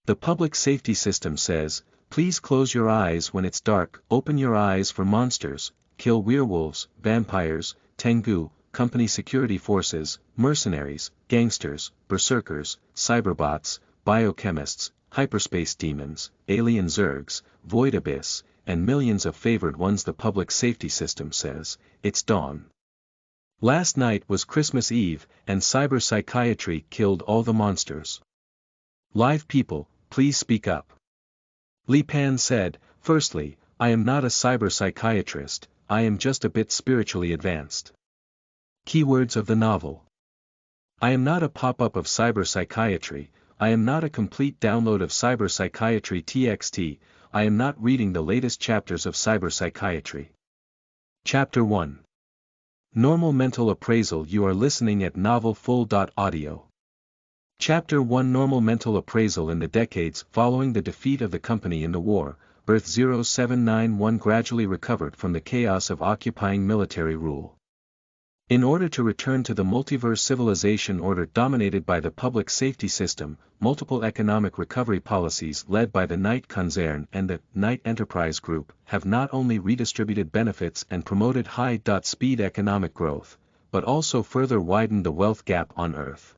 The public safety system says, please close your eyes when it's dark, open your eyes for monsters, kill werewolves, vampires, Tengu, company security forces, mercenaries, gangsters, berserkers, cyberbots, biochemists, hyperspace demons, alien Zergs, void abyss, and millions of favored ones. The public safety system says, it's dawn. Last night was Christmas Eve, and Cyber Psychiatry killed all the monsters. Live people, please speak up. Li Pan said, firstly, I am not a cyber psychiatrist, I am just a bit spiritually advanced. Keywords of the novel. I am not a pop-up of cyber psychiatry, I am not a complete download of cyber psychiatry TXT, I am not reading the latest chapters of cyber psychiatry. Chapter 1. Normal mental appraisal. You are listening at novelfull.audio. Chapter 1. Normal mental appraisal. In the decades following the defeat of the company in the war, Earth 0791 gradually recovered from the chaos of occupying military rule. In order to return to the multiverse civilization order dominated by the public safety system, multiple economic recovery policies led by the Knight Concern and the Knight Enterprise Group have not only redistributed benefits and promoted high-speed economic growth, but also further widened the wealth gap on Earth.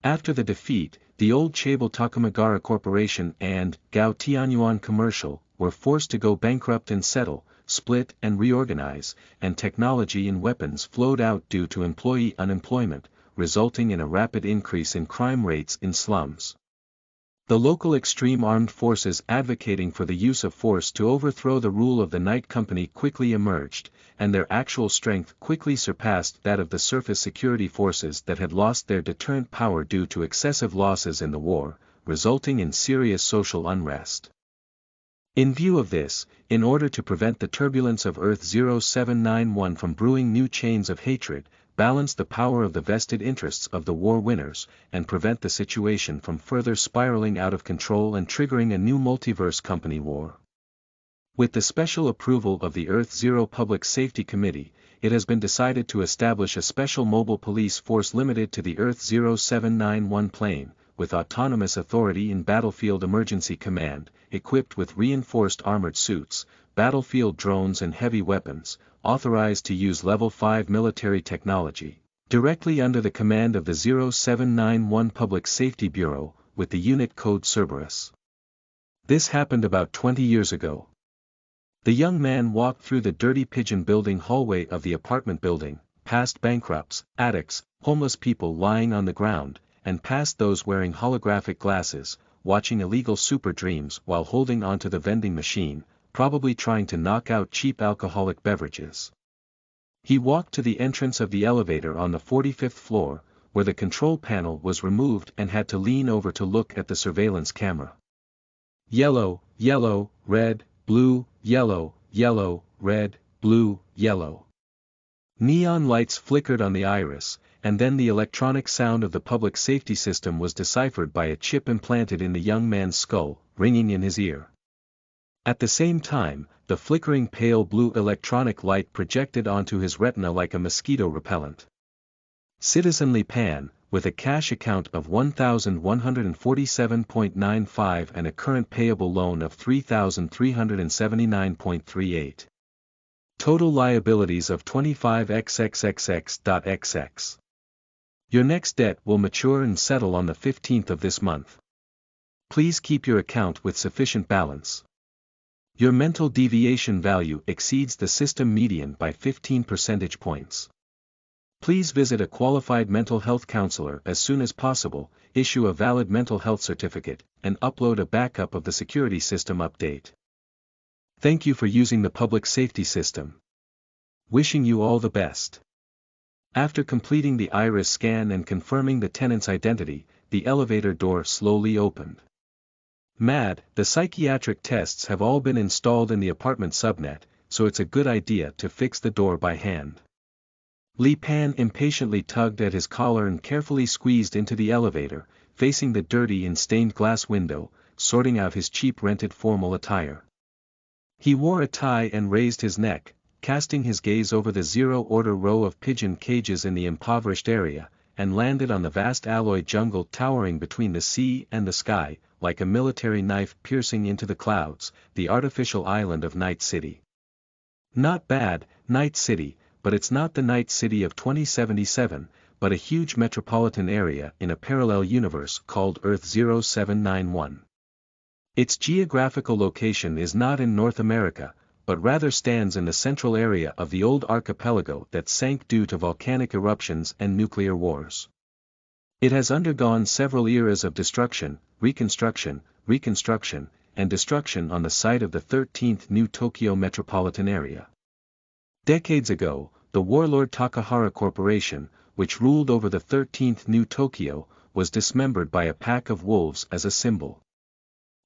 After the defeat, the old Chable Takamagara Corporation and Gao Tianyuan Commercial were forced to go bankrupt and settle, split and reorganize, and technology and weapons flowed out due to employee unemployment, resulting in a rapid increase in crime rates in slums. The local extreme armed forces advocating for the use of force to overthrow the rule of the Knight Company quickly emerged, and their actual strength quickly surpassed that of the surface security forces that had lost their deterrent power due to excessive losses in the war, resulting in serious social unrest. In view of this, in order to prevent the turbulence of Earth 0791 from brewing new chains of hatred, balance the power of the vested interests of the war winners, and prevent the situation from further spiraling out of control and triggering a new multiverse company war. With the special approval of the Earth Zero Public Safety Committee, it has been decided to establish a special mobile police force limited to the Earth 0791 plane, with autonomous authority in Battlefield Emergency Command, equipped with reinforced armored suits, battlefield drones and heavy weapons, authorized to use Level 5 military technology, directly under the command of the 0791 Public Safety Bureau, with the unit code Cerberus. This happened about 20 years ago. The young man walked through the dirty pigeon building hallway of the apartment building, past bankrupts, addicts, homeless people lying on the ground, and past those wearing holographic glasses, watching illegal super dreams while holding onto the vending machine, probably trying to knock out cheap alcoholic beverages. He walked to the entrance of the elevator on the 45th floor, where the control panel was removed and had to lean over to look at the surveillance camera. Yellow, yellow, red, blue, yellow, yellow, red, blue, yellow. Neon lights flickered on the iris, and then the electronic sound of the public safety system was deciphered by a chip implanted in the young man's skull, ringing in his ear. At the same time, the flickering pale blue electronic light projected onto his retina like a mosquito repellent. Citizen Li Pan, with a cash account of 1,147.95 and a current payable loan of 3,379.38. Total liabilities of 25xxxx.xx. Your next debt will mature and settle on the 15th of this month. Please keep your account with sufficient balance. Your mental deviation value exceeds the system median by 15 percentage points. Please visit a qualified mental health counselor as soon as possible, issue a valid mental health certificate, and upload a backup of the security system update. Thank you for using the public safety system. Wishing you all the best. After completing the iris scan and confirming the tenant's identity, the elevator door slowly opened. Mad, the psychiatric tests have all been installed in the apartment subnet, so it's a good idea to fix the door by hand. Li Pan impatiently tugged at his collar and carefully squeezed into the elevator, facing the dirty and stained glass window, sorting out his cheap rented formal attire. He wore a tie and raised his neck, casting his gaze over the zero-order row of pigeon cages in the impoverished area, and landed on the vast alloy jungle towering between the sea and the sky, like a military knife piercing into the clouds, the artificial island of Night City. Not bad, Night City, but it's not the Night City of 2077, but a huge metropolitan area in a parallel universe called Earth 0791. Its geographical location is not in North America, but rather stands in the central area of the old archipelago that sank due to volcanic eruptions and nuclear wars. It has undergone several eras of destruction, reconstruction, and destruction on the site of the 13th New Tokyo metropolitan area. Decades ago, the warlord Takahara Corporation, which ruled over the 13th New Tokyo, was dismembered by a pack of wolves as a symbol.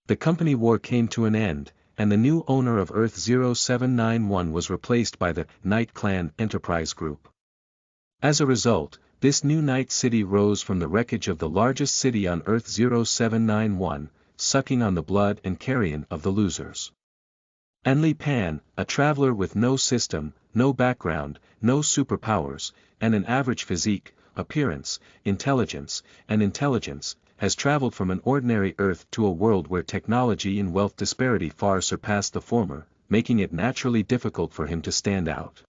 The company war came to an end, and the new owner of Earth 0791 was replaced by the Night Clan Enterprise Group. As a result, this new Night City rose from the wreckage of the largest city on Earth 0791, sucking on the blood and carrion of the losers. And Li Pan, a traveler with no system, no background, no superpowers, and an average physique, appearance, intelligence, has traveled from an ordinary Earth to a world where technology and wealth disparity far surpass the former, making it naturally difficult for him to stand out.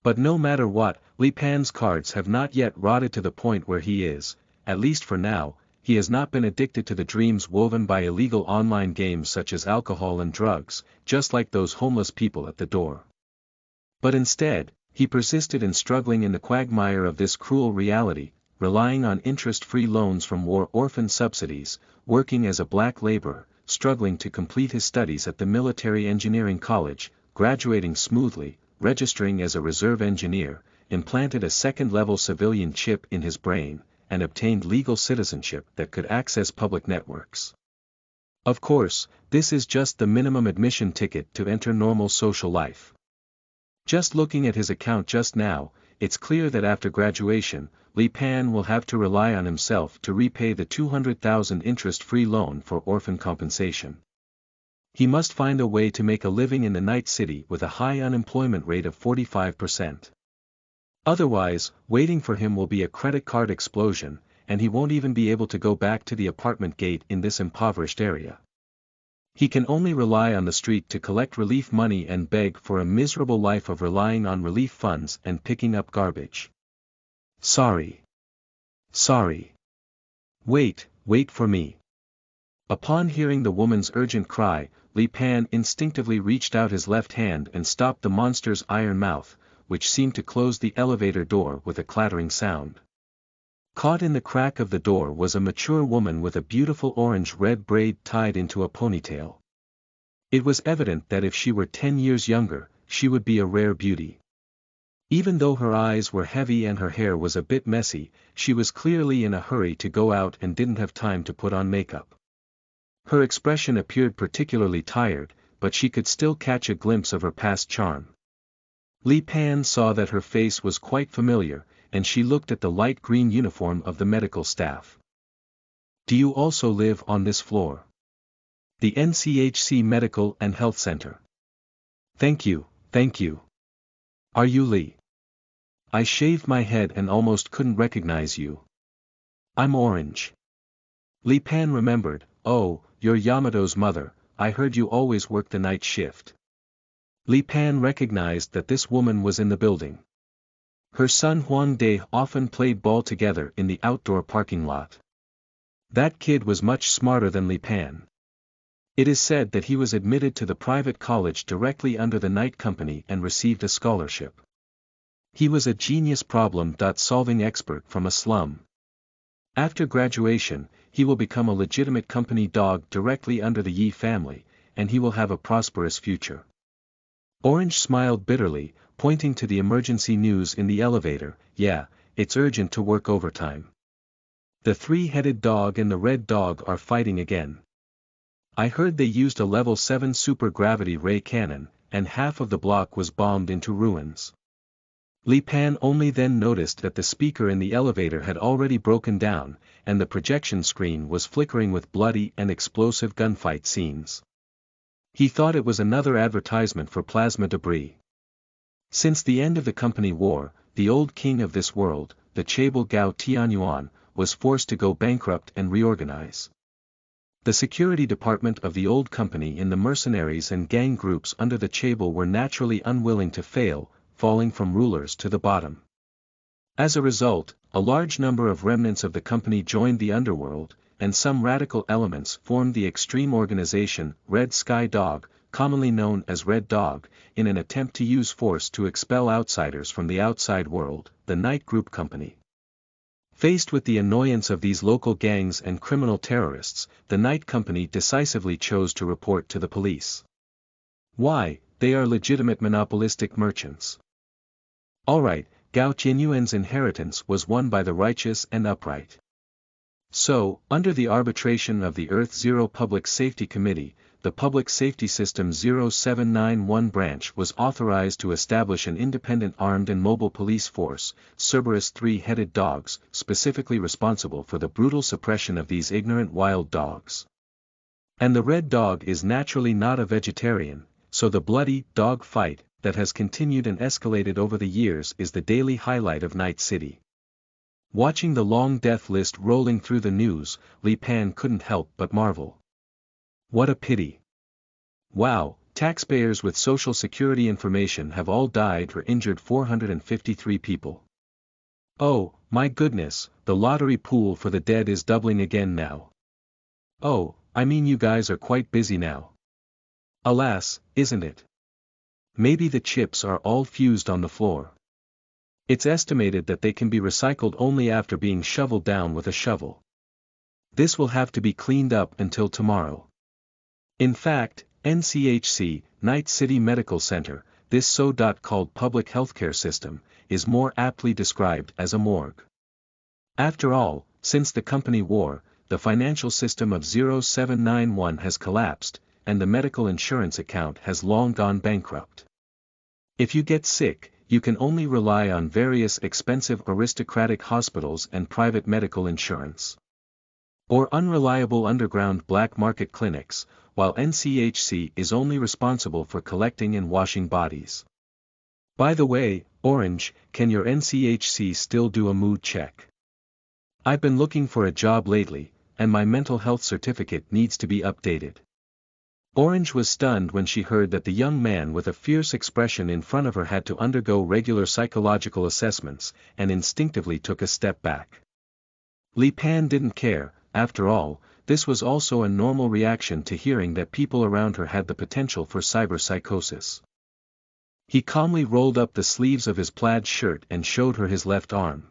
But no matter what, Li Pan's cards have not yet rotted to the point where he is, at least for now, he has not been addicted to the dreams woven by illegal online games such as alcohol and drugs, just like those homeless people at the door. But instead, he persisted in struggling in the quagmire of this cruel reality, relying on interest-free loans from war orphan subsidies, working as a black laborer, struggling to complete his studies at the military engineering college, graduating smoothly, registering as a reserve engineer, implanted a second-level civilian chip in his brain, and obtained legal citizenship that could access public networks. Of course, this is just the minimum admission ticket to enter normal social life. Just looking at his account just now, it's clear that after graduation, Li Pan will have to rely on himself to repay the 200,000 interest-free loan for orphan compensation. He must find a way to make a living in the Night City with a high unemployment rate of 45%. Otherwise, waiting for him will be a credit card explosion, and he won't even be able to go back to the apartment gate in this impoverished area. He can only rely on the street to collect relief money and beg for a miserable life of relying on relief funds and picking up garbage. Sorry. Wait for me. Upon hearing the woman's urgent cry, Li Pan instinctively reached out his left hand and stopped the monster's iron mouth, which seemed to close the elevator door with a clattering sound. Caught in the crack of the door was a mature woman with a beautiful orange-red braid tied into a ponytail. It was evident that if she were 10 years younger, she would be a rare beauty. Even though her eyes were heavy and her hair was a bit messy, she was clearly in a hurry to go out and didn't have time to put on makeup. Her expression appeared particularly tired, but she could still catch a glimpse of her past charm. Li Pan saw that her face was quite familiar, and she looked at the light green uniform of the medical staff. Do you also live on this floor? The NCHC Medical and Health Center. Thank you. Are you Li? I shaved my head and almost couldn't recognize you. I'm Orange. Li Pan remembered, oh, you're Yamato's mother, I heard you always work the night shift. Li Pan recognized that this woman was in the building. Her son Huang De often played ball together in the outdoor parking lot. That kid was much smarter than Li Pan. It is said that he was admitted to the private college directly under the Night Company and received a scholarship. He was a genius problem-solving expert from a slum. After graduation, he will become a legitimate company dog directly under the Yi family, and he will have a prosperous future. Orange smiled bitterly, pointing to the emergency news in the elevator. Yeah, it's urgent to work overtime. The three-headed dog and the red dog are fighting again. I heard they used a level 7 super-gravity ray cannon, and half of the block was bombed into ruins. Li Pan only then noticed that the speaker in the elevator had already broken down, and the projection screen was flickering with bloody and explosive gunfight scenes. He thought it was another advertisement for plasma debris. Since the end of the company war, the old king of this world, the Chaebol Gao Tianyuan, was forced to go bankrupt and reorganize. The security department of the old company in the mercenaries and gang groups under the Chaebol were naturally unwilling to fail, falling from rulers to the bottom. As a result, a large number of remnants of the company joined the underworld, and some radical elements formed the extreme organization Red Sky Dog, commonly known as Red Dog, in an attempt to use force to expel outsiders from the outside world, the Night Group Company. Faced with the annoyance of these local gangs and criminal terrorists, the Night Company decisively chose to report to the police. Why? They are legitimate monopolistic merchants. Alright, Gao Tianyuan's inheritance was won by the righteous and upright. So, under the arbitration of the Earth Zero Public Safety Committee, the Public Safety System 0791 branch was authorized to establish an independent armed and mobile police force, Cerberus three-headed dogs, specifically responsible for the brutal suppression of these ignorant wild dogs. And the Red Dog is naturally not a vegetarian, so the bloody dog fight that has continued and escalated over the years is the daily highlight of Night City. Watching the long death list rolling through the news, Li Pan couldn't help but marvel. What a pity. Wow, taxpayers with social security information have all died or injured 453 people. Oh, my goodness, the lottery pool for the dead is doubling again now. Oh, I mean you guys are quite busy now. Alas, isn't it? Maybe the chips are all fused on the floor. It's estimated that they can be recycled only after being shoveled down with a shovel. This will have to be cleaned up until tomorrow. In fact, NCHC, Night City Medical Center, this so-called public healthcare system, is more aptly described as a morgue. After all, since the company war, the financial system of 0791 has collapsed, and the medical insurance account has long gone bankrupt. If you get sick, you can only rely on various expensive aristocratic hospitals and private medical insurance. Or unreliable underground black market clinics, while NCHC is only responsible for collecting and washing bodies. By the way, Orange, can your NCHC still do a mood check? I've been looking for a job lately, and my mental health certificate needs to be updated. Orange was stunned when she heard that the young man with a fierce expression in front of her had to undergo regular psychological assessments, and instinctively took a step back. Li Pan didn't care, after all, this was also a normal reaction to hearing that people around her had the potential for cyberpsychosis. He calmly rolled up the sleeves of his plaid shirt and showed her his left arm.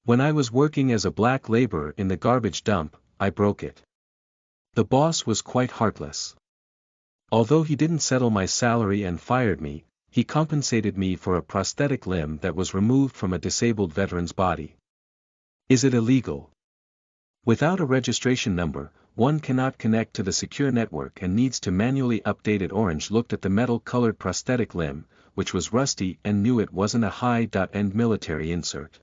When I was working as a black laborer in the garbage dump, I broke it. The boss was quite heartless. Although he didn't settle my salary and fired me, he compensated me for a prosthetic limb that was removed from a disabled veteran's body. Is it illegal? Without a registration number, one cannot connect to the secure network and needs to manually update it. Orange looked at the metal-colored prosthetic limb, which was rusty, and knew it wasn't a high-end military insert.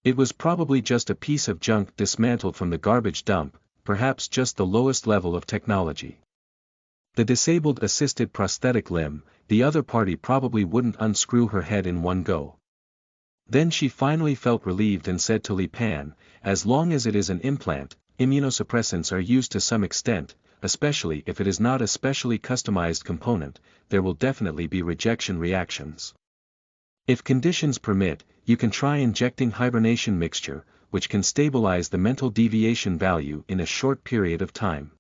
It was probably just a piece of junk dismantled from the garbage dump, perhaps just the lowest level of technology. The disabled assisted prosthetic limb, the other party probably wouldn't unscrew her head in one go. Then she finally felt relieved and said to Li Pan, as long as it is an implant, immunosuppressants are used to some extent, especially if it is not a specially customized component, there will definitely be rejection reactions. If conditions permit, you can try injecting hibernation mixture, which can stabilize the mental deviation value in a short period of time.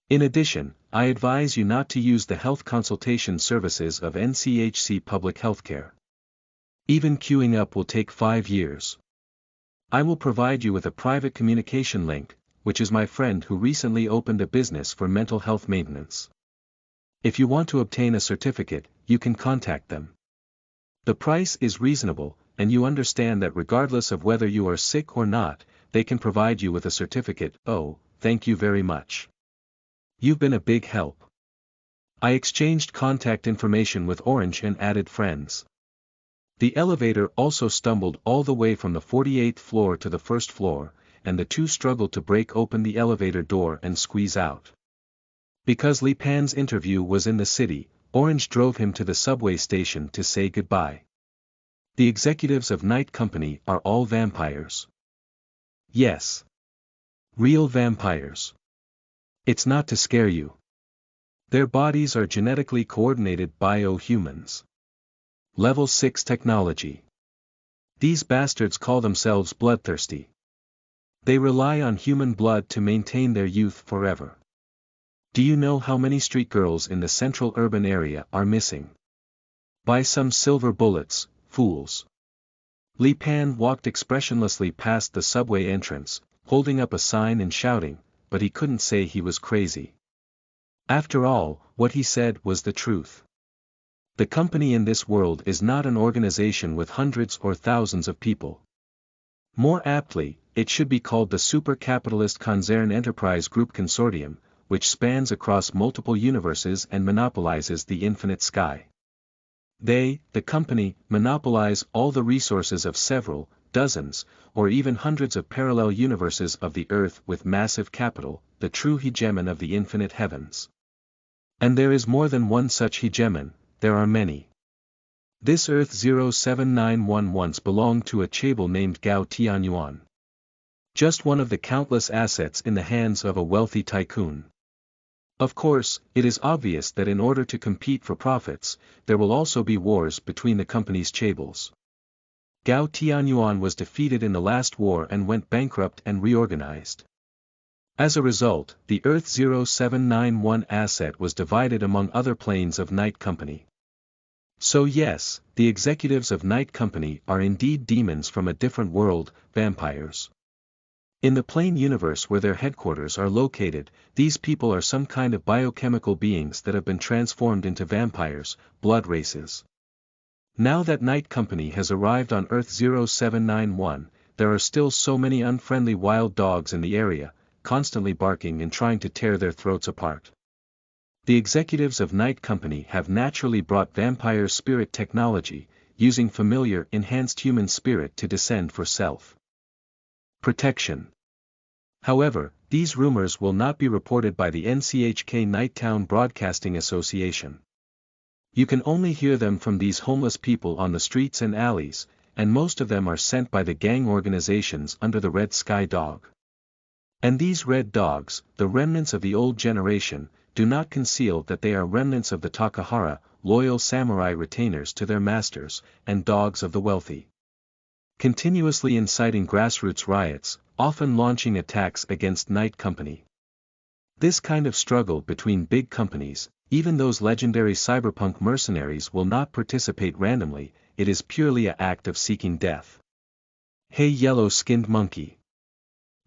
In addition, I advise you not to use the health consultation services of NCHC Public Healthcare. Even queuing up will take 5 years. I will provide you with a private communication link, which is my friend who recently opened a business for mental health maintenance. If you want to obtain a certificate, you can contact them. The price is reasonable, and you understand that regardless of whether you are sick or not, they can provide you with a certificate. Oh, thank you very much. You've been a big help. I exchanged contact information with Orange and added friends. The elevator also stumbled all the way from the 48th floor to the first floor, and the two struggled to break open the elevator door and squeeze out. Because Li Pan's interview was in the city, Orange drove him to the subway station to say goodbye. The executives of Night Company are all vampires. Yes. Real vampires. It's not to scare you. Their bodies are genetically coordinated bio-humans. Level 6 technology. These bastards call themselves bloodthirsty. They rely on human blood to maintain their youth forever. Do you know how many street girls in the central urban area are missing? Buy some silver bullets, fools. Li Pan walked expressionlessly past the subway entrance, holding up a sign and shouting, but he couldn't say he was crazy. After all, what he said was the truth. The company in this world is not an organization with hundreds or thousands of people. More aptly, it should be called the Super-Capitalist Konzern Enterprise Group Consortium, which spans across multiple universes and monopolizes the infinite sky. They, the company, monopolize all the resources of several, dozens, or even hundreds of parallel universes of the Earth with massive capital, the true hegemon of the infinite heavens. And there is more than one such hegemon, there are many. This Earth 0791 once belonged to a chaebol named Gao Tianyuan. Just one of the countless assets in the hands of a wealthy tycoon. Of course, it is obvious that in order to compete for profits, there will also be wars between the company's chaebols. Gao Tianyuan was defeated in the last war and went bankrupt and reorganized. As a result, the Earth 0791 asset was divided among other planes of Night Company. So yes, the executives of Night Company are indeed demons from a different world, vampires. In the plane universe where their headquarters are located, these people are some kind of biochemical beings that have been transformed into vampires, blood races. Now that Night Company has arrived on Earth 0791, there are still so many unfriendly wild dogs in the area, constantly barking and trying to tear their throats apart. The executives of Night Company have naturally brought vampire spirit technology, using familiar enhanced human spirit to descend for self protection. However, these rumors will not be reported by the NCHK Nighttown Broadcasting Association. You can only hear them from these homeless people on the streets and alleys, and most of them are sent by the gang organizations under the Red Sky Dog. And these red dogs, the remnants of the old generation, do not conceal that they are remnants of the Takahara, loyal samurai retainers to their masters, and dogs of the wealthy. Continuously inciting grassroots riots, often launching attacks against Night Company. This kind of struggle between big companies, even those legendary cyberpunk mercenaries will not participate randomly, it is purely an act of seeking death. Hey yellow-skinned monkey.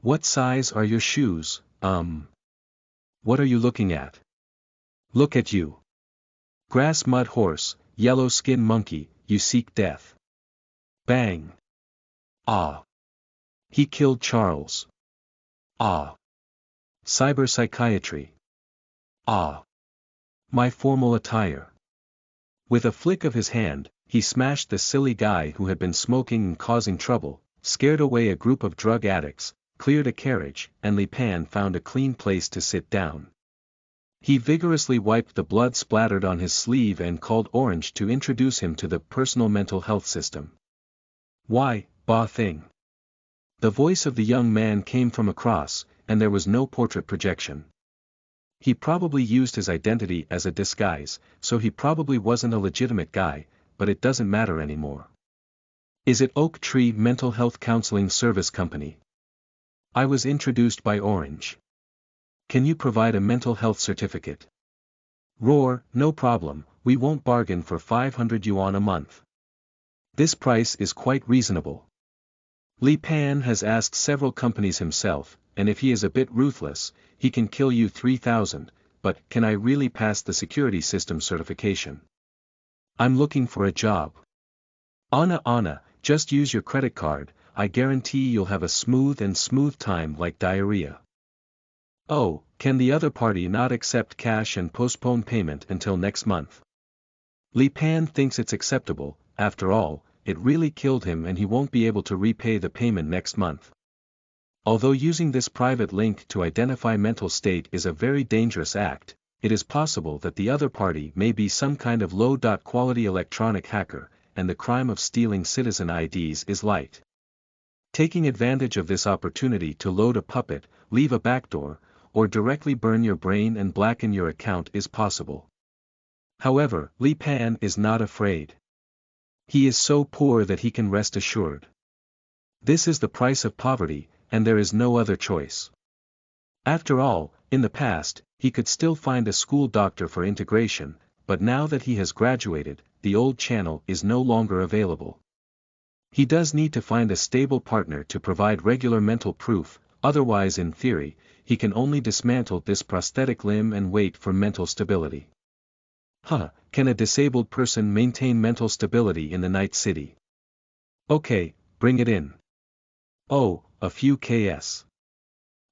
What size are your shoes, What are you looking at? Look at you. Grass mud horse, yellow-skinned monkey, you seek death. Bang. Ah. He killed Charles. Ah. Cyber Psychiatry. Ah. My formal attire. With a flick of his hand, he smashed the silly guy who had been smoking and causing trouble, scared away a group of drug addicts, cleared a carriage, and Li Pan found a clean place to sit down. He vigorously wiped the blood splattered on his sleeve and called Orange to introduce him to the personal mental health system. Why, ba thing. The voice of the young man came from across, and there was no portrait projection. He probably used his identity as a disguise, so he probably wasn't a legitimate guy, but it doesn't matter anymore. Is it Oak Tree Mental Health Counseling Service Company? I was introduced by Orange. Can you provide a mental health certificate? Roar, no problem, we won't bargain for 500 yuan a month. This price is quite reasonable. Li Pan has asked several companies himself, and if he is a bit ruthless, he can kill you 3,000, but can I really pass the security system certification? I'm looking for a job. Anna, just use your credit card, I guarantee you'll have a smooth time like diarrhea. Oh, can the other party not accept cash and postpone payment until next month? Li Pan thinks it's acceptable, after all, it really killed him and he won't be able to repay the payment next month. Although using this private link to identify mental state is a very dangerous act, it is possible that the other party may be some kind of low-quality electronic hacker, and the crime of stealing citizen IDs is light. Taking advantage of this opportunity to load a puppet, leave a backdoor, or directly burn your brain and blacken your account is possible. However, Li Pan is not afraid. He is so poor that he can rest assured. This is the price of poverty, and there is no other choice. After all, in the past, he could still find a school doctor for integration, but now that he has graduated, the old channel is no longer available. He does need to find a stable partner to provide regular mental proof, otherwise in theory, he can only dismantle this prosthetic limb and wait for mental stability. Can a disabled person maintain mental stability in the night city? Okay, bring it in. Oh, a few KS.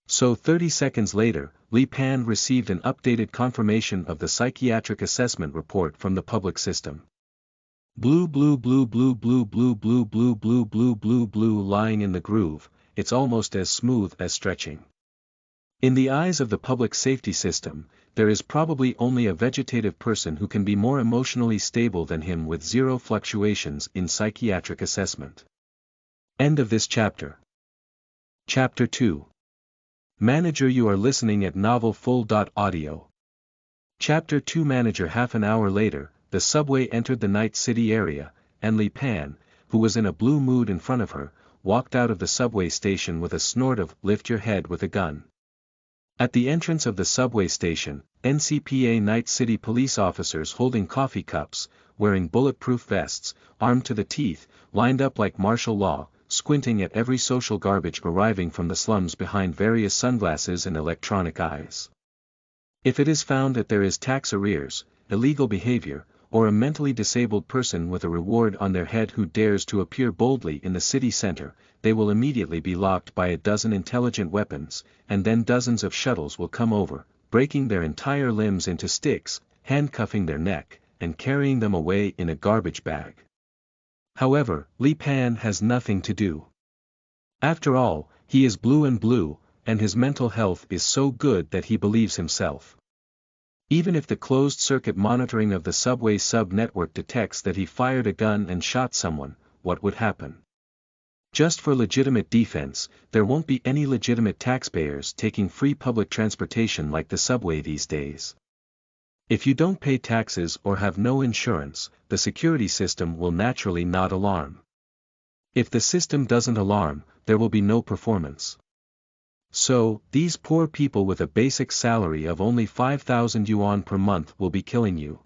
So 30 seconds later, Li Pan received an updated confirmation of the psychiatric assessment report from the public system. Blue blue blue blue blue blue blue blue blue blue blue blue lying in the groove, it's almost as smooth as stretching. In the eyes of the public safety system, there is probably only a vegetative person who can be more emotionally stable than him with zero fluctuations in psychiatric assessment. End of this chapter. Chapter 2. Manager, you are listening at novelfull.audio. Chapter 2. Manager. Half an hour later, the subway entered the night city area, and Li Pan, who was in a blue mood in front of her, walked out of the subway station with a snort of "lift your head with a gun." At the entrance of the subway station, NCPA night city police officers holding coffee cups, wearing bulletproof vests, armed to the teeth, lined up like martial law, squinting at every social garbage arriving from the slums behind various sunglasses and electronic eyes. If it is found that there is tax arrears, illegal behavior, or a mentally disabled person with a reward on their head who dares to appear boldly in the city center, they will immediately be locked by a dozen intelligent weapons, and then dozens of shuttles will come over, breaking their entire limbs into sticks, handcuffing their neck, and carrying them away in a garbage bag. However, Li Pan has nothing to do. After all, he is blue, and his mental health is so good that he believes himself. Even if the closed-circuit monitoring of the subway sub-network detects that he fired a gun and shot someone, what would happen? Just for legitimate defense, there won't be any legitimate taxpayers taking free public transportation like the subway these days. If you don't pay taxes or have no insurance, the security system will naturally not alarm. If the system doesn't alarm, there will be no performance. So, these poor people with a basic salary of only 5,000 yuan per month will be killing you.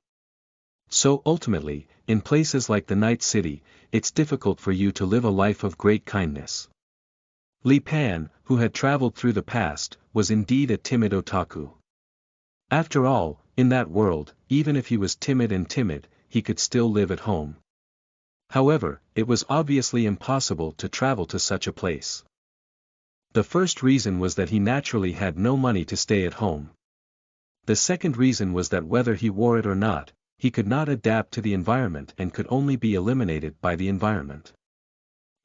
So ultimately, in places like the night city, it's difficult for you to live a life of great kindness. Li Pan, who had traveled through the past, was indeed a timid otaku. After all, in that world, even if he was timid, he could still live at home. However, it was obviously impossible to travel to such a place. The first reason was that he naturally had no money to stay at home. The second reason was that whether he wore it or not, he could not adapt to the environment and could only be eliminated by the environment.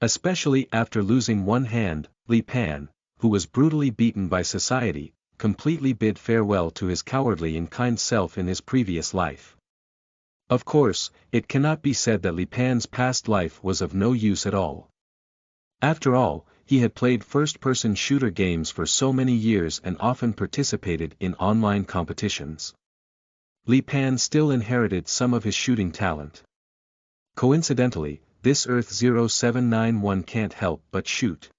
Especially after losing one hand, Li Pan, who was brutally beaten by society, completely bid farewell to his cowardly and kind self in his previous life. Of course, it cannot be said that Li Pan's past life was of no use at all. After all, he had played first-person shooter games for so many years and often participated in online competitions. Li Pan still inherited some of his shooting talent. Coincidentally, this Earth-0791 can't help but shoot.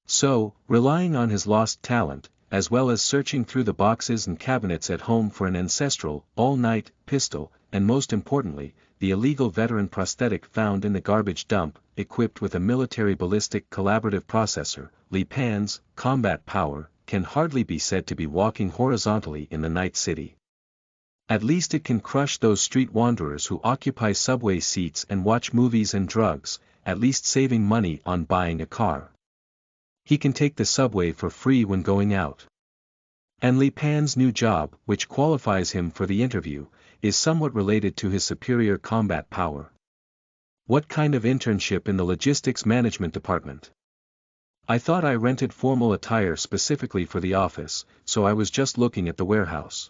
So, relying on his lost talent, as well as searching through the boxes and cabinets at home for an ancestral, all-night, pistol, and most importantly, the illegal veteran prosthetic found in the garbage dump, equipped with a military ballistic collaborative processor, Li Pan's combat power can hardly be said to be walking horizontally in the night city. At least it can crush those street wanderers who occupy subway seats and watch movies and drugs, at least saving money on buying a car. He can take the subway for free when going out. And Li Pan's new job, which qualifies him for the interview, is somewhat related to his superior combat power. What kind of internship in the logistics management department? I thought I rented formal attire specifically for the office, so I was just looking at the warehouse.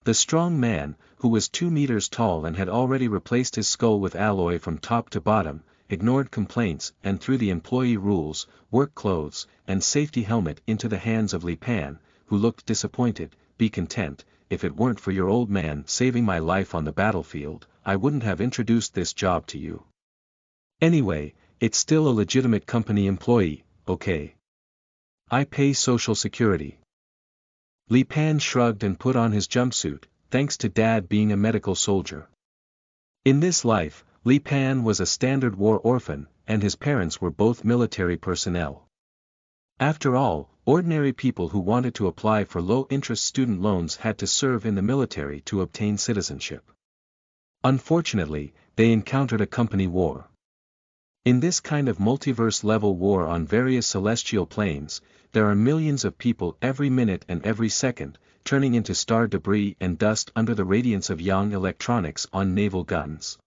The strong man, who was 2 meters tall and had already replaced his skull with alloy from top to bottom, ignored complaints and threw the employee rules, work clothes, and safety helmet into the hands of Li Pan, who looked disappointed. Be content, if it weren't for your old man saving my life on the battlefield, I wouldn't have introduced this job to you. Anyway, it's still a legitimate company employee, okay? I pay Social Security. Li Pan shrugged and put on his jumpsuit, thanks to Dad being a medical soldier. In this life, Li Pan was a standard war orphan, and his parents were both military personnel. After all, ordinary people who wanted to apply for low-interest student loans had to serve in the military to obtain citizenship. Unfortunately, they encountered a company war. In this kind of multiverse-level war on various celestial planes, there are millions of people every minute and every second, turning into star debris and dust under the radiance of young electronics on naval guns.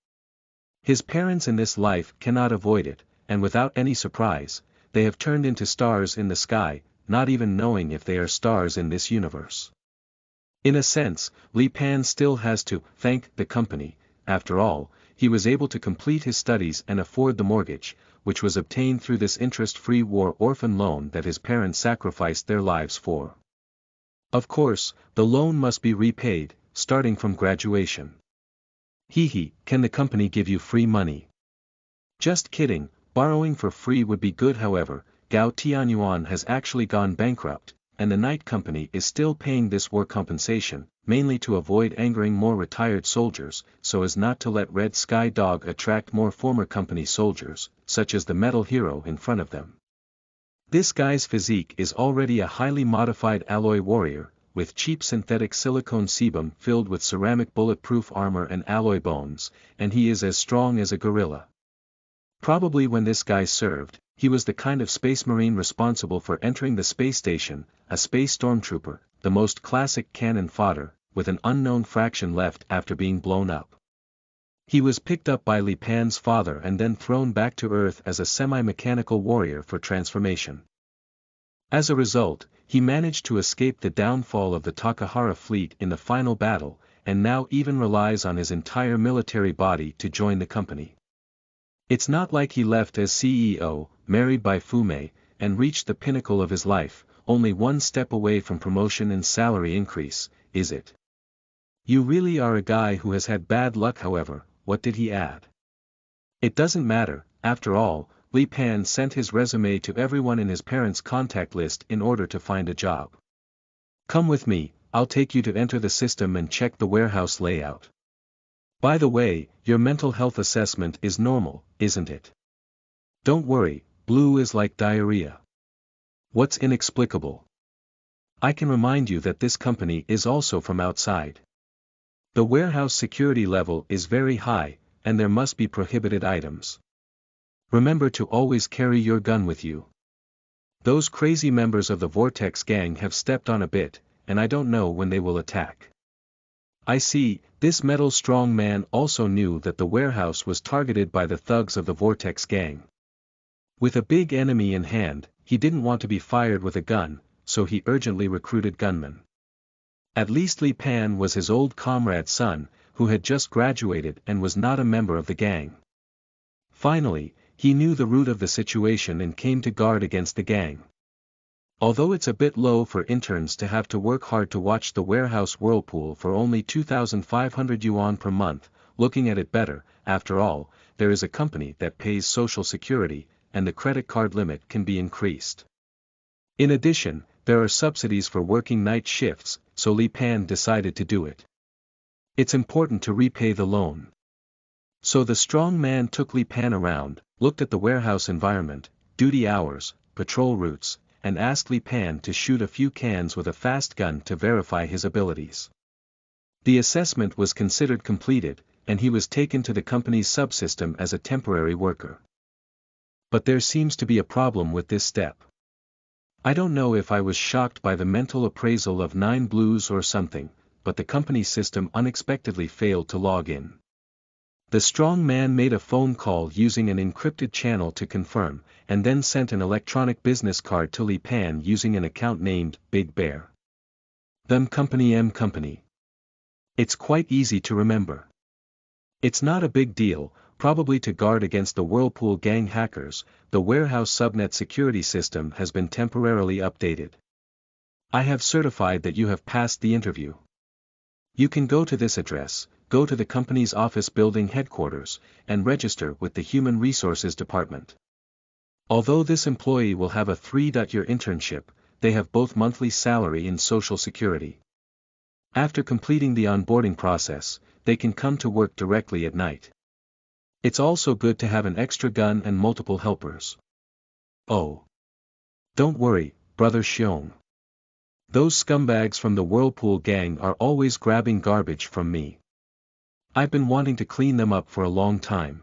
His parents in this life cannot avoid it, and without any surprise, they have turned into stars in the sky, not even knowing if they are stars in this universe. In a sense, Li Pan still has to thank the company. After all, he was able to complete his studies and afford the mortgage, which was obtained through this interest-free war orphan loan that his parents sacrificed their lives for. Of course, the loan must be repaid, starting from graduation. Can the company give you free money? Just kidding, borrowing for free would be good. However, Gao Tianyuan has actually gone bankrupt, and the night company is still paying this war compensation, mainly to avoid angering more retired soldiers, so as not to let Red Sky Dog attract more former company soldiers, such as the metal hero in front of them. This guy's physique is already a highly modified alloy warrior, with cheap synthetic silicone sebum filled with ceramic bulletproof armor and alloy bones, and he is as strong as a gorilla. Probably when this guy served, he was the kind of space marine responsible for entering the space station, a space stormtrooper, the most classic cannon fodder, with an unknown fraction left after being blown up. He was picked up by Li Pan's father and then thrown back to Earth as a semi-mechanical warrior for transformation. As a result, he managed to escape the downfall of the Takahara fleet in the final battle, and now even relies on his entire military body to join the company. It's not like he left as CEO, married by Fume, and reached the pinnacle of his life, only one step away from promotion and salary increase, is it? You really are a guy who has had bad luck. However, what did he add? It doesn't matter, after all, Li Pan sent his resume to everyone in his parents' contact list in order to find a job. Come with me, I'll take you to enter the system and check the warehouse layout. By the way, your mental health assessment is normal, isn't it? Don't worry, blue is like diarrhea. What's inexplicable? I can remind you that this company is also from outside. The warehouse security level is very high, and there must be prohibited items. Remember to always carry your gun with you. Those crazy members of the Vortex gang have stepped on a bit, and I don't know when they will attack. I see, this metal strong man also knew that the warehouse was targeted by the thugs of the Vortex gang. With a big enemy in hand, he didn't want to be fired with a gun, so he urgently recruited gunmen. At least Li Pan was his old comrade's son, who had just graduated and was not a member of the gang. Finally, he knew the root of the situation and came to guard against the gang. Although it's a bit low for interns to have to work hard to watch the warehouse whirlpool for only 2,500 yuan per month, looking at it better, after all, there is a company that pays Social Security, and the credit card limit can be increased. In addition, there are subsidies for working night shifts, so Li Pan decided to do it. It's important to repay the loan. So the strong man took Li Pan around, looked at the warehouse environment, duty hours, patrol routes, and asked Li Pan to shoot a few cans with a fast gun to verify his abilities. The assessment was considered completed, and he was taken to the company's subsystem as a temporary worker. But there seems to be a problem with this step. I don't know if I was shocked by the mental appraisal of 9 blues or something, but the company system unexpectedly failed to log in. The strong man made a phone call using an encrypted channel to confirm, and then sent an electronic business card to Li Pan using an account named Big Bear. Them Company M Company. It's quite easy to remember. It's not a big deal, probably to guard against the Whirlpool gang hackers. The warehouse subnet security system has been temporarily updated. I have certified that you have passed the interview. You can go to this address, go to the company's office building headquarters, and register with the Human Resources Department. Although this employee will have a 3-year internship, they have both monthly salary and Social Security. After completing the onboarding process, they can come to work directly at night. It's also good to have an extra gun and multiple helpers. Oh. Don't worry, Brother Xiong. Those scumbags from the Whirlpool gang are always grabbing garbage from me. I've been wanting to clean them up for a long time.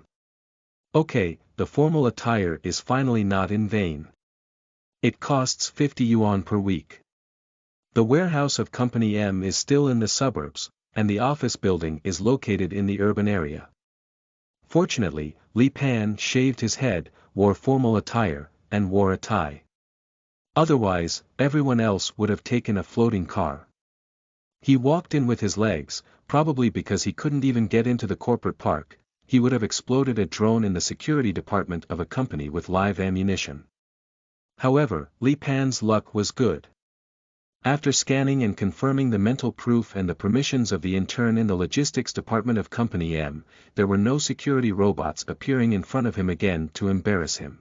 Okay, the formal attire is finally not in vain. It costs 50 yuan per week. The warehouse of Company M is still in the suburbs, and the office building is located in the urban area. Fortunately, Li Pan shaved his head, wore formal attire, and wore a tie. Otherwise, everyone else would have taken a floating car. He walked in with his legs, probably because he couldn't even get into the corporate park. He would have exploded a drone in the security department of a company with live ammunition. However, Li Pan's luck was good. After scanning and confirming the mental proof and the permissions of the intern in the logistics department of Company M, there were no security robots appearing in front of him again to embarrass him.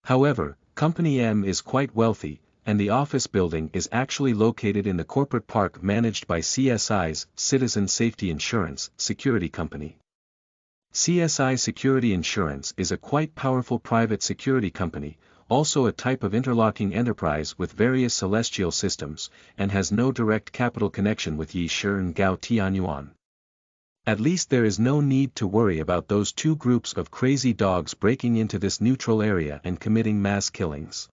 However, Company M is quite wealthy, and the office building is actually located in the corporate park managed by CSI's Citizen Safety Insurance Security Company. CSI Security Insurance is a quite powerful private security company, also a type of interlocking enterprise with various celestial systems, and has no direct capital connection with Yi Shi and Gao Tianyuan. At least there is no need to worry about those two groups of crazy dogs breaking into this neutral area and committing mass killings.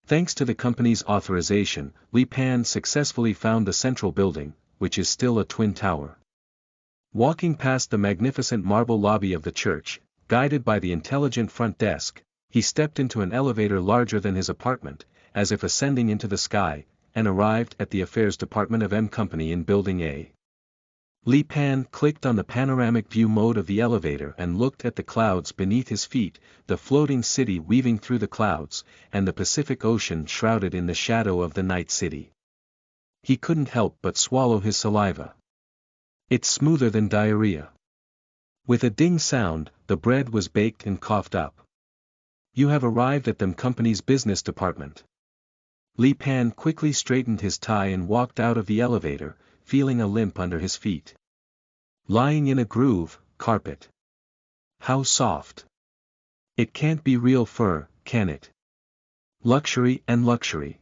Thanks to the company's authorization, Li Pan successfully found the central building, which is still a twin tower. Walking past the magnificent marble lobby of the church, guided by the intelligent front desk, he stepped into an elevator larger than his apartment, as if ascending into the sky, and arrived at the affairs department of M Company in Building A. Li Pan clicked on the panoramic view mode of the elevator and looked at the clouds beneath his feet, the floating city weaving through the clouds, and the Pacific Ocean shrouded in the shadow of the night city. He couldn't help but swallow his saliva. It's smoother than diarrhea. With a ding sound, the bread was baked and coughed up. You have arrived at them company's business department. Li Pan quickly straightened his tie and walked out of the elevator, feeling a limp under his feet. Lying in a groove, carpet. How soft. It can't be real fur, can it? Luxury and luxury.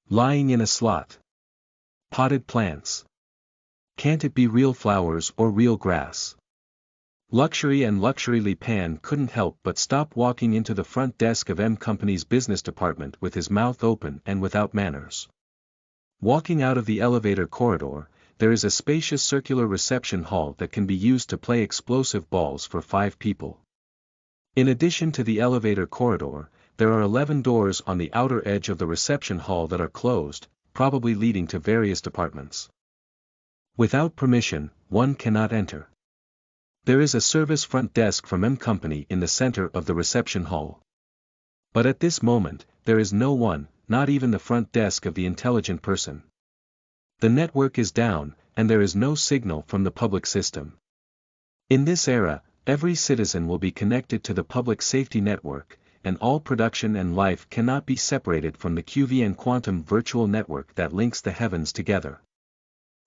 Lying in a slot. Potted plants. Can't it be real flowers or real grass? Luxury and luxury. Li Pan couldn't help but stop walking into the front desk of M Company's business department with his mouth open and without manners. Walking out of the elevator corridor, there is a spacious circular reception hall that can be used to play explosive balls for 5 people. In addition to the elevator corridor, there are 11 doors on the outer edge of the reception hall that are closed, probably leading to various departments. Without permission, one cannot enter. There is a service front desk from M Company in the center of the reception hall. But at this moment, there is no one, not even the front desk of the intelligent person. The network is down, and there is no signal from the public system. In this era, every citizen will be connected to the public safety network, and all production and life cannot be separated from the QVN quantum virtual network that links the heavens together.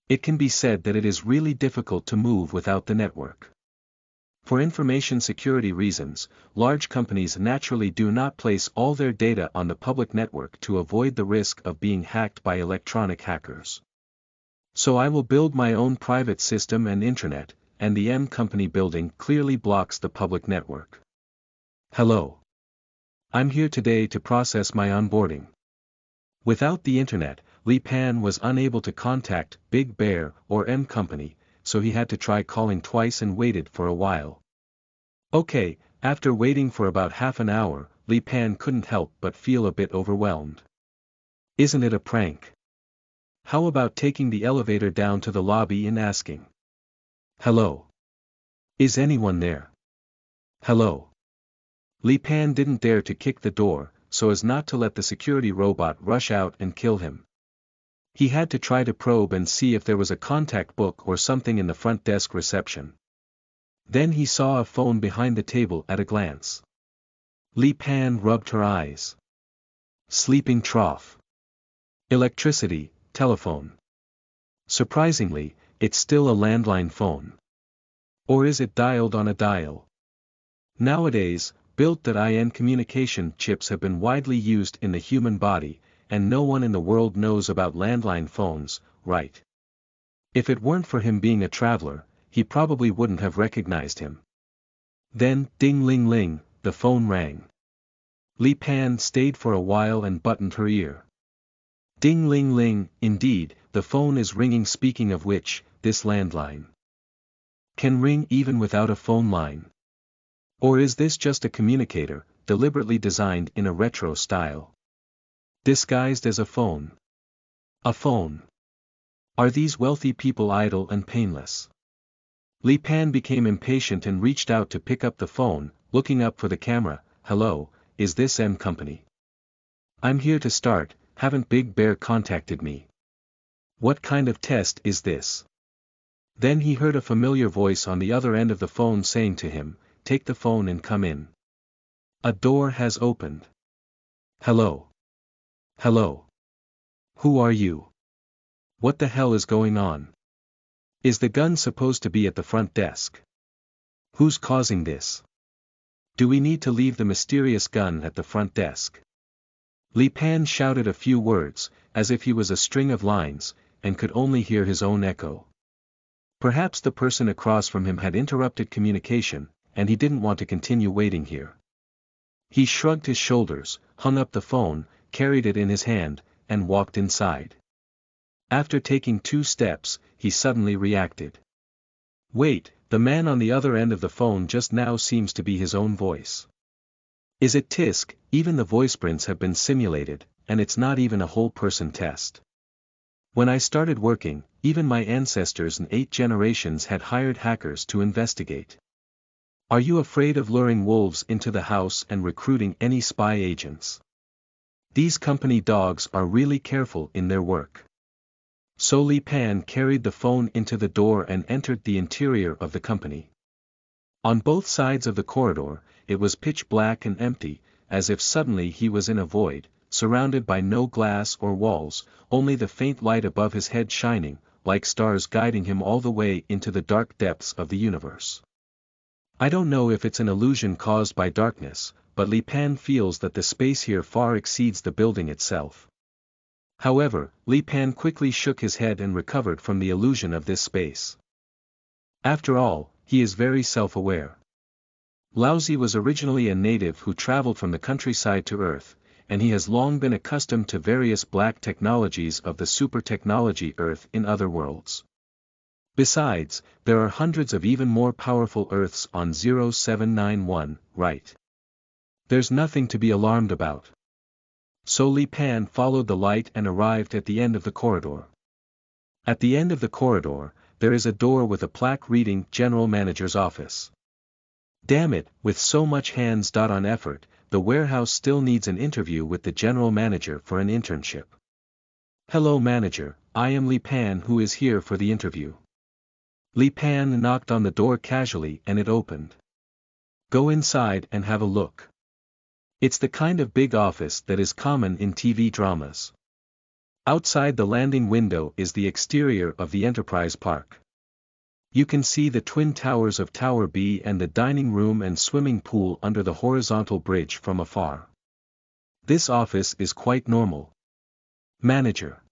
It can be said that it is really difficult to move without the network. For information security reasons, large companies naturally do not place all their data on the public network to avoid the risk of being hacked by electronic hackers. So I will build my own private system and intranet, and the M Company building clearly blocks the public network. Hello. I'm here today to process my onboarding. Without the internet, Li Pan was unable to contact Big Bear or M Company, so he had to try calling twice and waited for a while. Okay, after waiting for about half an hour, Li Pan couldn't help but feel a bit overwhelmed. Isn't it a prank? How about taking the elevator down to the lobby and asking? Hello? Is anyone there? Hello? Li Pan didn't dare to kick the door, so as not to let the security robot rush out and kill him. He had to try to probe and see if there was a contact book or something in the front desk reception. Then he saw a phone behind the table at a glance. Li Pan rubbed her eyes. Sleeping trough. Electricity, telephone. Surprisingly, it's still a landline phone. Or is it dialed on a dial? Nowadays, built-in communication chips have been widely used in the human body, and no one in the world knows about landline phones, right? If it weren't for him being a traveler, he probably wouldn't have recognized him. Then, ding-ling-ling, the phone rang. Li Pan stayed for a while and buttoned her ear. Ding-ling-ling, indeed, the phone is ringing. Speaking of which, this landline can ring even without a phone line. Or is this just a communicator, deliberately designed in a retro style? Disguised as a phone. A phone. Are these wealthy people idle and painless? Li Pan became impatient and reached out to pick up the phone, looking up for the camera. Hello, is this M Company? I'm here to start, haven't Big Bear contacted me? What kind of test is this? Then he heard a familiar voice on the other end of the phone saying to him, take the phone and come in. A door has opened. Hello. Hello. Who are you? What the hell is going on? Is the gun supposed to be at the front desk? Who's causing this? Do we need to leave the mysterious gun at the front desk? Li Pan shouted a few words, as if he was a string of lines, and could only hear his own echo. Perhaps the person across from him had interrupted communication, and he didn't want to continue waiting here. He shrugged his shoulders, hung up the phone, carried it in his hand, and walked inside. After taking 2 steps, he suddenly reacted. Wait, the man on the other end of the phone just now seems to be his own voice. Is it Tisk? Even the voice prints have been simulated, and it's not even a whole person test. When I started working, even my ancestors in 8 generations had hired hackers to investigate. Are you afraid of luring wolves into the house and recruiting any spy agents? These company dogs are really careful in their work. So Li Pan carried the phone into the door and entered the interior of the company. On both sides of the corridor, it was pitch black and empty, as if suddenly he was in a void, surrounded by no glass or walls, only the faint light above his head shining, like stars guiding him all the way into the dark depths of the universe. I don't know if it's an illusion caused by darkness, but Li Pan feels that the space here far exceeds the building itself. However, Li Pan quickly shook his head and recovered from the illusion of this space. After all, he is very self-aware. Laozi was originally a native who traveled from the countryside to Earth, and he has long been accustomed to various black technologies of the super technology Earth in other worlds. Besides, there are hundreds of even more powerful Earths on 0791, right? There's nothing to be alarmed about. So Li Pan followed the light and arrived at the end of the corridor. At the end of the corridor, there is a door with a plaque reading General Manager's Office. Damn it, with so much hands-on effort, the warehouse still needs an interview with the general manager for an internship. Hello manager, I am Li Pan who is here for the interview. Li Pan knocked on the door casually and it opened. Go inside and have a look. It's the kind of big office that is common in TV dramas. Outside the landing window is the exterior of the Enterprise Park. You can see the twin towers of Tower B and the dining room and swimming pool under the horizontal bridge from afar. This office is quite normal. Manager.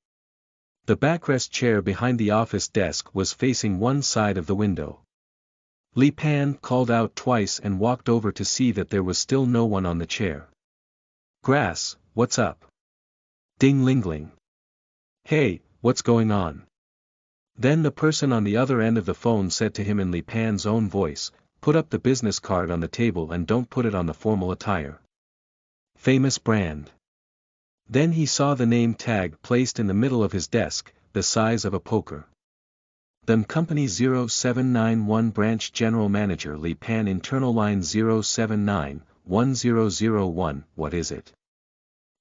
The backrest chair behind the office desk was facing one side of the window. Li Pan called out twice and walked over to see that there was still no one on the chair. Grass, what's up? Ding-ling-ling. Hey, what's going on? Then the person on the other end of the phone said to him in Li Pan's own voice, put up the business card on the table and don't put it on the formal attire. Famous brand. Then he saw the name tag placed in the middle of his desk, the size of a poker. Them Company 0791 Branch General Manager Li Pan Internal Line 079-1001. What is it?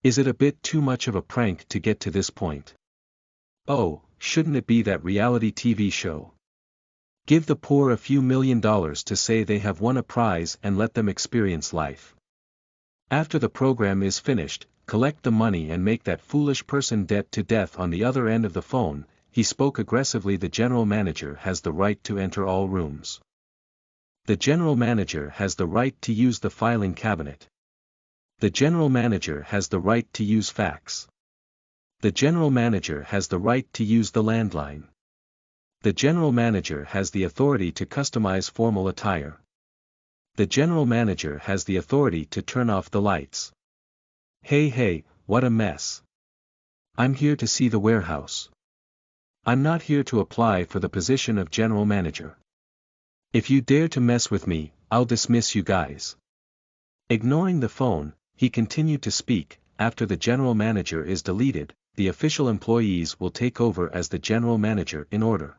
Is it a bit too much of a prank to get to this point? Oh, shouldn't it be that reality TV show? Give the poor a few $1,000,000 to say they have won a prize and let them experience life. After the program is finished, collect the money and make that foolish person dead to death. On the other end of the phone, he spoke aggressively. The general manager has the right to enter all rooms. The general manager has the right to use the filing cabinet. The general manager has the right to use fax. The general manager has the right to use the landline. The general manager has the authority to customize formal attire. The general manager has the authority to turn off the lights. Hey, what a mess. I'm here to see the warehouse. I'm not here to apply for the position of general manager. If you dare to mess with me, I'll dismiss you guys. Ignoring the phone, he continued to speak. After the general manager is deleted, the official employees will take over as the general manager in order.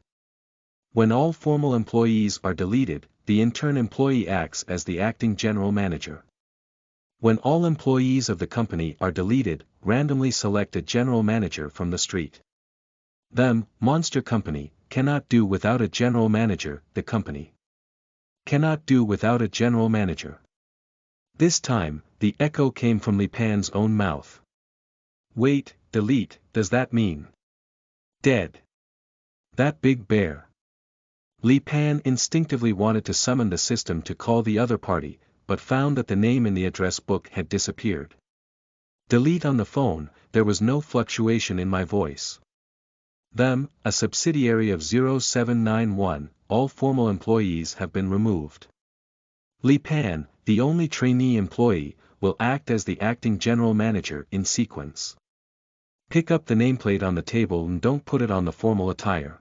When all formal employees are deleted, the intern employee acts as the acting general manager. When all employees of the company are deleted, randomly select a general manager from the street. Them, Monster Company, cannot do without a general manager. The company cannot do without a general manager. This time, the echo came from Li Pan's own mouth. Wait, delete, does that mean dead? That big bear. Li Pan instinctively wanted to summon the system to call the other party, but found that the name in the address book had disappeared. Delete on the phone. There was no fluctuation in my voice. Them, a subsidiary of 0791, all formal employees have been removed. Li Pan, the only trainee employee, will act as the acting general manager in sequence. Pick up the nameplate on the table and don't put it on the formal attire.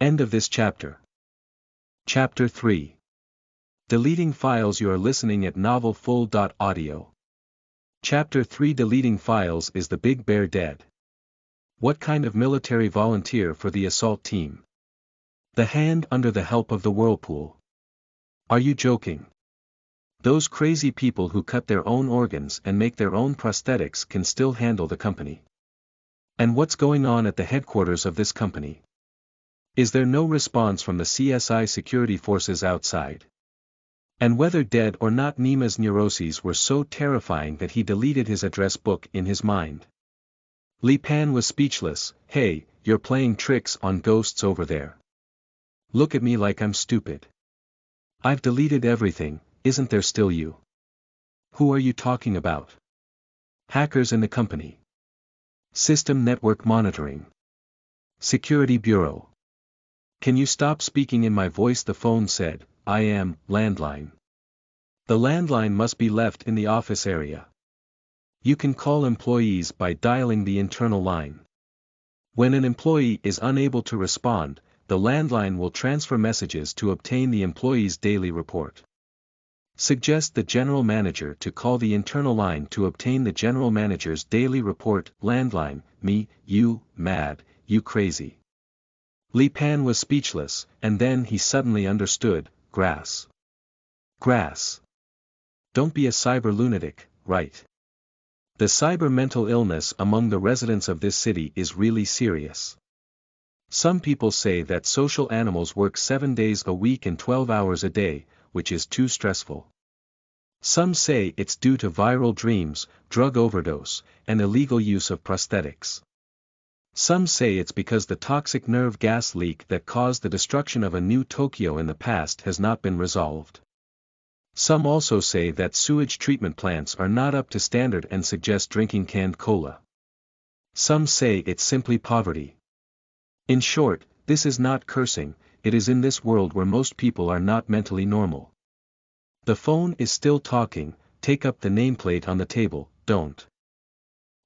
End of this chapter. Chapter 3. Deleting files. You are listening at novelfull.audio. Chapter 3. Deleting files. Is the big bear dead? What kind of military volunteer for the assault team? The hand under the help of the whirlpool. Are you joking? Those crazy people who cut their own organs and make their own prosthetics can still handle the company. And what's going on at the headquarters of this company? Is there no response from the CSI security forces outside? And whether dead or not, Nima's neuroses were so terrifying that he deleted his address book in his mind. Li Pan was speechless. Hey, you're playing tricks on ghosts over there. Look at me like I'm stupid. I've deleted everything. Isn't there still you? Who are you talking about? Hackers in the company. System network monitoring. Security Bureau. Can you stop speaking in my voice? The phone said. I am, landline. The landline must be left in the office area. You can call employees by dialing the internal line. When an employee is unable to respond, the landline will transfer messages to obtain the employee's daily report. Suggest the general manager to call the internal line to obtain the general manager's daily report. Landline, me, you, mad, you crazy. Li Pan was speechless, and then he suddenly understood. Grass. Grass. Don't be a cyber lunatic, right? The cyber mental illness among the residents of this city is really serious. Some people say that social animals work 7 days a week and 12 hours a day, which is too stressful. Some say it's due to viral dreams, drug overdose, and illegal use of prosthetics. Some say it's because the toxic nerve gas leak that caused the destruction of a new Tokyo in the past has not been resolved. Some also say that sewage treatment plants are not up to standard and suggest drinking canned cola. Some say it's simply poverty. In short, this is not cursing, it is in this world where most people are not mentally normal. The phone is still talking. Take up the nameplate on the table. Don't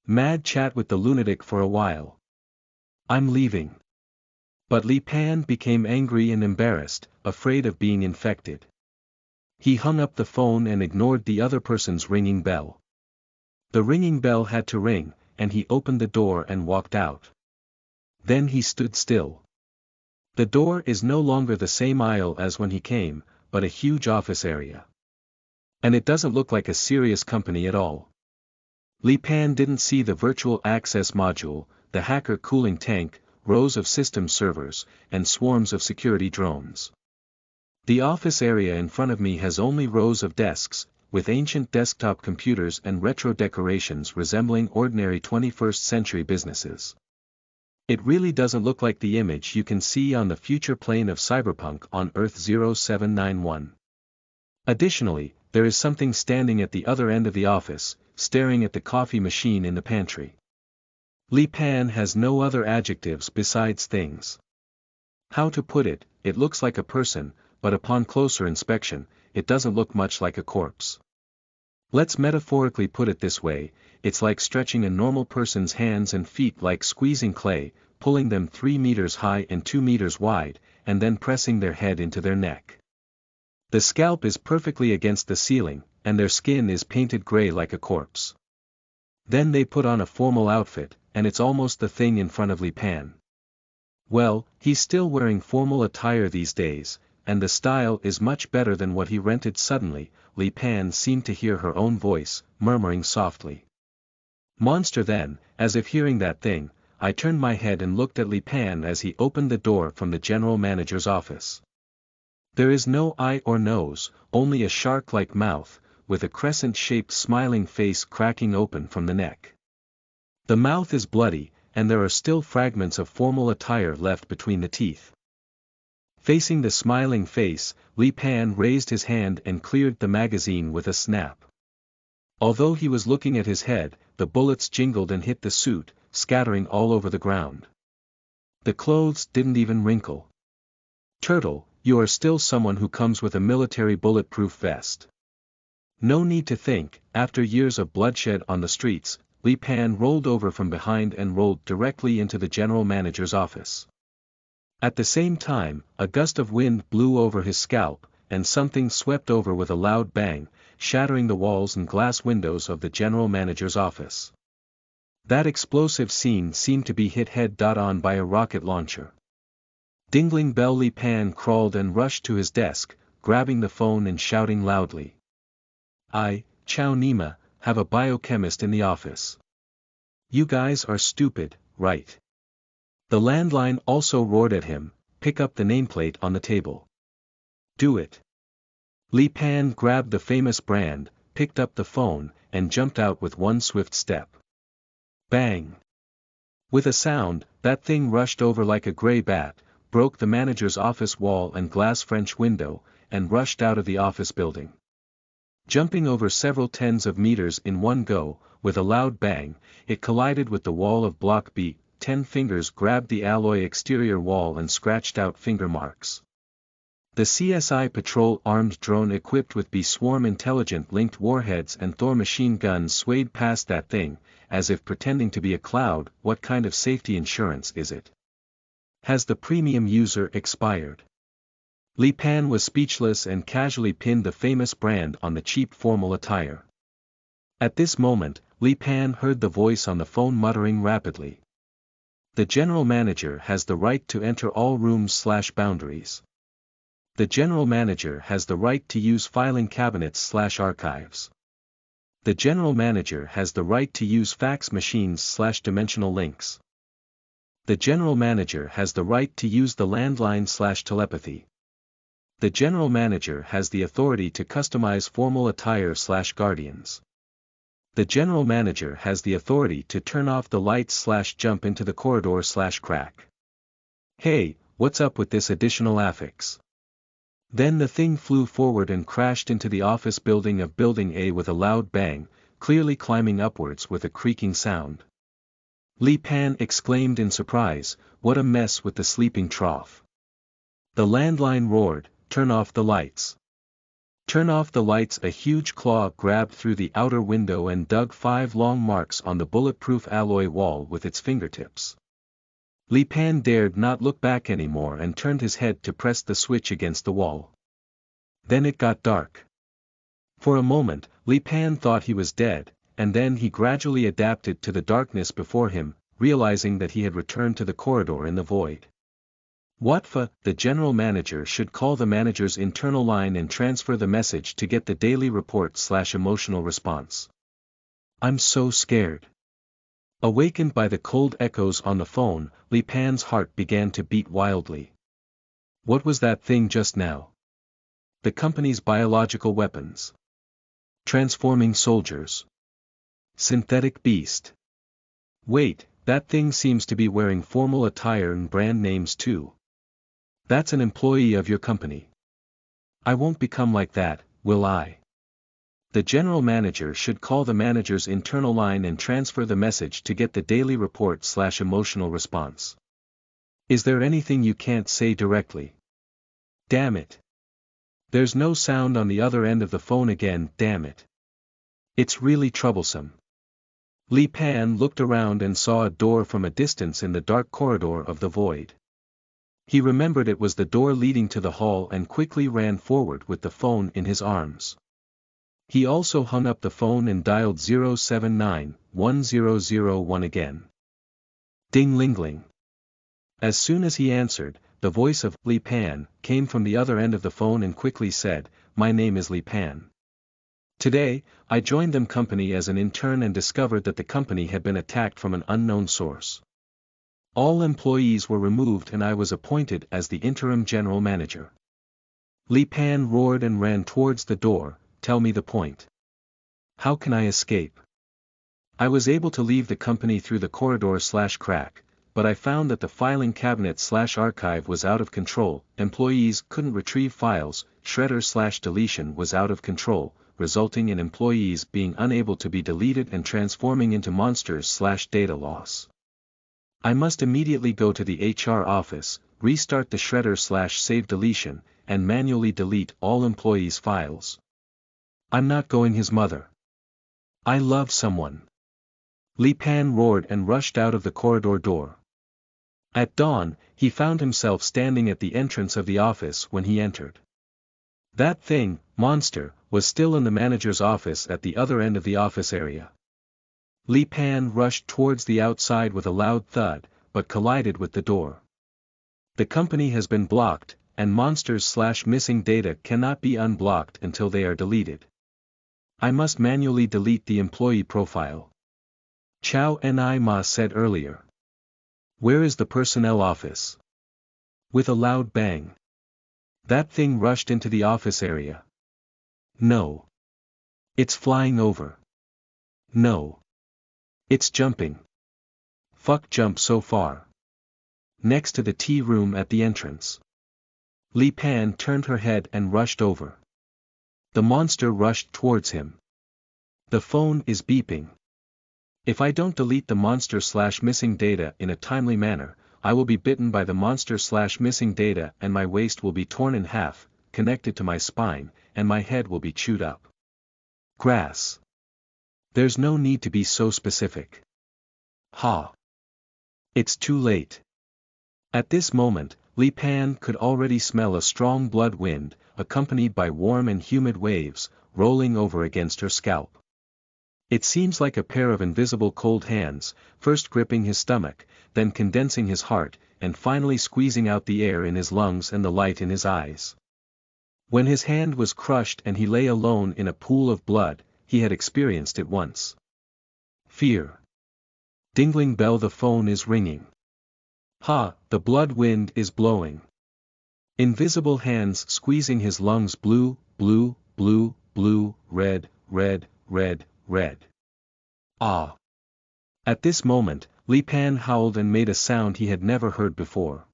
mad chat with the lunatic for a while. I'm leaving. But Li Pan became angry and embarrassed, afraid of being infected. He hung up the phone and ignored the other person's ringing bell. The ringing bell had to ring, and he opened the door and walked out. Then he stood still. The door is no longer the same aisle as when he came, but a huge office area. And it doesn't look like a serious company at all. Li Pan didn't see the virtual access module, the hacker cooling tank, rows of system servers, and swarms of security drones. The office area in front of me has only rows of desks, with ancient desktop computers and retro decorations resembling ordinary 21st century businesses. It really doesn't look like the image you can see on the future plane of cyberpunk on Earth 0791. Additionally, there is something standing at the other end of the office, staring at the coffee machine in the pantry. Li Pan has no other adjectives besides things. How to put it, it looks like a person, but upon closer inspection, it doesn't look much like a corpse. Let's metaphorically put it this way, it's like stretching a normal person's hands and feet like squeezing clay, pulling them 3 meters high and 2 meters wide, and then pressing their head into their neck. The scalp is perfectly against the ceiling, and their skin is painted gray like a corpse. Then they put on a formal outfit, and it's almost the thing in front of Li Pan. Well, he's still wearing formal attire these days, and the style is much better than what he rented. Suddenly, Li Pan seemed to hear her own voice, murmuring softly. Monster. Then, as if hearing that thing, I turned my head and looked at Li Pan as he opened the door from the general manager's office. There is no eye or nose, only a shark-like mouth, with a crescent-shaped smiling face cracking open from the neck. The mouth is bloody, and there are still fragments of formal attire left between the teeth. Facing the smiling face, Li Pan raised his hand and cleared the magazine with a snap. Although he was looking at his head, the bullets jingled and hit the suit, scattering all over the ground. The clothes didn't even wrinkle. Turtle, you are still someone who comes with a military bulletproof vest. No need to think, after years of bloodshed on the streets, Li Pan rolled over from behind and rolled directly into the general manager's office. At the same time, a gust of wind blew over his scalp, and something swept over with a loud bang, shattering the walls and glass windows of the general manager's office. That explosive scene seemed to be hit head-on by a rocket launcher. Dingling bell. Li Pan crawled and rushed to his desk, grabbing the phone and shouting loudly. Chow Nima, have a biochemist in the office. You guys are stupid, right? The landline also roared at him, pick up the nameplate on the table. Do it. Li Pan grabbed the famous brand, picked up the phone, and jumped out with one swift step. Bang! With a sound, that thing rushed over like a gray bat, broke the manager's office wall and glass French window, and rushed out of the office building. Jumping over several tens of meters in one go, with a loud bang, it collided with the wall of Block B. 10 fingers grabbed the alloy exterior wall and scratched out finger marks. The CSI patrol armed drone equipped with B-Swarm intelligent linked warheads and Thor machine guns swayed past that thing, as if pretending to be a cloud. What kind of safety insurance is it? Has the premium user expired? Li Pan was speechless and casually pinned the famous brand on the cheap formal attire. At this moment, Li Pan heard the voice on the phone muttering rapidly. The general manager has the right to enter all rooms/boundaries. The general manager has the right to use filing cabinets/archives. The general manager has the right to use fax machines/dimensional links. The general manager has the right to use the landline/telepathy. The general manager has the authority to customize formal attire/guardians. The general manager has the authority to turn off the lights/jump into the corridor/crack. Hey, what's up with this additional affix? Then the thing flew forward and crashed into the office building of Building A with a loud bang, clearly climbing upwards with a creaking sound. Li Pan exclaimed in surprise, what a mess with the sleeping trough. The landline roared, turn off the lights. Turn off the lights. A huge claw grabbed through the outer window and dug 5 long marks on the bulletproof alloy wall with its fingertips. Li Pan dared not look back anymore and turned his head to press the switch against the wall. Then it got dark. For a moment, Li Pan thought he was dead, and then he gradually adapted to the darkness before him, realizing that he had returned to the corridor in the void. The general manager should call the manager's internal line and transfer the message to get the daily report/emotional response. I'm so scared. Awakened by the cold echoes on the phone, Li Pan's heart began to beat wildly. What was that thing just now? The company's biological weapons. Transforming soldiers. Synthetic beast. Wait, that thing seems to be wearing formal attire and brand names too. That's an employee of your company. I won't become like that, will I? The general manager should call the manager's internal line and transfer the message to get the daily report/emotional response. Is there anything you can't say directly? Damn it. There's no sound on the other end of the phone again, damn it. It's really troublesome. Li Pan looked around and saw a door from a distance in the dark corridor of the void. He remembered it was the door leading to the hall and quickly ran forward with the phone in his arms. He also hung up the phone and dialed 079-1001 again. Ding-ling-ling. As soon as he answered, the voice of Li Pan came from the other end of the phone and quickly said, "My name is Li Pan. Today, I joined them company as an intern and discovered that the company had been attacked from an unknown source. All employees were removed and I was appointed as the interim general manager." Li Pan roared and ran towards the door. Tell me the point. How can I escape? I was able to leave the company through the corridor/crack, but I found that the filing cabinet/archive was out of control, employees couldn't retrieve files, shredder/deletion was out of control, resulting in employees being unable to be deleted and transforming into monsters/data loss. I must immediately go to the HR office, restart the shredder/save deletion, and manually delete all employees' files. I'm not going his mother. I love someone. Li Pan roared and rushed out of the corridor door. At dawn, he found himself standing at the entrance of the office when he entered. That thing, monster, was still in the manager's office at the other end of the office area. Li Pan rushed towards the outside with a loud thud, but collided with the door. The company has been blocked, and monsters/missing data cannot be unblocked until they are deleted. I must manually delete the employee profile. Chow Ni Ma said earlier. Where is the personnel office? With a loud bang. That thing rushed into the office area. No. It's flying over. No. It's jumping. Fuck, jump so far. Next to the tea room at the entrance. Li Pan turned her head and rushed over. The monster rushed towards him. The phone is beeping. If I don't delete the monster/missing data in a timely manner, I will be bitten by the monster/missing data and my waist will be torn in half, connected to my spine, and my head will be chewed up. Grass. There's no need to be so specific. Ha. It's too late. At this moment, Li Pan could already smell a strong blood wind, accompanied by warm and humid waves, rolling over against her scalp. It seems like a pair of invisible cold hands, first gripping his stomach, then condensing his heart, and finally squeezing out the air in his lungs and the light in his eyes. When his hand was crushed and he lay alone in a pool of blood, he had experienced it once. Fear. Dingling bell, the phone is ringing. Ha, the blood wind is blowing. Invisible hands squeezing his lungs, blue, blue, blue, blue, red, red, red, red. Ah. At this moment, Li Pan howled and made a sound he had never heard before.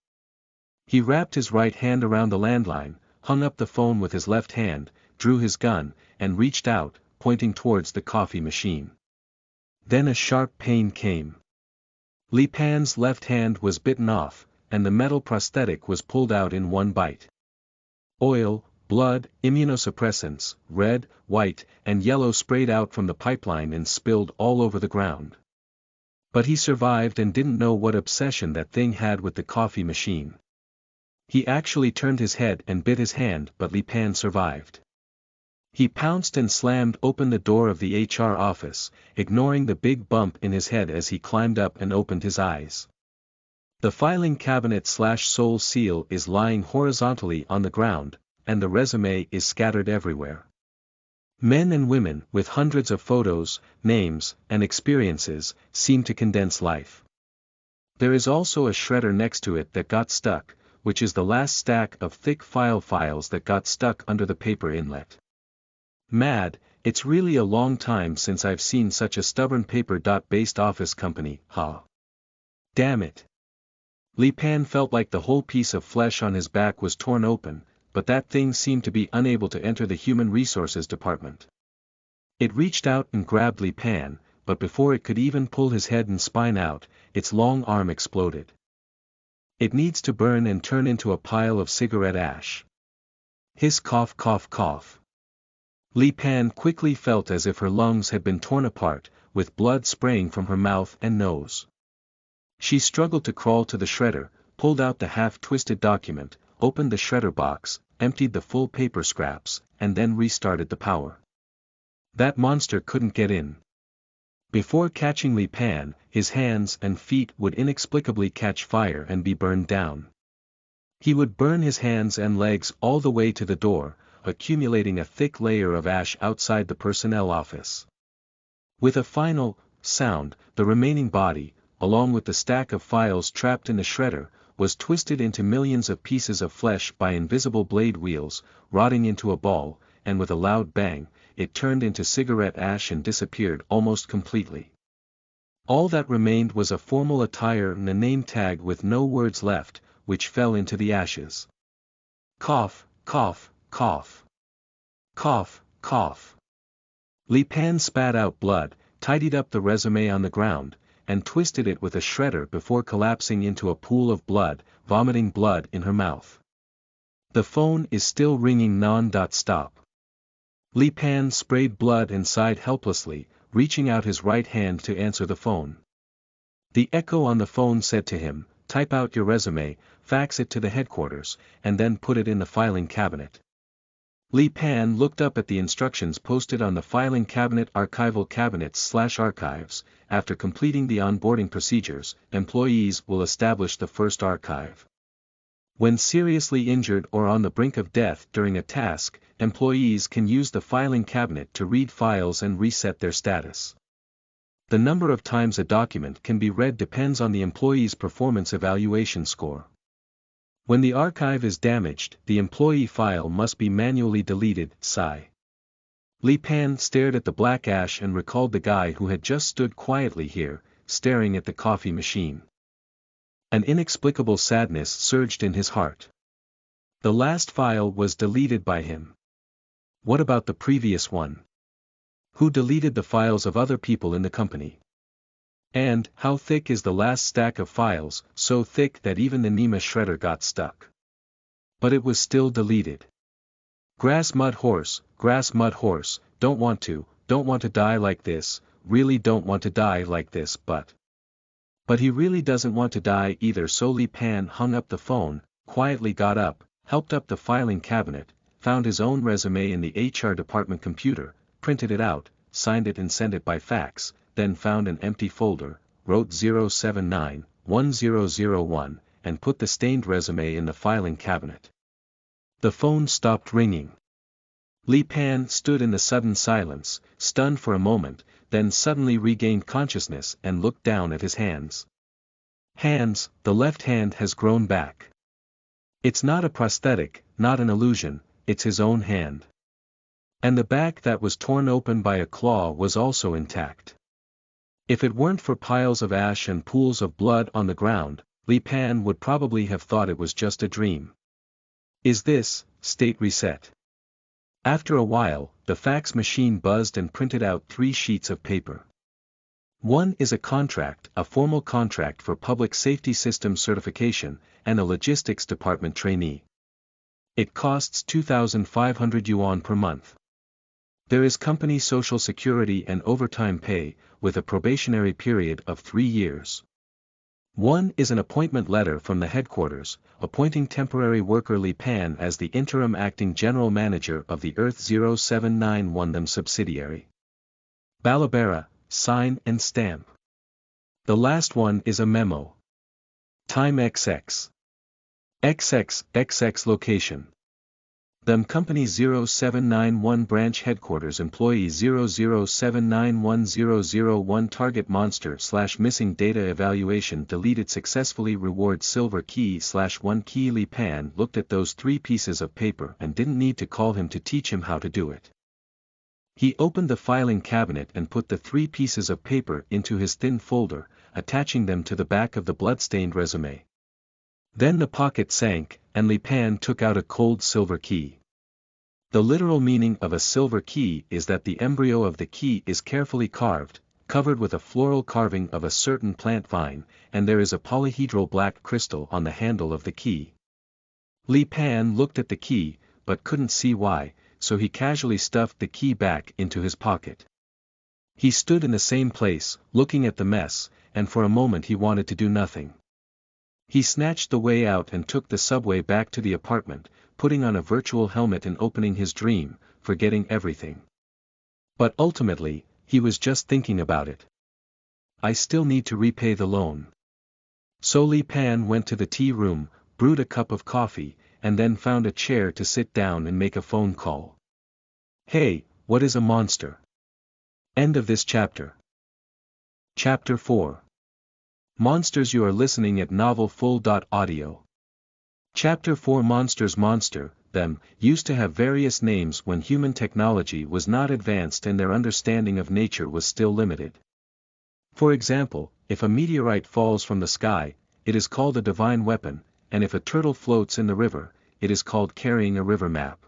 He wrapped his right hand around the landline, hung up the phone with his left hand, drew his gun, and reached out, pointing towards the coffee machine. Then a sharp pain came. Li Pan's left hand was bitten off, and the metal prosthetic was pulled out in one bite. Oil, blood, immunosuppressants, red, white, and yellow sprayed out from the pipeline and spilled all over the ground. But he survived and didn't know what obsession that thing had with the coffee machine. He actually turned his head and bit his hand, but Li Pan survived. He pounced and slammed open the door of the HR office, ignoring the big bump in his head as he climbed up and opened his eyes. The filing cabinet/soul seal is lying horizontally on the ground, and the resume is scattered everywhere. Men and women with hundreds of photos, names, and experiences seem to condense life. There is also a shredder next to it that got stuck, which is the last stack of thick files that got stuck under the paper inlet. Mad, it's really a long time since I've seen such a stubborn paper-based office company, huh? Damn it. Li Pan felt like the whole piece of flesh on his back was torn open, but that thing seemed to be unable to enter the human resources department. It reached out and grabbed Li Pan, but before it could even pull his head and spine out, its long arm exploded. It needs to burn and turn into a pile of cigarette ash. Hiss, cough, cough, cough. Li Pan quickly felt as if her lungs had been torn apart, with blood spraying from her mouth and nose. She struggled to crawl to the shredder, pulled out the half-twisted document, opened the shredder box, emptied the full paper scraps, and then restarted the power. That monster couldn't get in. Before catching Li Pan, his hands and feet would inexplicably catch fire and be burned down. He would burn his hands and legs all the way to the door, accumulating a thick layer of ash outside the personnel office. With a final sound, the remaining body, along with the stack of files trapped in the shredder, was twisted into millions of pieces of flesh by invisible blade wheels, rotting into a ball, and with a loud bang, it turned into cigarette ash and disappeared almost completely. All that remained was a formal attire and a name tag with no words left, which fell into the ashes. Cough, cough, cough. Cough, cough. Li Pan spat out blood, tidied up the resume on the ground, and twisted it with a shredder before collapsing into a pool of blood, vomiting blood in her mouth. The phone is still ringing non-stop. Li Pan sprayed blood and sighed helplessly, reaching out his right hand to answer the phone. The echo on the phone said to him, "Type out your resume, fax it to the headquarters, and then put it in the filing cabinet." Li Pan looked up at the instructions posted on the filing cabinet archival cabinets/archives. After completing the onboarding procedures, employees will establish the first archive. When seriously injured or on the brink of death during a task, employees can use the filing cabinet to read files and reset their status. The number of times a document can be read depends on the employee's performance evaluation score. When the archive is damaged, the employee file must be manually deleted. Sigh. Li Pan stared at the black ash and recalled the guy who had just stood quietly here, staring at the coffee machine. An inexplicable sadness surged in his heart. The last file was deleted by him. What about the previous one? Who deleted the files of other people in the company? And, how thick is the last stack of files, so thick that even the Nema shredder got stuck? But it was still deleted. Grass mud horse, don't want to die like this, really don't want to die like this, but he really doesn't want to die either. So Li Pan hung up the phone, quietly got up, helped up the filing cabinet, found his own resume in the HR department computer, printed it out, signed it and sent it by fax, then found an empty folder, wrote 079-1001, and put the stained resume in the filing cabinet. The phone stopped ringing. Li Pan stood in the sudden silence, stunned for a moment, then suddenly regained consciousness and looked down at his hands. Hands, the left hand has grown back. It's not a prosthetic, not an illusion, it's his own hand. And the back that was torn open by a claw was also intact. If it weren't for piles of ash and pools of blood on the ground, Li Pan would probably have thought it was just a dream. Is this, state reset? After a while, the fax machine buzzed and printed out 3 sheets of paper. One is a contract, a formal contract for public safety systems certification, and a logistics department trainee. It costs 2,500 yuan per month. There is company social security and overtime pay, with a probationary period of 3 years. One is an appointment letter from the headquarters, appointing temporary worker Li Pan as the interim acting general manager of the Earth 0791 them subsidiary. Balabera, sign and stamp. The last one is a memo. Time XX. XX location. Them Company 0791 Branch Headquarters Employee 00791001 Target Monster / Missing Data Evaluation Deleted Successfully Reward Silver Key / 1 Key. Li Pan looked at those 3 pieces of paper and didn't need to call him to teach him how to do it. He opened the filing cabinet and put the 3 pieces of paper into his thin folder, attaching them to the back of the blood-stained resume. Then the pocket sank, and Li Pan took out a cold silver key. The literal meaning of a silver key is that the embryo of the key is carefully carved, covered with a floral carving of a certain plant vine, and there is a polyhedral black crystal on the handle of the key. Li Pan looked at the key, but couldn't see why, so he casually stuffed the key back into his pocket. He stood in the same place, looking at the mess, and for a moment he wanted to do nothing. He snatched the way out and took the subway back to the apartment, putting on a virtual helmet and opening his dream, forgetting everything. But ultimately, he was just thinking about it. I still need to repay the loan. So Li Pan went to the tea room, brewed a cup of coffee, and then found a chair to sit down and make a phone call. Hey, what is a monster? End of this chapter. Chapter 4. Monsters. You are listening at novelfull.audio. Chapter 4. Monsters. Them, used to have various names when human technology was not advanced and their understanding of nature was still limited. For example, if a meteorite falls from the sky, it is called a divine weapon, and if a turtle floats in the river, it is called carrying a river map.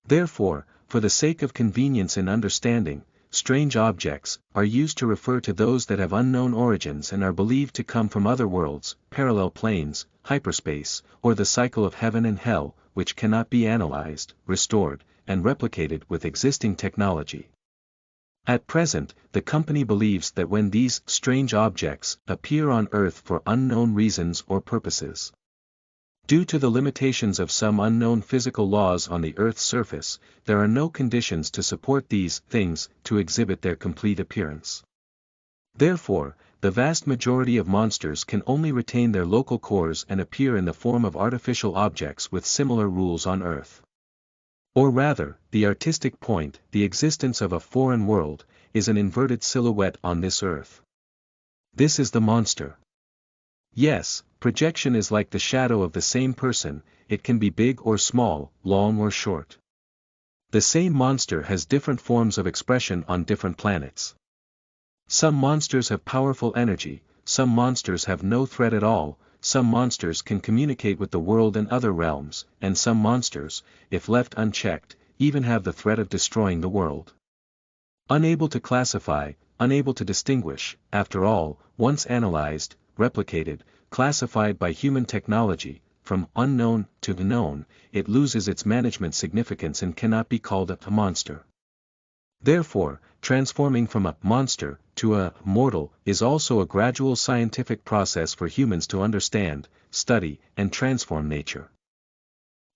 Therefore, for the sake of convenience in understanding, strange objects are used to refer to those that have unknown origins and are believed to come from other worlds, parallel planes, hyperspace, or the cycle of heaven and hell, which cannot be analyzed, restored, and replicated with existing technology. At present, the company believes that when these strange objects appear on Earth for unknown reasons or purposes, due to the limitations of some unknown physical laws on the Earth's surface, there are no conditions to support these things to exhibit their complete appearance. Therefore, the vast majority of monsters can only retain their local cores and appear in the form of artificial objects with similar rules on Earth. Or rather, the artistic point, the existence of a foreign world, is an inverted silhouette on this Earth. This is the monster. Yes, projection is like the shadow of the same person, it can be big or small, long or short. The same monster has different forms of expression on different planets. Some monsters have powerful energy, some monsters have no threat at all, some monsters can communicate with the world and other realms, and some monsters, if left unchecked, even have the threat of destroying the world. Unable to classify, unable to distinguish, after all, once analyzed, replicated, classified by human technology, from unknown to known, it loses its management significance and cannot be called a monster. Therefore, transforming from a monster to a mortal is also a gradual scientific process for humans to understand, study, and transform nature.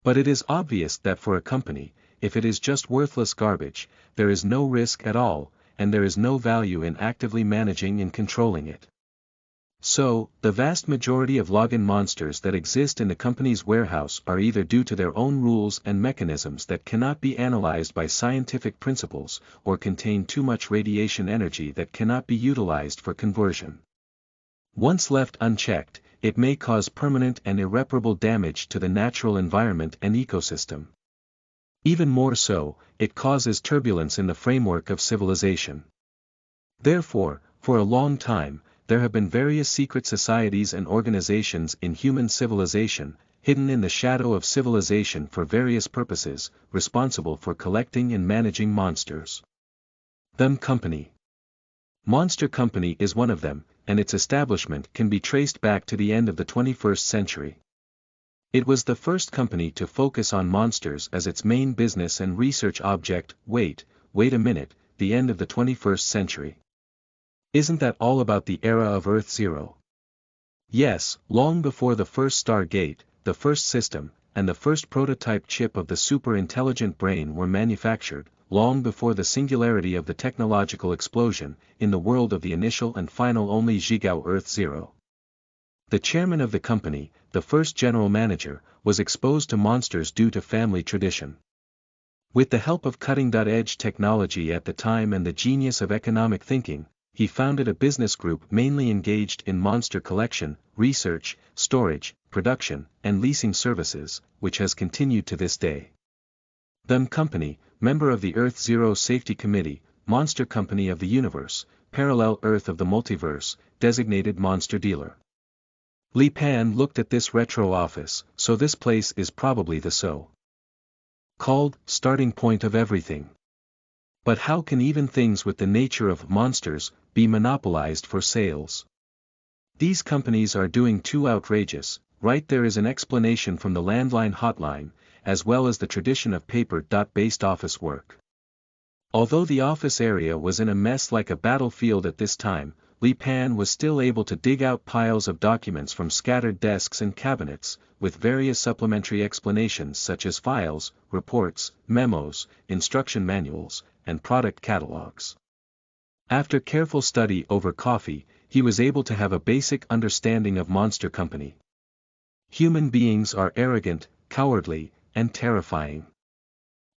But it is obvious that for a company, if it is just worthless garbage, there is no risk at all, and there is no value in actively managing and controlling it. So, the vast majority of login monsters that exist in the company's warehouse are either due to their own rules and mechanisms that cannot be analyzed by scientific principles, or contain too much radiation energy that cannot be utilized for conversion. Once left unchecked, it may cause permanent and irreparable damage to the natural environment and ecosystem. Even more so, it causes turbulence in the framework of civilization. Therefore, for a long time, there have been various secret societies and organizations in human civilization, hidden in the shadow of civilization for various purposes, responsible for collecting and managing monsters. Them Company. Monster Company is one of them, and its establishment can be traced back to the end of the 21st century. It was the first company to focus on monsters as its main business and research object. Wait a minute, the end of the 21st century. Isn't that all about the era of Earth Zero? Yes, long before the first Stargate, the first system, and the first prototype chip of the super-intelligent brain were manufactured, long before the singularity of the technological explosion, in the world of the initial and final only Zhigao Earth Zero. The chairman of the company, the first general manager, was exposed to monsters due to family tradition. With the help of cutting-edge technology at the time and the genius of economic thinking, he founded a business group mainly engaged in monster collection, research, storage, production, and leasing services, which has continued to this day. The Company, member of the Earth Zero Safety Committee, Monster Company of the Universe, Parallel Earth of the Multiverse, designated monster dealer. Li Pan looked at this retro office, so this place is probably the so-called starting point of everything. But how can even things with the nature of monsters be monopolized for sales? These companies are doing too outrageous, right? There is an explanation from the landline hotline, as well as the tradition of paper-based office work. Although the office area was in a mess like a battlefield at this time, Li Pan was still able to dig out piles of documents from scattered desks and cabinets, with various supplementary explanations such as files, reports, memos, instruction manuals, and product catalogs. After careful study over coffee, he was able to have a basic understanding of Monster Company. Human beings are arrogant, cowardly, and terrifying.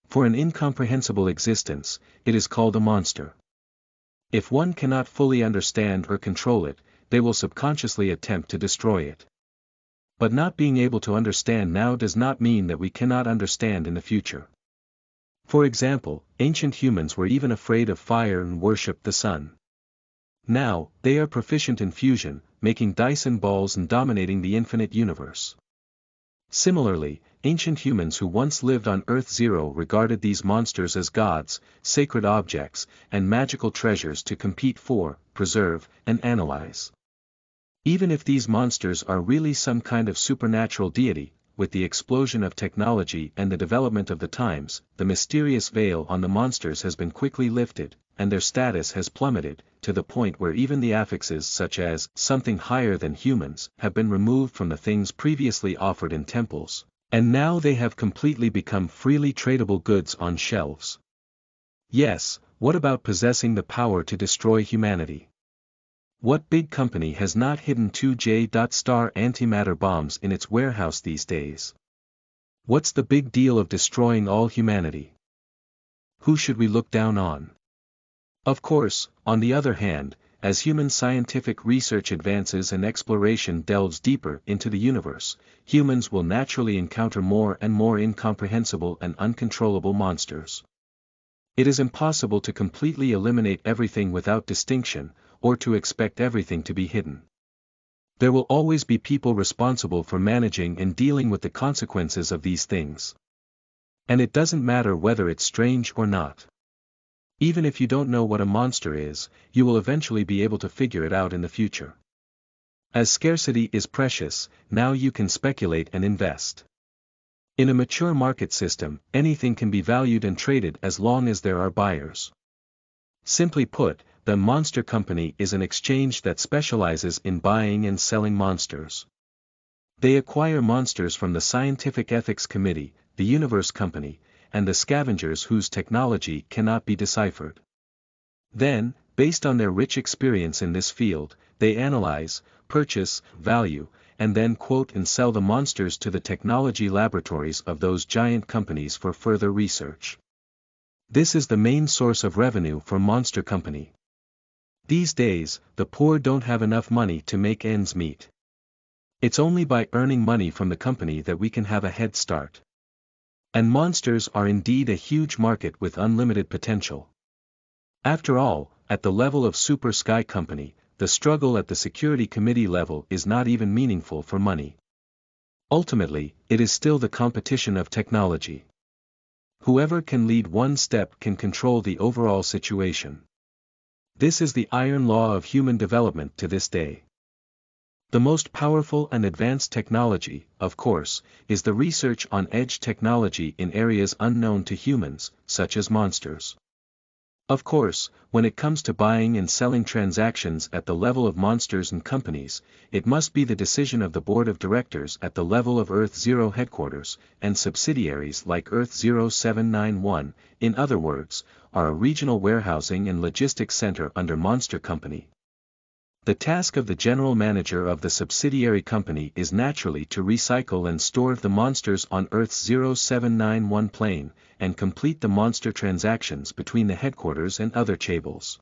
For an incomprehensible existence, it is called a monster. If one cannot fully understand or control it, they will subconsciously attempt to destroy it. But not being able to understand now does not mean that we cannot understand in the future. For example, ancient humans were even afraid of fire and worshipped the sun. Now, they are proficient in fusion, making Dyson balls and dominating the infinite universe. Similarly, ancient humans who once lived on Earth Zero regarded these monsters as gods, sacred objects, and magical treasures to compete for, preserve, and analyze. Even if these monsters are really some kind of supernatural deity, with the explosion of technology and the development of the times, the mysterious veil on the monsters has been quickly lifted, and their status has plummeted, to the point where even the affixes such as something higher than humans have been removed from the things previously offered in temples, and now they have completely become freely tradable goods on shelves. Yes, what about possessing the power to destroy humanity? What big company has not hidden 2J-star antimatter bombs in its warehouse these days? What's the big deal of destroying all humanity? Who should we look down on? Of course, on the other hand, as human scientific research advances and exploration delves deeper into the universe, humans will naturally encounter more and more incomprehensible and uncontrollable monsters. It is impossible to completely eliminate everything without distinction, or to expect everything to be hidden. There will always be people responsible for managing and dealing with the consequences of these things. And it doesn't matter whether it's strange or not. Even if you don't know what a monster is, you will eventually be able to figure it out in the future. As scarcity is precious, now you can speculate and invest. In a mature market system, anything can be valued and traded as long as there are buyers. Simply put, the Monster Company is an exchange that specializes in buying and selling monsters. They acquire monsters from the Scientific Ethics Committee, the Universe Company, and the scavengers whose technology cannot be deciphered. Then, based on their rich experience in this field, they analyze, purchase, value, and then quote and sell the monsters to the technology laboratories of those giant companies for further research. This is the main source of revenue for Monster Company. These days, the poor don't have enough money to make ends meet. It's only by earning money from the company that we can have a head start. And monsters are indeed a huge market with unlimited potential. After all, at the level of Super Sky Company, the struggle at the security committee level is not even meaningful for money. Ultimately, it is still the competition of technology. Whoever can lead one step can control the overall situation. This is the iron law of human development to this day. The most powerful and advanced technology, of course, is the research on edge technology in areas unknown to humans, such as monsters. Of course, when it comes to buying and selling transactions at the level of monsters and companies, it must be the decision of the board of directors at the level of Earth Zero headquarters, and subsidiaries like Earth 0791, in other words, are a regional warehousing and logistics center under Monster Company. The task of the general manager of the subsidiary company is naturally to recycle and store the monsters on Earth's 0791 plane, and complete the monster transactions between the headquarters and other chaebol.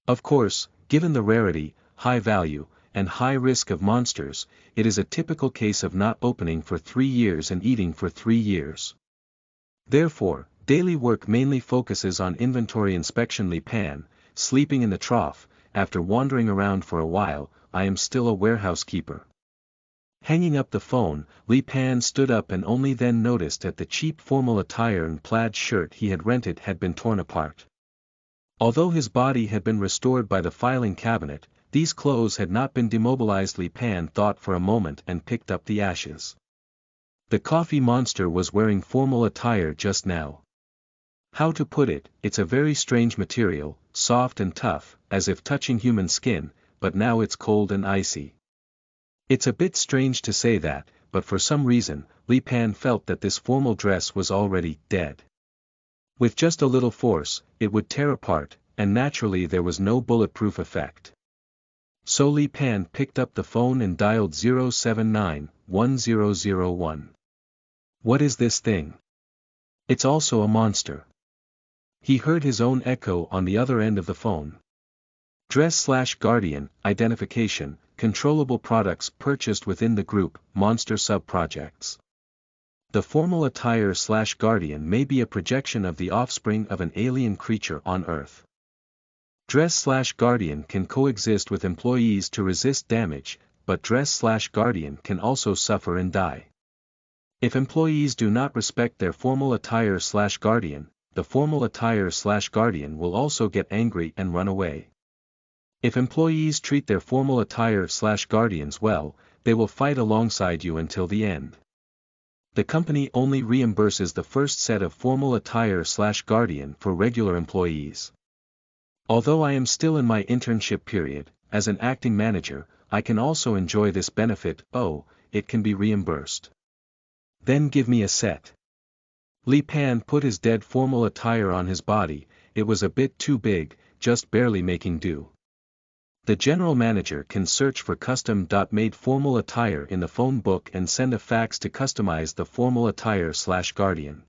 Of course, given the rarity, high value, and high risk of monsters, it is a typical case of not opening for 3 years and eating for 3 years. Therefore, daily work mainly focuses on inventory inspection. Li Pan, sleeping in the trough. After wandering around for a while, I am still a warehouse keeper. Hanging up the phone, Li Pan stood up and only then noticed that the cheap formal attire and plaid shirt he had rented had been torn apart. Although his body had been restored by the filing cabinet, these clothes had not been demobilized. Li Pan thought for a moment and picked up the ashes. The coffee monster was wearing formal attire just now. How to put it, it's a very strange material, soft and tough, as if touching human skin, but now it's cold and icy. It's a bit strange to say that, but for some reason, Li Pan felt that this formal dress was already dead. With just a little force, it would tear apart, and naturally there was no bulletproof effect. So Li Pan picked up the phone and dialed 079-1001. What is this thing? It's also a monster. He heard his own echo on the other end of the phone. Dress/Guardian, identification, controllable products purchased within the group, monster sub-projects. The formal attire/Guardian may be a projection of the offspring of an alien creature on Earth. Dress/Guardian can coexist with employees to resist damage, but Dress/Guardian can also suffer and die. If employees do not respect their formal attire/Guardian, the formal attire/Guardian will also get angry and run away. If employees treat their formal attire/Guardians well, they will fight alongside you until the end. The company only reimburses the first set of formal attire/Guardian for regular employees. Although I am still in my internship period, as an acting manager, I can also enjoy this benefit. Oh, it can be reimbursed. Then give me a set. Li Pan put his dead formal attire on his body. It was a bit too big, just barely making do. The general manager can search for custom-made formal attire in the phone book and send a fax to customize the formal attire/Guardian.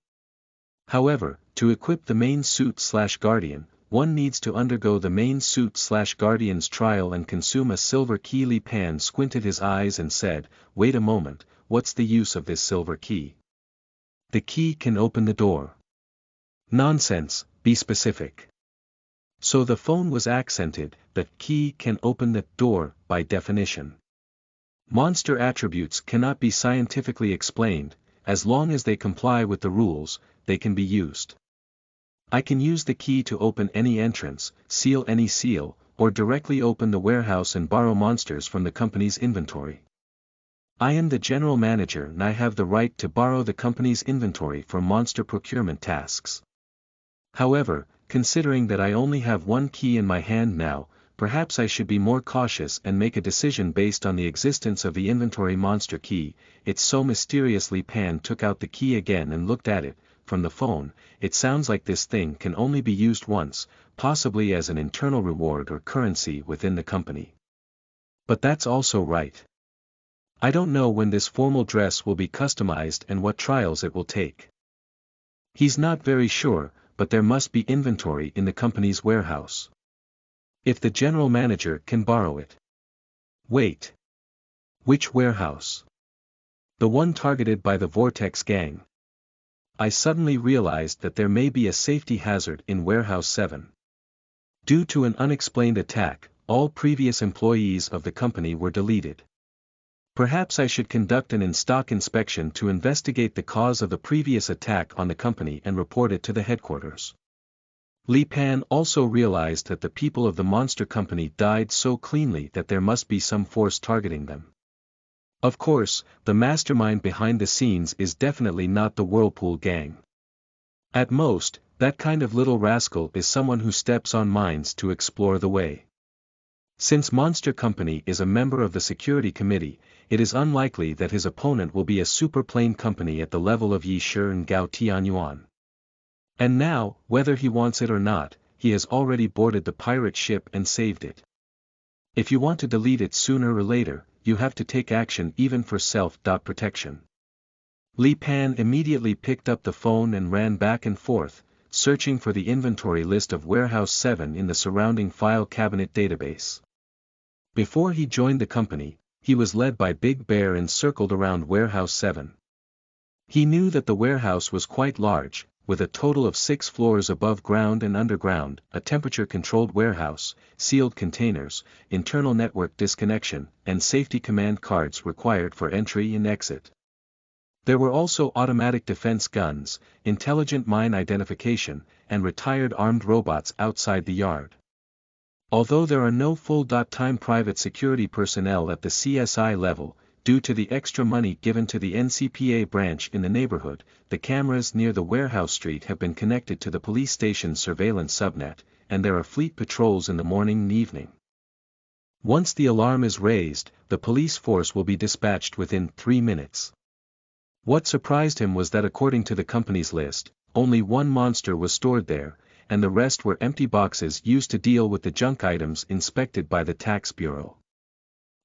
However, to equip the main suit/Guardian, one needs to undergo the main suit/Guardian's trial and consume a silver key. Li Pan squinted his eyes and said, "Wait a moment, what's the use of this silver key? The key can open the door." "Nonsense, be specific." So the phone was accented, the key can open the door, by definition. Monster attributes cannot be scientifically explained, as long as they comply with the rules, they can be used. I can use the key to open any entrance, seal any seal, or directly open the warehouse and borrow monsters from the company's inventory. I am the general manager and I have the right to borrow the company's inventory for monster procurement tasks. However, considering that I only have one key in my hand now, perhaps I should be more cautious and make a decision based on the existence of the inventory monster key. It's so mysterious. Li Pan took out the key again and looked at it. From the phone, it sounds like this thing can only be used once, possibly as an internal reward or currency within the company. But that's also right. I don't know when this formal dress will be customized and what trials it will take. He's not very sure, but there must be inventory in the company's warehouse. If the general manager can borrow it. Wait. Which warehouse? The one targeted by the Vortex gang. I suddenly realized that there may be a safety hazard in Warehouse 7. Due to an unexplained attack, all previous employees of the company were deleted. Perhaps I should conduct an in-stock inspection to investigate the cause of the previous attack on the company and report it to the headquarters. Li Pan also realized that the people of the monster company died so cleanly that there must be some force targeting them. Of course, the mastermind behind the scenes is definitely not the Whirlpool gang. At most, That kind of little rascal is someone who steps on mines to explore the way. Since Monster Company is a member of the Security Committee, it is unlikely that his opponent will be a superplane company at the level of Yi Shi and Gao Tianyuan. And now, whether he wants it or not, he has already boarded the pirate ship and saved it. If you want to delete it sooner or later, you have to take action even for self-protection. Li Pan immediately picked up the phone and ran back and forth, searching for the inventory list of Warehouse 7 in the surrounding file cabinet database. Before he joined the company, he was led by Big Bear and circled around Warehouse 7. He knew that the warehouse was quite large, with a total of 6 floors above ground and underground, a temperature-controlled warehouse, sealed containers, internal network disconnection, and safety command cards required for entry and exit. There were also automatic defense guns, intelligent mine identification, and retired armed robots outside the yard. Although there are no full-time private security personnel at the CSI level, due to the extra money given to the NCPA branch in the neighborhood, the cameras near the warehouse street have been connected to the police station's surveillance subnet, and there are fleet patrols in the morning and evening. Once the alarm is raised, the police force will be dispatched within 3 minutes. What surprised him was that according to the company's list, only one monster was stored there, and the rest were empty boxes used to deal with the junk items inspected by the tax bureau.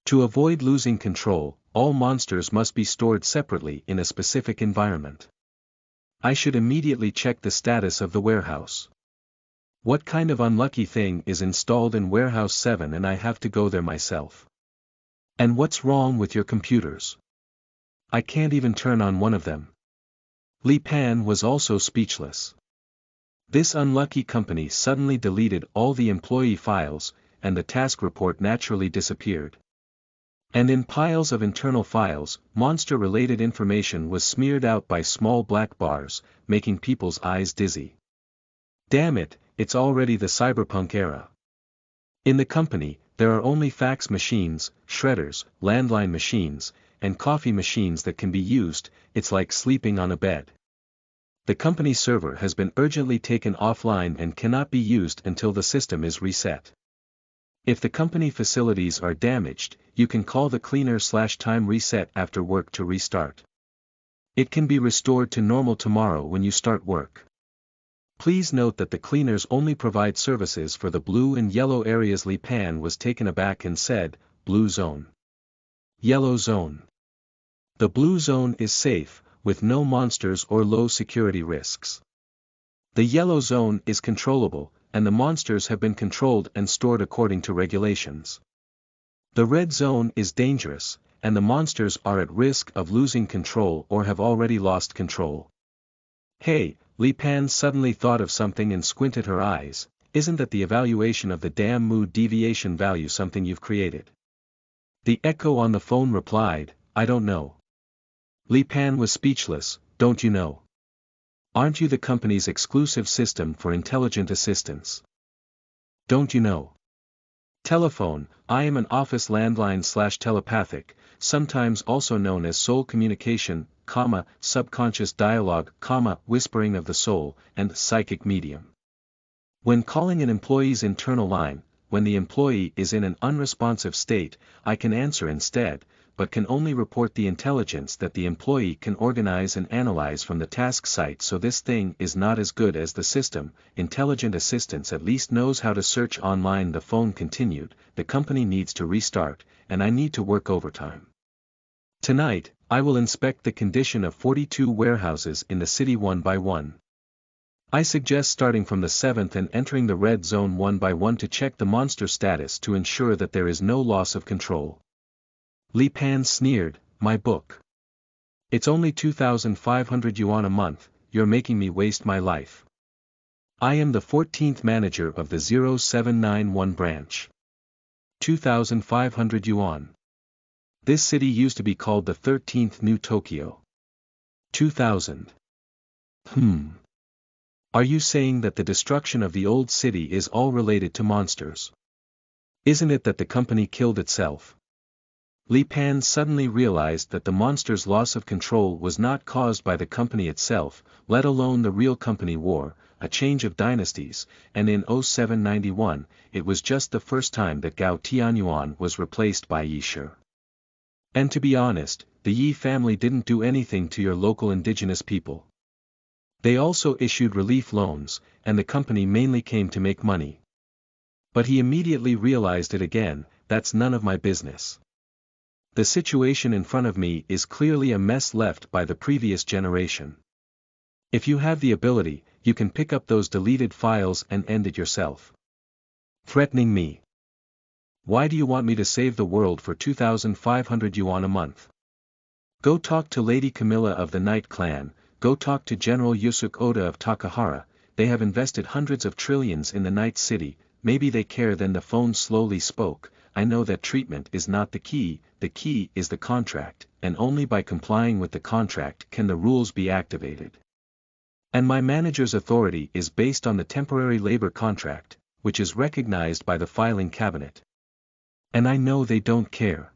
To avoid losing control, all monsters must be stored separately in a specific environment. I should immediately check the status of the warehouse. What kind of unlucky thing is installed in Warehouse 7 and I have to go there myself? And what's wrong with your computers? I can't even turn on one of them. Li Pan was also speechless. This unlucky company suddenly deleted all the employee files, and the task report naturally disappeared. And in piles of internal files, monster-related information was smeared out by small black bars, making people's eyes dizzy. Damn it, it's already the cyberpunk era. In the company, there are only fax machines, shredders, landline machines, and coffee machines that can be used. It's like sleeping on a bed. The company server has been urgently taken offline and cannot be used until the system is reset. If the company facilities are damaged, you can call the cleaner/time reset after work to restart. It can be restored to normal tomorrow when you start work. Please note that the cleaners only provide services for the blue and yellow areas. Li Pan was taken aback and said, Blue zone. Yellow zone. The blue zone is safe, with no monsters or low security risks. The yellow zone is controllable, and the monsters have been controlled and stored according to regulations. The red zone is dangerous, and the monsters are at risk of losing control or have already lost control. Hey, Li Pan suddenly thought of something and squinted her eyes. Isn't that the evaluation of the damn mood deviation value something you've created? The echo on the phone replied, I don't know. Li Pan was speechless. Don't you know? Aren't you the company's exclusive system for intelligent assistance? Don't you know? Telephone, I am an office landline/telepathic, sometimes also known as soul communication, subconscious dialogue, whispering of the soul, and psychic medium. When calling an employee's internal line, when the employee is in an unresponsive state, I can answer instead, but can only report the intelligence that the employee can organize and analyze from the task site. So this thing is not as good as the system. Intelligent assistance at least knows how to search online. The phone continued, the company needs to restart, and I need to work overtime. Tonight, I will inspect the condition of 42 warehouses in the city one by one. I suggest starting from the 7th and entering the red zone one by one to check the monster status to ensure that there is no loss of control. Li Pan sneered, my book. It's only 2,500 yuan a month, you're making me waste my life. I am the 14th manager of the 0791 branch. 2,500 yuan. This city used to be called the 13th New Tokyo. 2,000. Are you saying that the destruction of the old city is all related to monsters? Isn't it that the company killed itself? Li Pan suddenly realized that the monster's loss of control was not caused by the company itself, let alone the real company war, a change of dynasties, and in 0791, it was just the first time that Gao Tianyuan was replaced by Yi Shi. And to be honest, the Yi family didn't do anything to your local indigenous people. They also issued relief loans, and the company mainly came to make money. But he immediately realized it again, that's none of my business. The situation in front of me is clearly a mess left by the previous generation. If you have the ability, you can pick up those deleted files and end it yourself. Threatening me. Why do you want me to save the world for 2,500 yuan a month? Go talk to Lady Camilla of the Night Clan, go talk to General Yusuke Oda of Takahara, they have invested hundreds of trillions in the Night City, maybe they care. Then the phone slowly spoke, I know that treatment is not the key is the contract, and only by complying with the contract can the rules be activated. And my manager's authority is based on the temporary labor contract, which is recognized by the filing cabinet. And I know they don't care.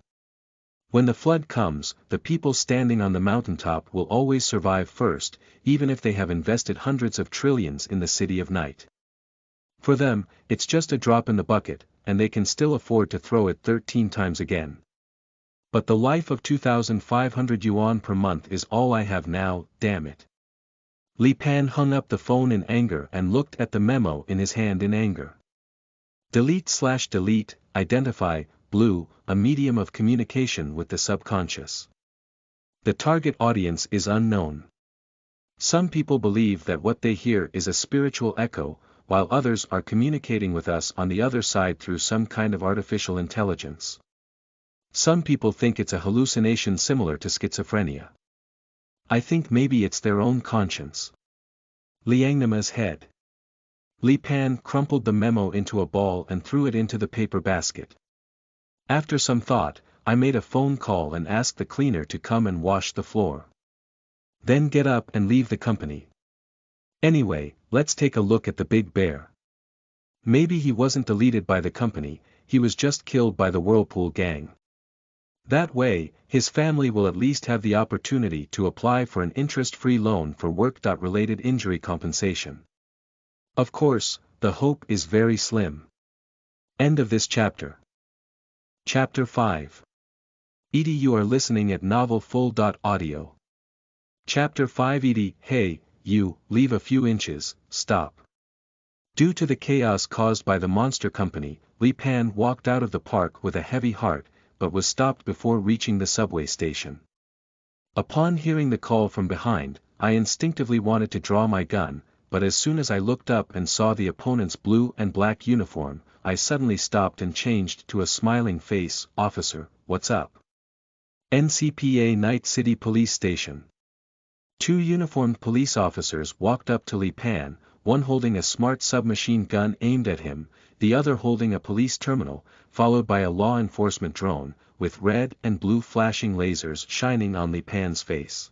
When the flood comes, the people standing on the mountaintop will always survive first, even if they have invested hundreds of trillions in the City of Night. For them, it's just a drop in the bucket, and they can still afford to throw it 13 times again. But the life of 2,500 yuan per month is all I have now, damn it. Li Pan hung up the phone in anger and looked at the memo in his hand in anger. Delete, identify, blue, a medium of communication with the subconscious. The target audience is unknown. Some people believe that what they hear is a spiritual echo, while others are communicating with us on the other side through some kind of artificial intelligence. Some people think it's a hallucination similar to schizophrenia. I think maybe it's their own conscience. Liangnama's head. Li Pan crumpled the memo into a ball and threw it into the paper basket. After some thought, I made a phone call and asked the cleaner to come and wash the floor. Then get up and leave the company. Anyway, let's take a look at the big bear. Maybe he wasn't deleted by the company, he was just killed by the Whirlpool gang. That way, his family will at least have the opportunity to apply for an interest-free loan for work-related injury compensation. Of course, the hope is very slim. End of this chapter. Chapter 5. Yiti, you are listening at novelfull.audio. Chapter 5. Yiti, hey, you, leave a few inches, stop. Due to the chaos caused by the monster company, Li Pan walked out of the park with a heavy heart, but was stopped before reaching the subway station. Upon hearing the call from behind, I instinctively wanted to draw my gun, but as soon as I looked up and saw the opponent's blue and black uniform, I suddenly stopped and changed to a smiling face. Officer, what's up? NCPA Night City Police Station. Two uniformed police officers walked up to Li Pan, one holding a smart submachine gun aimed at him, the other holding a police terminal, followed by a law enforcement drone, with red and blue flashing lasers shining on Li Pan's face.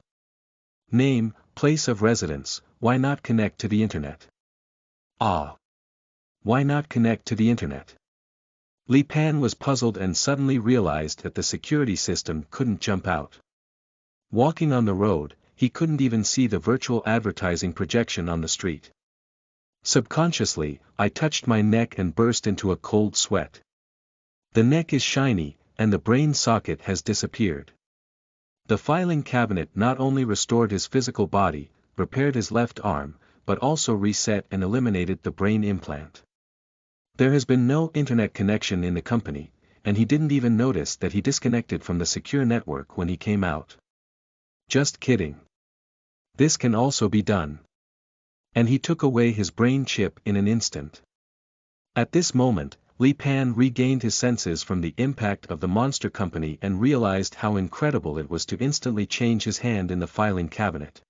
Name, place of residence, why not connect to the internet? Ah. Why not connect to the internet? Li Pan was puzzled and suddenly realized that the security system couldn't jump out. Walking on the road, he couldn't even see the virtual advertising projection on the street. Subconsciously, I touched my neck and burst into a cold sweat. The neck is shiny, and the brain socket has disappeared. The filing cabinet not only restored his physical body, repaired his left arm, but also reset and eliminated the brain implant. There has been no internet connection in the company, and he didn't even notice that he disconnected from the secure network when he came out. Just kidding. This can also be done. And he took away his brain chip in an instant. At this moment, Li Pan regained his senses from the impact of the monster company and realized how incredible it was to instantly change his hand in the filing cabinet.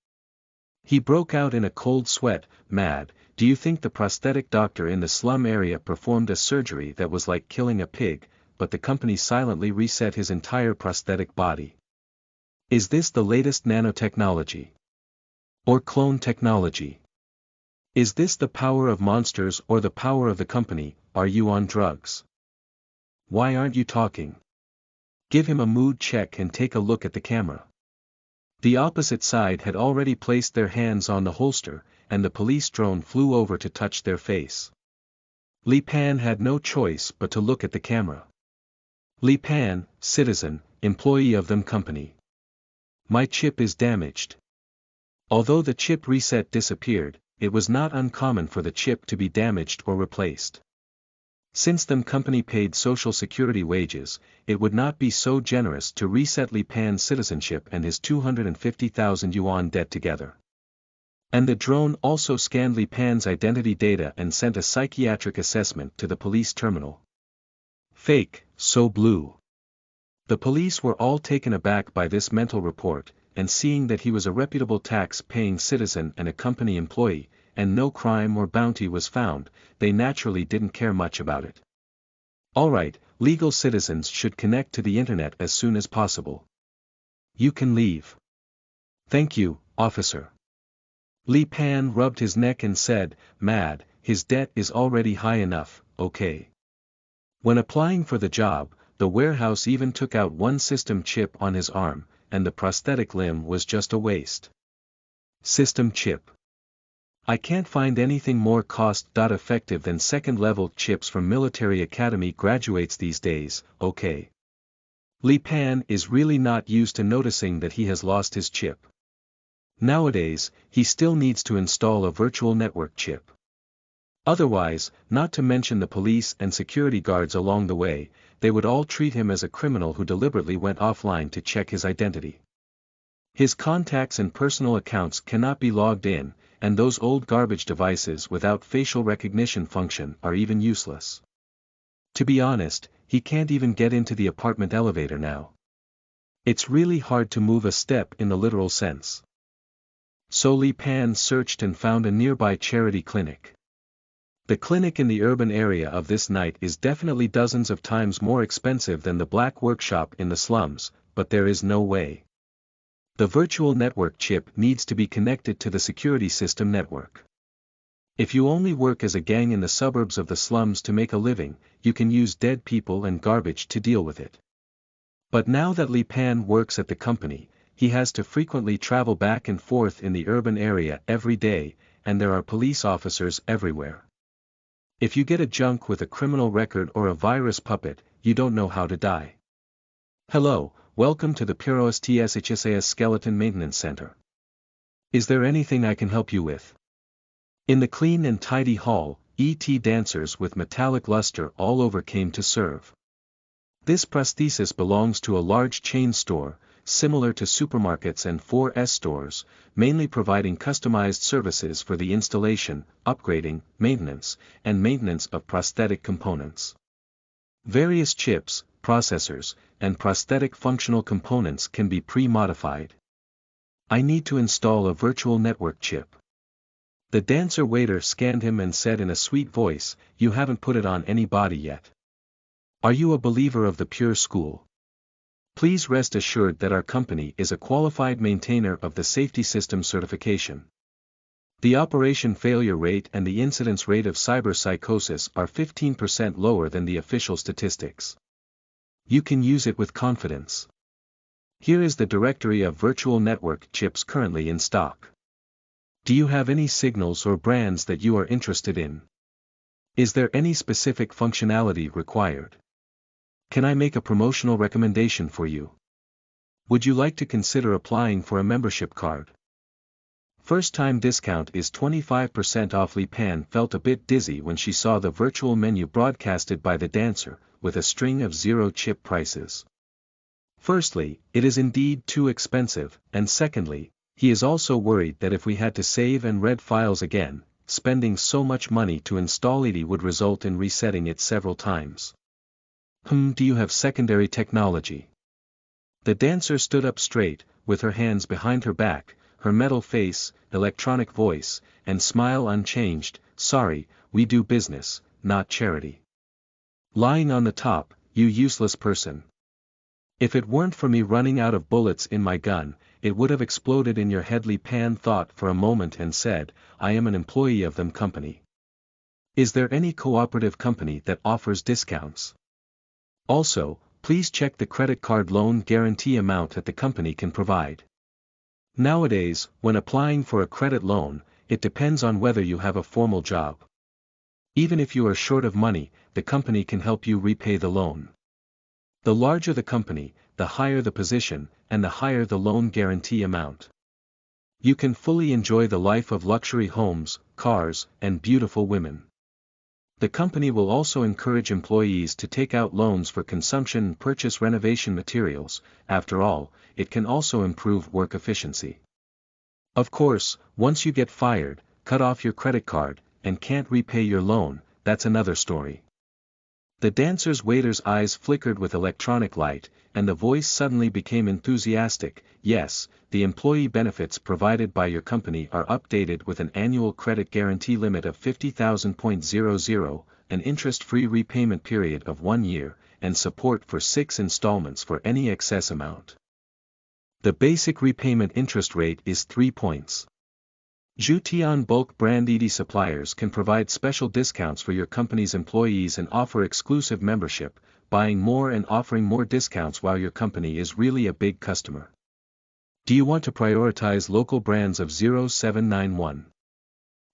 He broke out in a cold sweat. Mad, do you think the prosthetic doctor in the slum area performed a surgery that was like killing a pig, but the company silently reset his entire prosthetic body? Is this the latest nanotechnology? Or clone technology? Is this the power of monsters or the power of the company? Are you on drugs? Why aren't you talking? Give him a mood check and take a look at the camera. The opposite side had already placed their hands on the holster, and the police drone flew over to touch their face. Li Pan had no choice but to look at the camera. Li Pan, citizen, employee of them company. My chip is damaged. Although the chip reset disappeared, it was not uncommon for the chip to be damaged or replaced. Since them company paid social security wages, it would not be so generous to reset Li Pan's citizenship and his 250,000 yuan debt together. And the drone also scanned Li Pan's identity data and sent a psychiatric assessment to the police terminal. Fake, so blue. The police were all taken aback by this mental report, and seeing that he was a reputable tax-paying citizen and a company employee, and no crime or bounty was found, they naturally didn't care much about it. Alright, legal citizens should connect to the internet as soon as possible. You can leave. Thank you, officer. Li Pan rubbed his neck and said, mad, his debt is already high enough, okay. When applying for the job, the warehouse even took out one system chip on his arm, and the prosthetic limb was just a system chip. I can't find anything more cost-effective than second-level chips from military academy graduates these days, okay. Li Pan is really not used to noticing that he has lost his chip. Nowadays, he still needs to install a virtual network chip. Otherwise, not to mention the police and security guards along the way, they would all treat him as a criminal who deliberately went offline to check his identity. His contacts and personal accounts cannot be logged in, and those old garbage devices without facial recognition function are even useless. To be honest, he can't even get into the apartment elevator now. It's really hard to move a step in the literal sense. So Li Pan searched and found a nearby charity clinic. The clinic in the urban area of this night is definitely dozens of times more expensive than the black workshop in the slums, but there is no way. The virtual network chip needs to be connected to the security system network. If you only work as a gang in the suburbs of the slums to make a living, you can use dead people and garbage to deal with it. But now that Li Pan works at the company, he has to frequently travel back and forth in the urban area every day, and there are police officers everywhere. If you get a junk with a criminal record or a virus puppet, you don't know how to die. Hello. Welcome to the PROSTSHSAS Skeleton Maintenance Center. Is there anything I can help you with? In the clean and tidy hall, ET dancers with metallic luster all over came to serve. This prosthesis belongs to a large chain store, similar to supermarkets and 4S stores, mainly providing customized services for the installation, upgrading, maintenance of prosthetic components. Various chips, processors, and prosthetic functional components can be pre-modified. I need to install a virtual network chip. The dancer waiter scanned him and said in a sweet voice, you haven't put it on any body yet. Are you a believer of the pure school? Please rest assured that our company is a qualified maintainer of the safety system certification. The operation failure rate and the incidence rate of cyber psychosis are 15% lower than the official statistics. You can use it with confidence. Here is the directory of virtual network chips currently in stock. Do you have any signals or brands that you are interested in? Is there any specific functionality required? Can I make a promotional recommendation for you? Would you like to consider applying for a membership card? First-time discount is 25% off. Li Pan felt a bit dizzy when she saw the virtual menu broadcasted by the dancer, with a string of zero-chip prices. Firstly, it is indeed too expensive, and secondly, he is also worried that if we had to save and read files again, spending so much money to install Yiti would result in resetting it several times. Do you have secondary technology? The dancer stood up straight, with her hands behind her back, her metal face, electronic voice, and smile unchanged. Sorry, we do business, not charity. Lying on the top, you useless person. If it weren't for me running out of bullets in my gun, it would have exploded in your head. Li Pan thought for a moment and said, I am an employee of them company. Is there any cooperative company that offers discounts? Also, please check the credit card loan guarantee amount that the company can provide. Nowadays, when applying for a credit loan, it depends on whether you have a formal job. Even if you are short of money, the company can help you repay the loan. The larger the company, the higher the position, and the higher the loan guarantee amount. You can fully enjoy the life of luxury homes, cars, and beautiful women. The company will also encourage employees to take out loans for consumption and purchase renovation materials. After all, it can also improve work efficiency. Of course, once you get fired, cut off your credit card, and can't repay your loan, that's another story. The dancer's waiter's eyes flickered with electronic light, and the voice suddenly became enthusiastic. Yes, the employee benefits provided by your company are updated with an annual credit guarantee limit of 50,000, an interest-free repayment period of 1 year, and support for 6 installments for any excess amount. The basic repayment interest rate is 3 points. Zutian bulk brand Yiti suppliers can provide special discounts for your company's employees and offer exclusive membership, buying more and offering more discounts while your company is really a big customer. Do you want to prioritize local brands of 0791?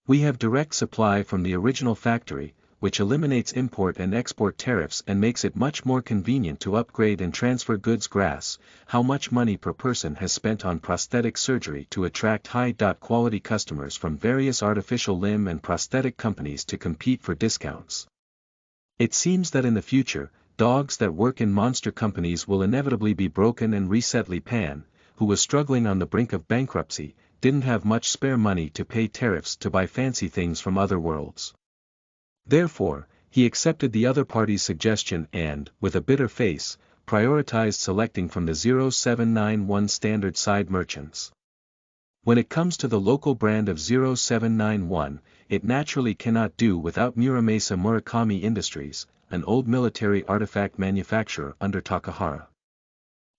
We have direct supply from the original factory, which eliminates import and export tariffs and makes it much more convenient to upgrade and transfer goods. Grass, how much money per person has spent on prosthetic surgery to attract high-quality customers from various artificial limb and prosthetic companies to compete for discounts. It seems that in the future, dogs that work in monster companies will inevitably be broken, and Recently Pan, who was struggling on the brink of bankruptcy, didn't have much spare money to pay tariffs to buy fancy things from other worlds. Therefore, he accepted the other party's suggestion and, with a bitter face, prioritized selecting from the 0791 standard side merchants. When it comes to the local brand of 0791, it naturally cannot do without Muramasa Murakami Industries, an old military artifact manufacturer under Takahara.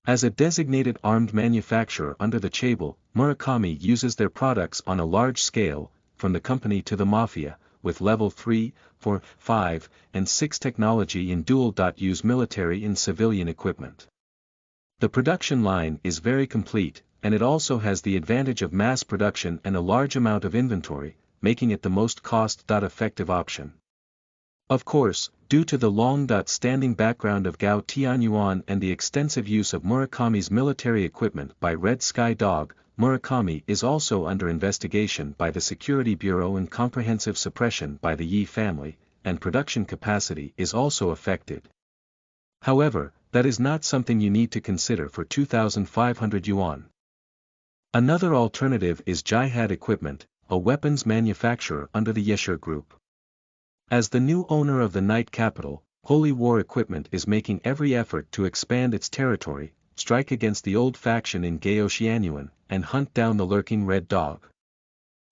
As a designated armed manufacturer under the Chaebol, Murakami uses their products on a large scale, from the company to the mafia, with level 3, 4, 5, and 6 technology in dual-use military and civilian equipment. The production line is very complete, and it also has the advantage of mass production and a large amount of inventory, making it the most cost-effective option. Of course, due to the long-standing background of Gao Tianyuan and the extensive use of Murakami's military equipment by Red Sky Dog, Murakami is also under investigation by the Security Bureau and comprehensive suppression by the Yi family, and production capacity is also affected. However, that is not something you need to consider for 2,500 yuan. Another alternative is Jihad Equipment, a weapons manufacturer under the Yeshur Group. As the new owner of the Night Capital, Holy War Equipment is making every effort to expand its territory, strike against the old faction in Gaoxianyuan, and hunt down the lurking Red Dog.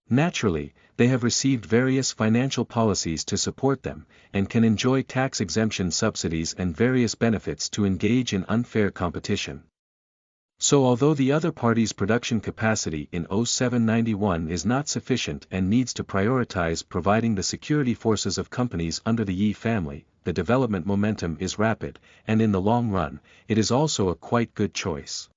Naturally, they have received various financial policies to support them, and can enjoy tax exemption subsidies and various benefits to engage in unfair competition. So although the other party's production capacity in 0791 is not sufficient and needs to prioritize providing the security forces of companies under the Yi family, the development momentum is rapid, and in the long run, it is also a quite good choice.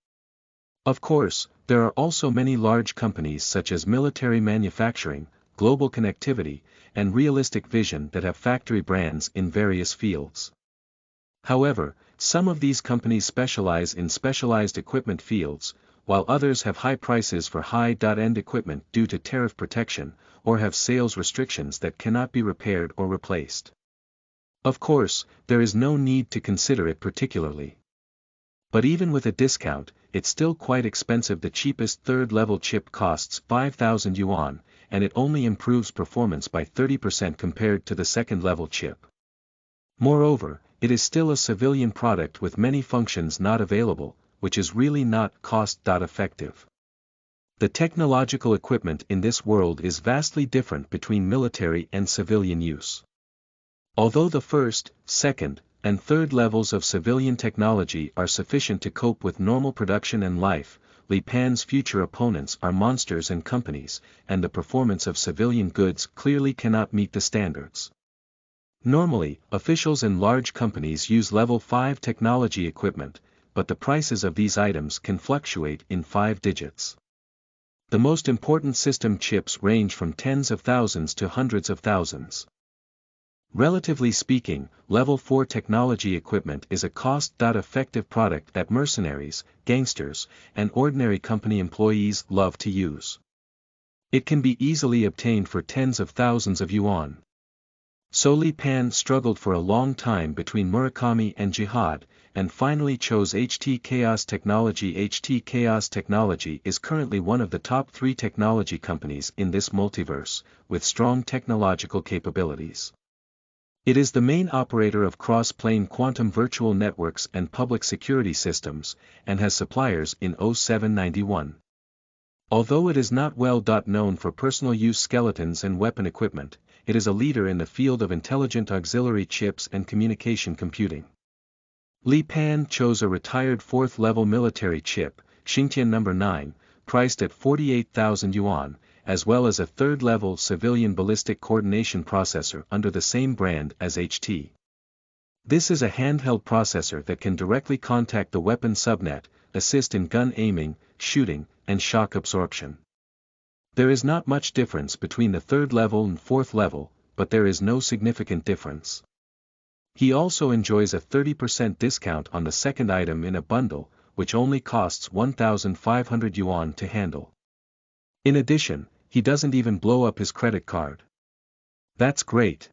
Of course, there are also many large companies such as military manufacturing, global connectivity, and realistic vision that have factory brands in various fields. However, some of these companies specialize in specialized equipment fields, while others have high prices for high-end equipment due to tariff protection, or have sales restrictions that cannot be repaired or replaced. Of course, there is no need to consider it particularly. But even with a discount, it's still quite expensive. The cheapest third-level chip costs 5,000 yuan, and it only improves performance by 30% compared to the second-level chip. Moreover, it is still a civilian product with many functions not available, which is really not cost-effective. The technological equipment in this world is vastly different between military and civilian use. Although the first, second, and third levels of civilian technology are sufficient to cope with normal production and life, Li Pan's future opponents are monsters and companies, and the performance of civilian goods clearly cannot meet the standards. Normally, officials in large companies use level 5 technology equipment, but the prices of these items can fluctuate in 5 digits. The most important system chips range from tens of thousands to hundreds of thousands. Relatively speaking, level 4 technology equipment is a cost-effective product that mercenaries, gangsters, and ordinary company employees love to use. It can be easily obtained for tens of thousands of yuan. So Li Pan struggled for a long time between Murakami and Jihad, and finally chose HT Chaos Technology. HT Chaos Technology is currently one of the top 3 technology companies in this multiverse, with strong technological capabilities. It is the main operator of cross-plane quantum virtual networks and public security systems, and has suppliers in 0791. Although it is not well known for personal use skeletons and weapon equipment, it is a leader in the field of intelligent auxiliary chips and communication computing. Li Pan chose a retired 4th-level military chip, Xingtian No. 9, priced at 48,000 yuan, as well as a 3rd-level civilian ballistic coordination processor under the same brand as HT. This is a handheld processor that can directly contact the weapon subnet, assist in gun aiming, shooting, and shock absorption. There is not much difference between the 3rd level and 4th level, but there is no significant difference. He also enjoys a 30% discount on the 2nd item in a bundle, which only costs 1,500 yuan to handle. In addition, he doesn't even blow up his credit card. That's great.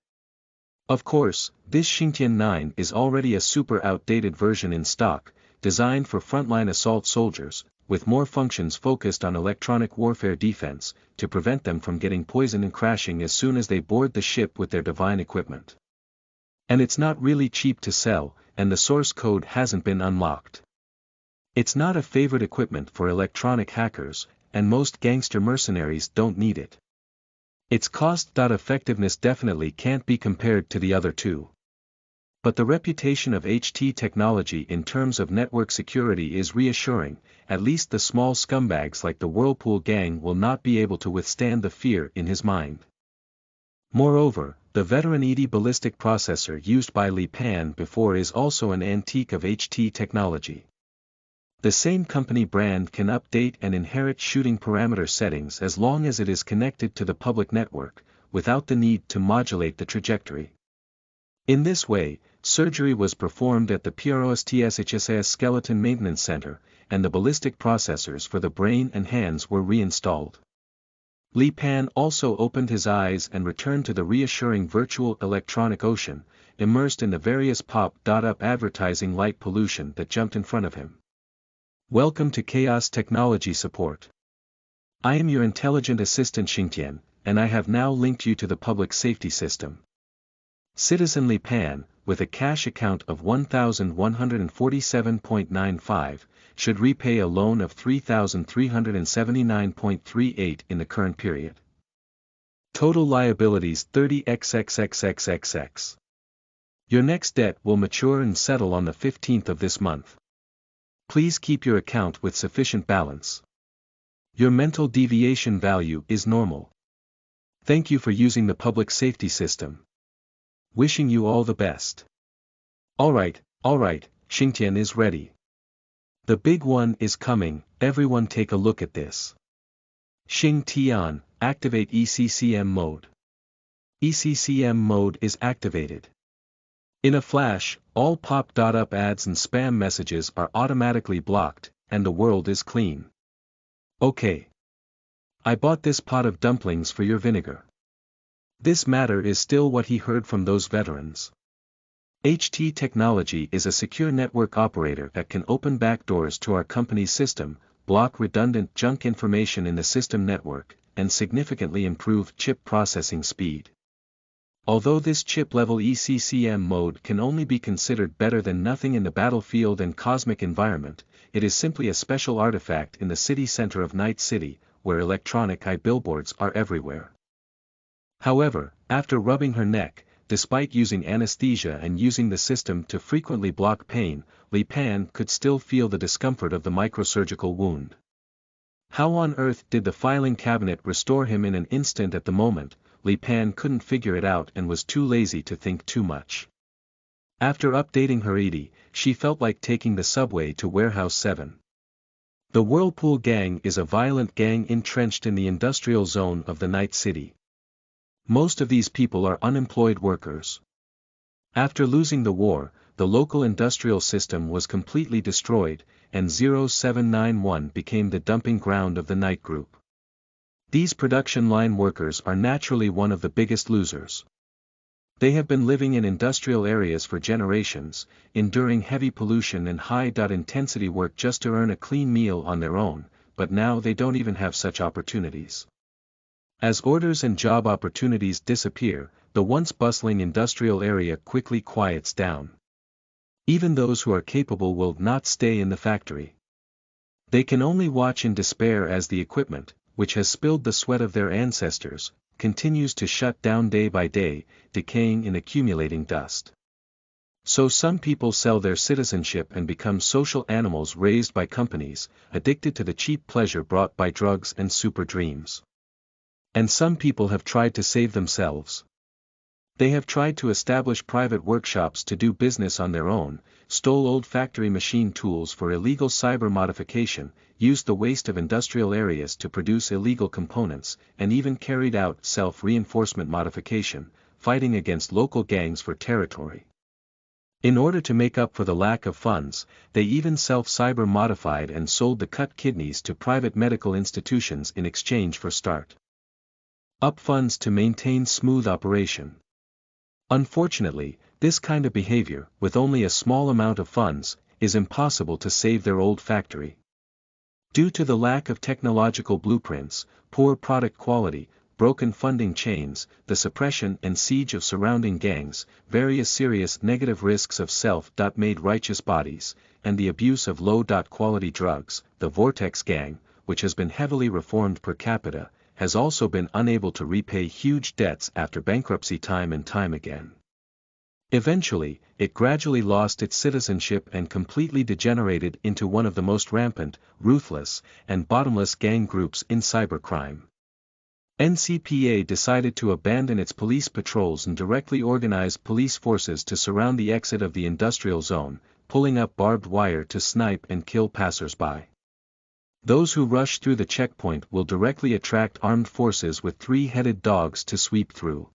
Of course, this Xingtian 9 is already a super outdated version in stock, designed for frontline assault soldiers, with more functions focused on electronic warfare defense, to prevent them from getting poisoned and crashing as soon as they board the ship with their divine equipment. And it's not really cheap to sell, and the source code hasn't been unlocked. It's not a favorite equipment for electronic hackers, and most gangster mercenaries don't need it. Its cost-effectiveness definitely can't be compared to the other two. But the reputation of HT technology in terms of network security is reassuring. At least the small scumbags like the Whirlpool gang will not be able to withstand the fear in his mind. Moreover, the veteran Yiti ballistic processor used by Li Pan before is also an antique of HT technology. The same company brand can update and inherit shooting parameter settings as long as it is connected to the public network, without the need to modulate the trajectory. In this way, surgery was performed at the PROSTSHSAS Skeleton Maintenance Center, and the ballistic processors for the brain and hands were reinstalled. Li Pan also opened his eyes and returned to the reassuring virtual electronic ocean, immersed in the various pop-up advertising light pollution that jumped in front of him. Welcome to Chaos Technology Support. I am your intelligent assistant Xingtian, and I have now linked you to the public safety system. Citizen Li Pan, with a cash account of 1,147.95, should repay a loan of 3,379.38 in the current period. Total liabilities 30xxxxxx. Your next debt will mature and settle on the 15th of this month. Please keep your account with sufficient balance. Your mental deviation value is normal. Thank you for using the public safety system. Wishing you all the best. Alright, Xingtian is ready. The big one is coming, everyone take a look at this. Xingtian, activate ECCM mode. ECCM mode is activated. In a flash, all pop-up ads and spam messages are automatically blocked, and the world is clean. Okay. I bought this pot of dumplings for your vinegar. This matter is still what he heard from those veterans. HT Technology is a secure network operator that can open backdoors to our company's system, block redundant junk information in the system network, and significantly improve chip processing speed. Although this chip-level ECCM mode can only be considered better than nothing in the battlefield and cosmic environment, it is simply a special artifact in the city center of Night City, where electronic eye billboards are everywhere. However, after rubbing her neck, despite using anesthesia and using the system to frequently block pain, Li Pan could still feel the discomfort of the microsurgical wound. How on earth did the filing cabinet restore him in an instant at the moment, Li Pan couldn't figure it out and was too lazy to think too much. After updating her Yiti, she felt like taking the subway to Warehouse 7. The Whirlpool Gang is a violent gang entrenched in the industrial zone of the Night City. Most of these people are unemployed workers. After losing the war, the local industrial system was completely destroyed, and 0791 became the dumping ground of the Night Group. These production line workers are naturally one of the biggest losers. They have been living in industrial areas for generations, enduring heavy pollution and high-intensity work just to earn a clean meal on their own, but now they don't even have such opportunities. As orders and job opportunities disappear, the once bustling industrial area quickly quiets down. Even those who are capable will not stay in the factory. They can only watch in despair as the equipment, which has spilled the sweat of their ancestors, continues to shut down day by day, decaying and accumulating dust. So some people sell their citizenship and become social animals raised by companies, addicted to the cheap pleasure brought by drugs and super dreams. And some people have tried to save themselves. They have tried to establish private workshops to do business on their own, stole old factory machine tools for illegal cyber modification, used the waste of industrial areas to produce illegal components, and even carried out self-reinforcement modification, fighting against local gangs for territory. In order to make up for the lack of funds, they even self-cyber modified and sold the cut kidneys to private medical institutions in exchange for start-up funds to maintain smooth operation. Unfortunately, this kind of behavior, with only a small amount of funds, is impossible to save their old factory. Due to the lack of technological blueprints, poor product quality, broken funding chains, the suppression and siege of surrounding gangs, various serious negative risks of self-made righteous bodies, and the abuse of low-quality drugs, the Vortex Gang, which has been heavily reformed per capita, has also been unable to repay huge debts after bankruptcy time and time again. Eventually, it gradually lost its citizenship and completely degenerated into one of the most rampant, ruthless, and bottomless gang groups in cybercrime. NCPA decided to abandon its police patrols and directly organize police forces to surround the exit of the industrial zone, pulling up barbed wire to snipe and kill passers-by. Those who rush through the checkpoint will directly attract armed forces with three-headed dogs to sweep through.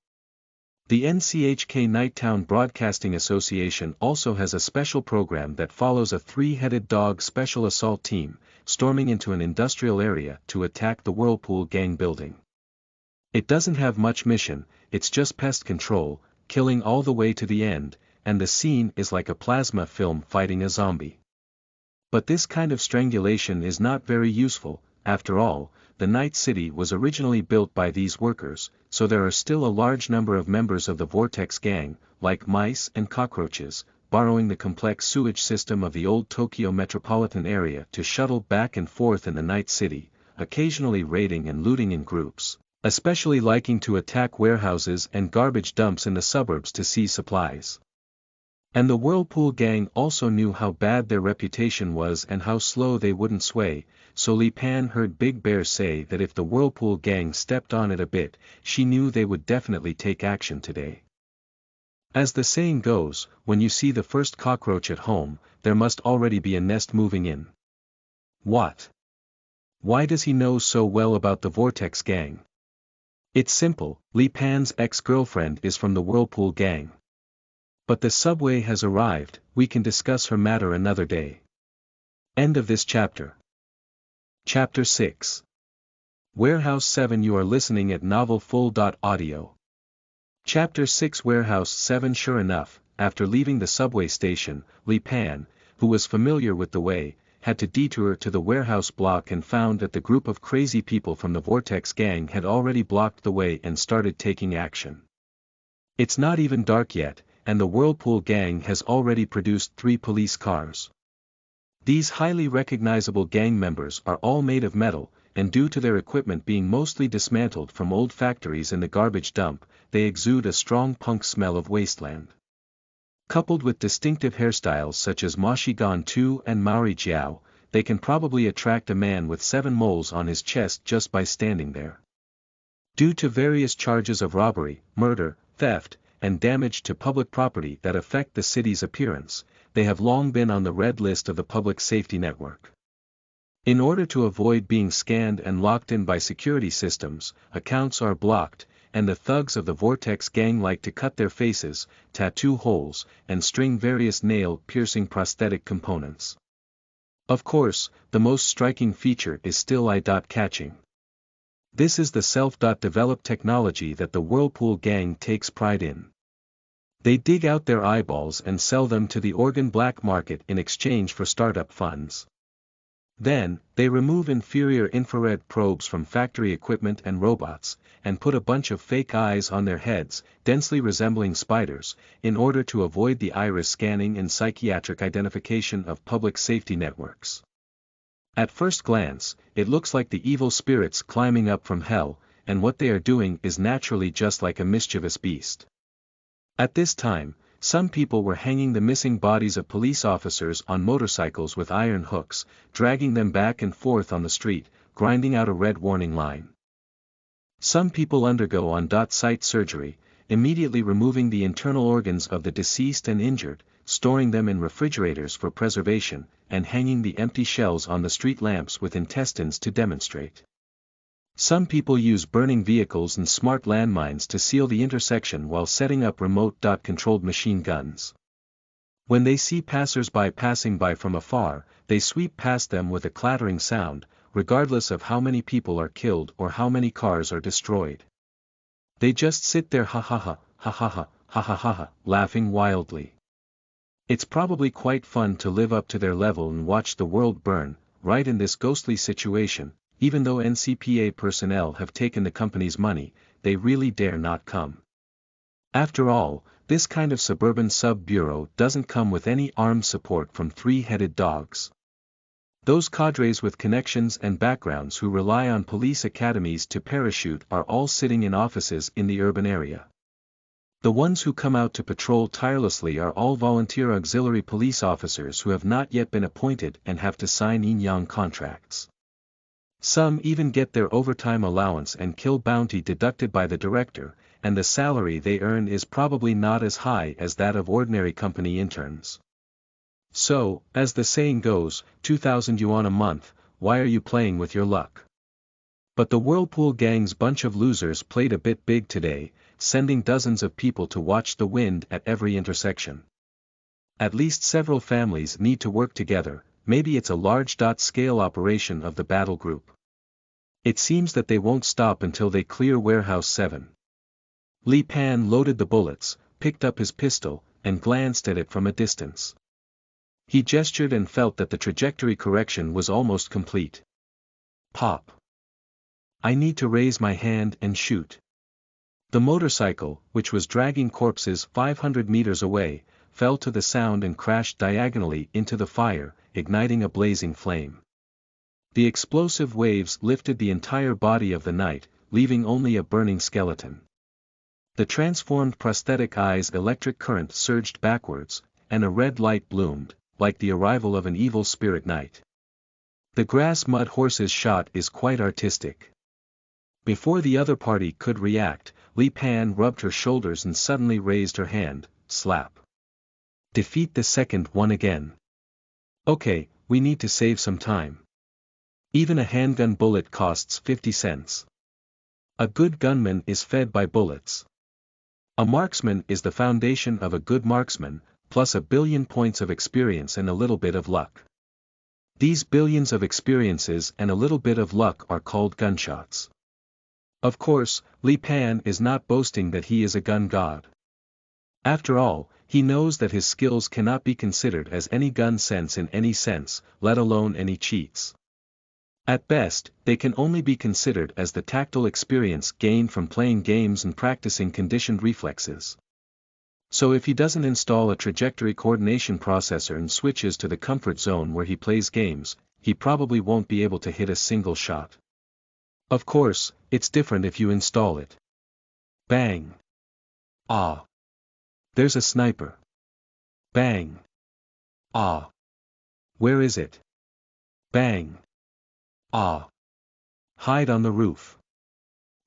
The NCHK Nighttown Broadcasting Association also has a special program that follows a three-headed dog special assault team, storming into an industrial area to attack the Whirlpool Gang building. It doesn't have much mission, it's just pest control, killing all the way to the end, and the scene is like a plasma film fighting a zombie. But this kind of strangulation is not very useful. After all, the Night City was originally built by these workers, so there are still a large number of members of the Vortex Gang, like mice and cockroaches, borrowing the complex sewage system of the old Tokyo metropolitan area to shuttle back and forth in the Night City, occasionally raiding and looting in groups, especially liking to attack warehouses and garbage dumps in the suburbs to seize supplies. And the Whirlpool Gang also knew how bad their reputation was and how slow they wouldn't sway, so Li Pan heard Big Bear say that if the Whirlpool Gang stepped on it a bit, she knew they would definitely take action today. As the saying goes, when you see the first cockroach at home, there must already be a nest moving in. What? Why does he know so well about the Vortex Gang? It's simple, Li Pan's ex-girlfriend is from the Whirlpool Gang. But the subway has arrived, we can discuss her matter another day. End of this chapter. Chapter 6. Warehouse 7. You are listening at novelfull.audio. Chapter 6. Warehouse 7. Sure enough, after leaving the subway station, Li Pan, who was familiar with the way, had to detour to the warehouse block and found that the group of crazy people from the Vortex Gang had already blocked the way and started taking action. It's not even dark yet, and the Whirlpool Gang has already produced 3 police cars. These highly recognizable gang members are all made of metal, and due to their equipment being mostly dismantled from old factories in the garbage dump, they exude a strong punk smell of wasteland. Coupled with distinctive hairstyles such as Moshigan 2 and Maori Jiao, they can probably attract a man with 7 moles on his chest just by standing there. Due to various charges of robbery, murder, theft, and damage to public property that affect the city's appearance, they have long been on the red list of the public safety network. In order to avoid being scanned and locked in by security systems, accounts are blocked, and the thugs of the Vortex gang like to cut their faces, tattoo holes, and string various nail-piercing prosthetic components. Of course, the most striking feature is still eye-catching. This is the self-developed technology that the Whirlpool gang takes pride in. They dig out their eyeballs and sell them to the organ black market in exchange for startup funds. Then, they remove inferior infrared probes from factory equipment and robots, and put a bunch of fake eyes on their heads, densely resembling spiders, in order to avoid the iris scanning and psychiatric identification of public safety networks. At first glance, it looks like the evil spirits climbing up from hell, and what they are doing is naturally just like a mischievous beast. At this time, some people were hanging the missing bodies of police officers on motorcycles with iron hooks, dragging them back and forth on the street, grinding out a red warning line. Some people undergo on-site surgery, immediately removing the internal organs of the deceased and injured, storing them in refrigerators for preservation, and hanging the empty shells on the street lamps with intestines to demonstrate. Some people use burning vehicles and smart landmines to seal the intersection while setting up remote-controlled machine guns. When they see passers-by passing by from afar, they sweep past them with a clattering sound, regardless of how many people are killed or how many cars are destroyed. They just sit there ha ha ha, ha ha ha, ha ha ha ha, laughing wildly. It's probably quite fun to live up to their level and watch the world burn, right in this ghostly situation. Even though NCPA personnel have taken the company's money, they really dare not come. After all, this kind of suburban sub-bureau doesn't come with any armed support from three-headed dogs. Those cadres with connections and backgrounds who rely on police academies to parachute are all sitting in offices in the urban area. The ones who come out to patrol tirelessly are all volunteer auxiliary police officers who have not yet been appointed and have to sign yin-yang contracts. Some even get their overtime allowance and kill bounty deducted by the director, and the salary they earn is probably not as high as that of ordinary company interns. So, as the saying goes, 2,000 yuan a month, why are you playing with your luck? But the Whirlpool gang's bunch of losers played a bit big today, sending dozens of people to watch the wind at every intersection. At least several families need to work together. Maybe it's a large-scale operation of the battle group. It seems that they won't stop until they clear Warehouse 7. Li Pan loaded the bullets, picked up his pistol, and glanced at it from a distance. He gestured and felt that the trajectory correction was almost complete. Pop. I need to raise my hand and shoot. The motorcycle, which was dragging corpses 500 meters away, fell to the sound and crashed diagonally into the fire, igniting a blazing flame. The explosive waves lifted the entire body of the knight, leaving only a burning skeleton. The transformed prosthetic eye's electric current surged backwards, and a red light bloomed, like the arrival of an evil spirit knight. The grass mud horse's shot is quite artistic. Before the other party could react, Li Pan rubbed her shoulders and suddenly raised her hand, slap. Defeat the second one again. Okay, we need to save some time. Even a handgun bullet costs 50 cents. A good gunman is fed by bullets. A marksman is the foundation of a good marksman, plus a billion points of experience and a little bit of luck. These billions of experiences and a little bit of luck are called gunshots. Of course, Li Pan is not boasting that he is a gun god. After all, he knows that his skills cannot be considered as any gun sense in any sense, let alone any cheats. At best, they can only be considered as the tactile experience gained from playing games and practicing conditioned reflexes. So if he doesn't install a trajectory coordination processor and switches to the comfort zone where he plays games, he probably won't be able to hit a single shot. Of course, it's different if you install it. Bang. Ah. There's a sniper. Bang. Ah. Where is it? Bang. Ah. Hide on the roof.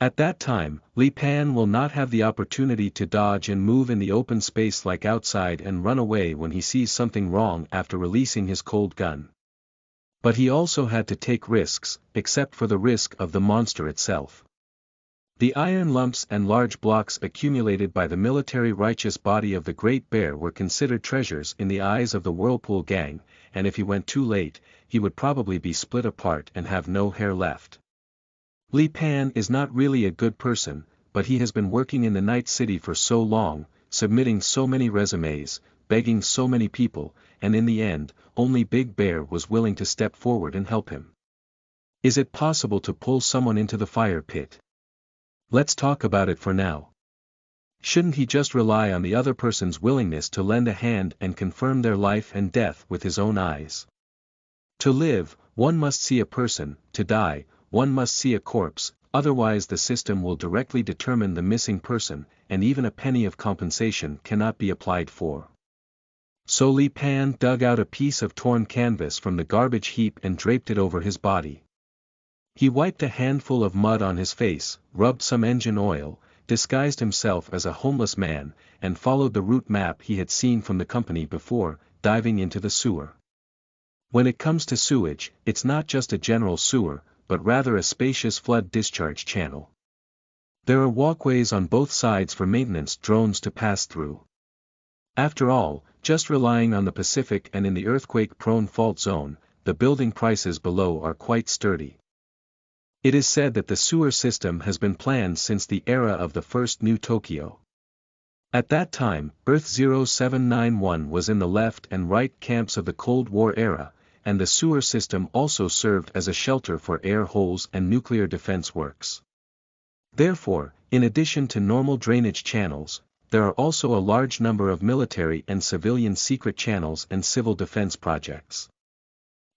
At that time, Li Pan will not have the opportunity to dodge and move in the open space like outside and run away when he sees something wrong after releasing his cold gun. But he also had to take risks, except for the risk of the monster itself. The iron lumps and large blocks accumulated by the military-righteous body of the Great Bear were considered treasures in the eyes of the Whirlpool gang, and if he went too late, he would probably be split apart and have no hair left. Li Pan is not really a good person, but he has been working in the Night City for so long, submitting so many resumes, begging so many people, and in the end, only Big Bear was willing to step forward and help him. Is it possible to pull someone into the fire pit? Let's talk about it for now. Shouldn't he just rely on the other person's willingness to lend a hand and confirm their life and death with his own eyes? To live, one must see a person; to die, one must see a corpse, otherwise the system will directly determine the missing person, and even a penny of compensation cannot be applied for. So Li Pan dug out a piece of torn canvas from the garbage heap and draped it over his body. He wiped a handful of mud on his face, rubbed some engine oil, disguised himself as a homeless man, and followed the route map he had seen from the company before, diving into the sewer. When it comes to sewage, it's not just a general sewer, but rather a spacious flood discharge channel. There are walkways on both sides for maintenance drones to pass through. After all, just relying on the Pacific and in the earthquake-prone fault zone, the building prices below are quite sturdy. It is said that the sewer system has been planned since the era of the first New Tokyo. At that time, Earth 0791 was in the left and right camps of the Cold War era, and the sewer system also served as a shelter for air holes and nuclear defense works. Therefore, in addition to normal drainage channels, there are also a large number of military and civilian secret channels and civil defense projects.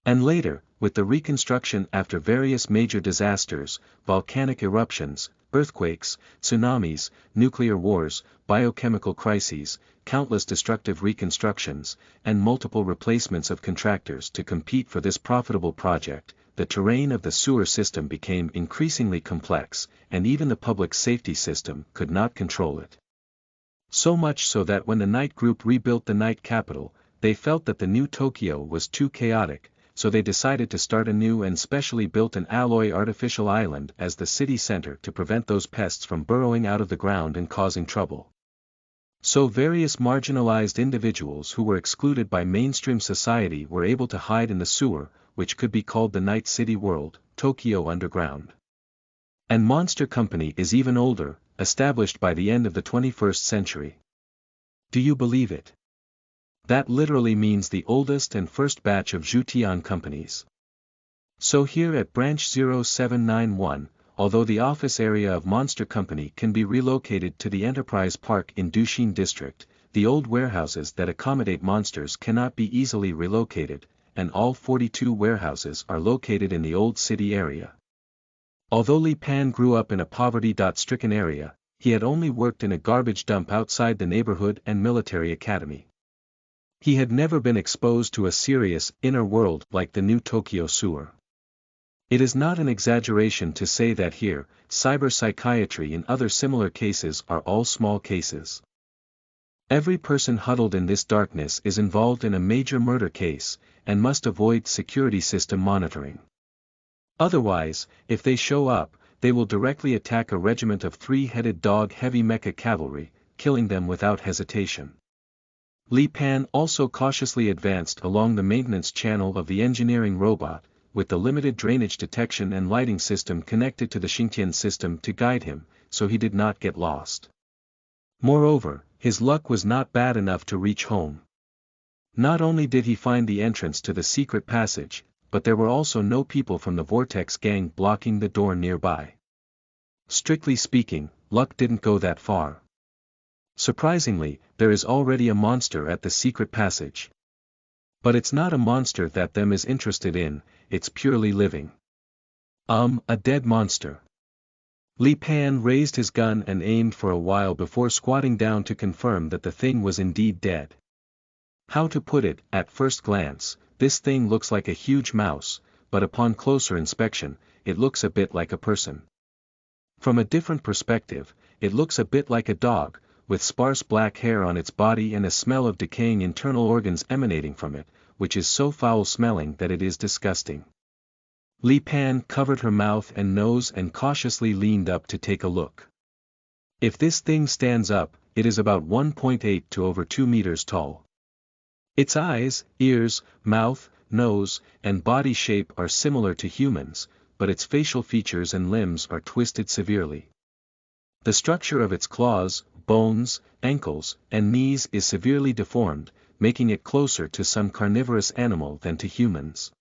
And later, with the reconstruction after various major disasters, volcanic eruptions, earthquakes, tsunamis, nuclear wars, biochemical crises, countless destructive reconstructions, and multiple replacements of contractors to compete for this profitable project, the terrain of the sewer system became increasingly complex, and even the public safety system could not control it. So much so that when the Night Group rebuilt the Night Capital, they felt that the new Tokyo was too chaotic, so they decided to start a new and specially built an alloy artificial island as the city center to prevent those pests from burrowing out of the ground and causing trouble. So various marginalized individuals who were excluded by mainstream society were able to hide in the sewer, which could be called the Night City World, Tokyo Underground. And Monster Company is even older, established by the end of the 21st century. Do you believe it? That literally means the oldest and first batch of Jutian companies. So here at Branch 0791, although the office area of Monster Company can be relocated to the Enterprise Park in Dushin District, the old warehouses that accommodate monsters cannot be easily relocated, and all 42 warehouses are located in the old city area. Although Li Pan grew up in a poverty-stricken area, he had only worked in a garbage dump outside the neighborhood and military academy. He had never been exposed to a serious, inner world like the new Tokyo sewer. It is not an exaggeration to say that here, cyber psychiatry and other similar cases are all small cases. Every person huddled in this darkness is involved in a major murder case, and must avoid security system monitoring. Otherwise, if they show up, they will directly attack a regiment of three-headed dog heavy mecha cavalry, killing them without hesitation. Li Pan also cautiously advanced along the maintenance channel of the engineering robot, with the limited drainage detection and lighting system connected to the Xingtian system to guide him, so he did not get lost. Moreover, his luck was not bad enough to reach home. Not only did he find the entrance to the secret passage, but there were also no people from the Vortex gang blocking the door nearby. Strictly speaking, luck didn't go that far. Surprisingly, there is already a monster at the secret passage. But it's not a monster that them is interested in, it's purely living. A dead monster. Li Pan raised his gun and aimed for a while before squatting down to confirm that the thing was indeed dead. How to put it, at first glance, this thing looks like a huge mouse, but upon closer inspection, it looks a bit like a person. From a different perspective, it looks a bit like a dog, with sparse black hair on its body and a smell of decaying internal organs emanating from it, which is so foul-smelling that it is disgusting. Li Pan covered her mouth and nose and cautiously leaned up to take a look. If this thing stands up, it is about 1.8 to over 2 meters tall. Its eyes, ears, mouth, nose, and body shape are similar to humans, but its facial features and limbs are twisted severely. The structure of its claws, bones, ankles, and knees is severely deformed, making it closer to some carnivorous animal than to humans.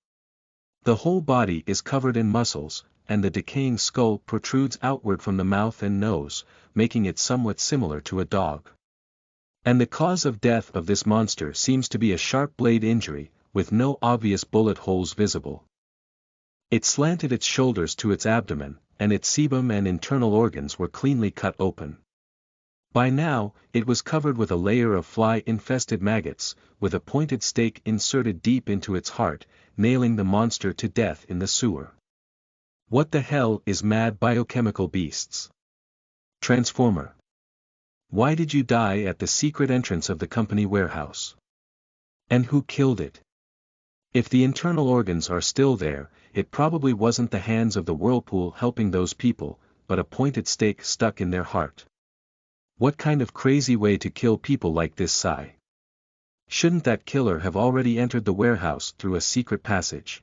The whole body is covered in muscles, and the decaying skull protrudes outward from the mouth and nose, making it somewhat similar to a dog. And the cause of death of this monster seems to be a sharp blade injury, with no obvious bullet holes visible. It slanted its shoulders to its abdomen, and its sebum and internal organs were cleanly cut open. By now, it was covered with a layer of fly-infested maggots, with a pointed stake inserted deep into its heart, nailing the monster to death in the sewer. What the hell is mad biochemical beasts? Transformer. Why did you die at the secret entrance of the company warehouse? And who killed it? If the internal organs are still there, it probably wasn't the hands of the whirlpool helping those people, but a pointed stake stuck in their heart. What kind of crazy way to kill people like this, Psy? Shouldn't that killer have already entered the warehouse through a secret passage?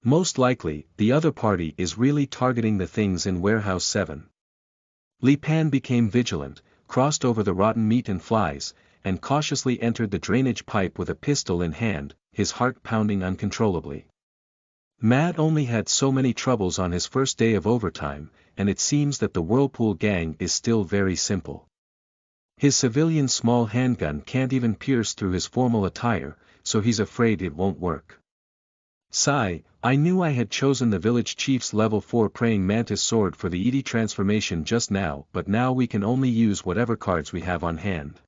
Most likely, the other party is really targeting the things in Warehouse 7. Li Pan became vigilant, crossed over the rotten meat and flies, and cautiously entered the drainage pipe with a pistol in hand, his heart pounding uncontrollably. Matt only had so many troubles on his first day of overtime, and it seems that the Whirlpool gang is still very simple. His civilian small handgun can't even pierce through his formal attire, so he's afraid it won't work. Sigh, I knew I had chosen the village chief's level 4 praying mantis sword for the Yiti transformation just now, but now we can only use whatever cards we have on hand.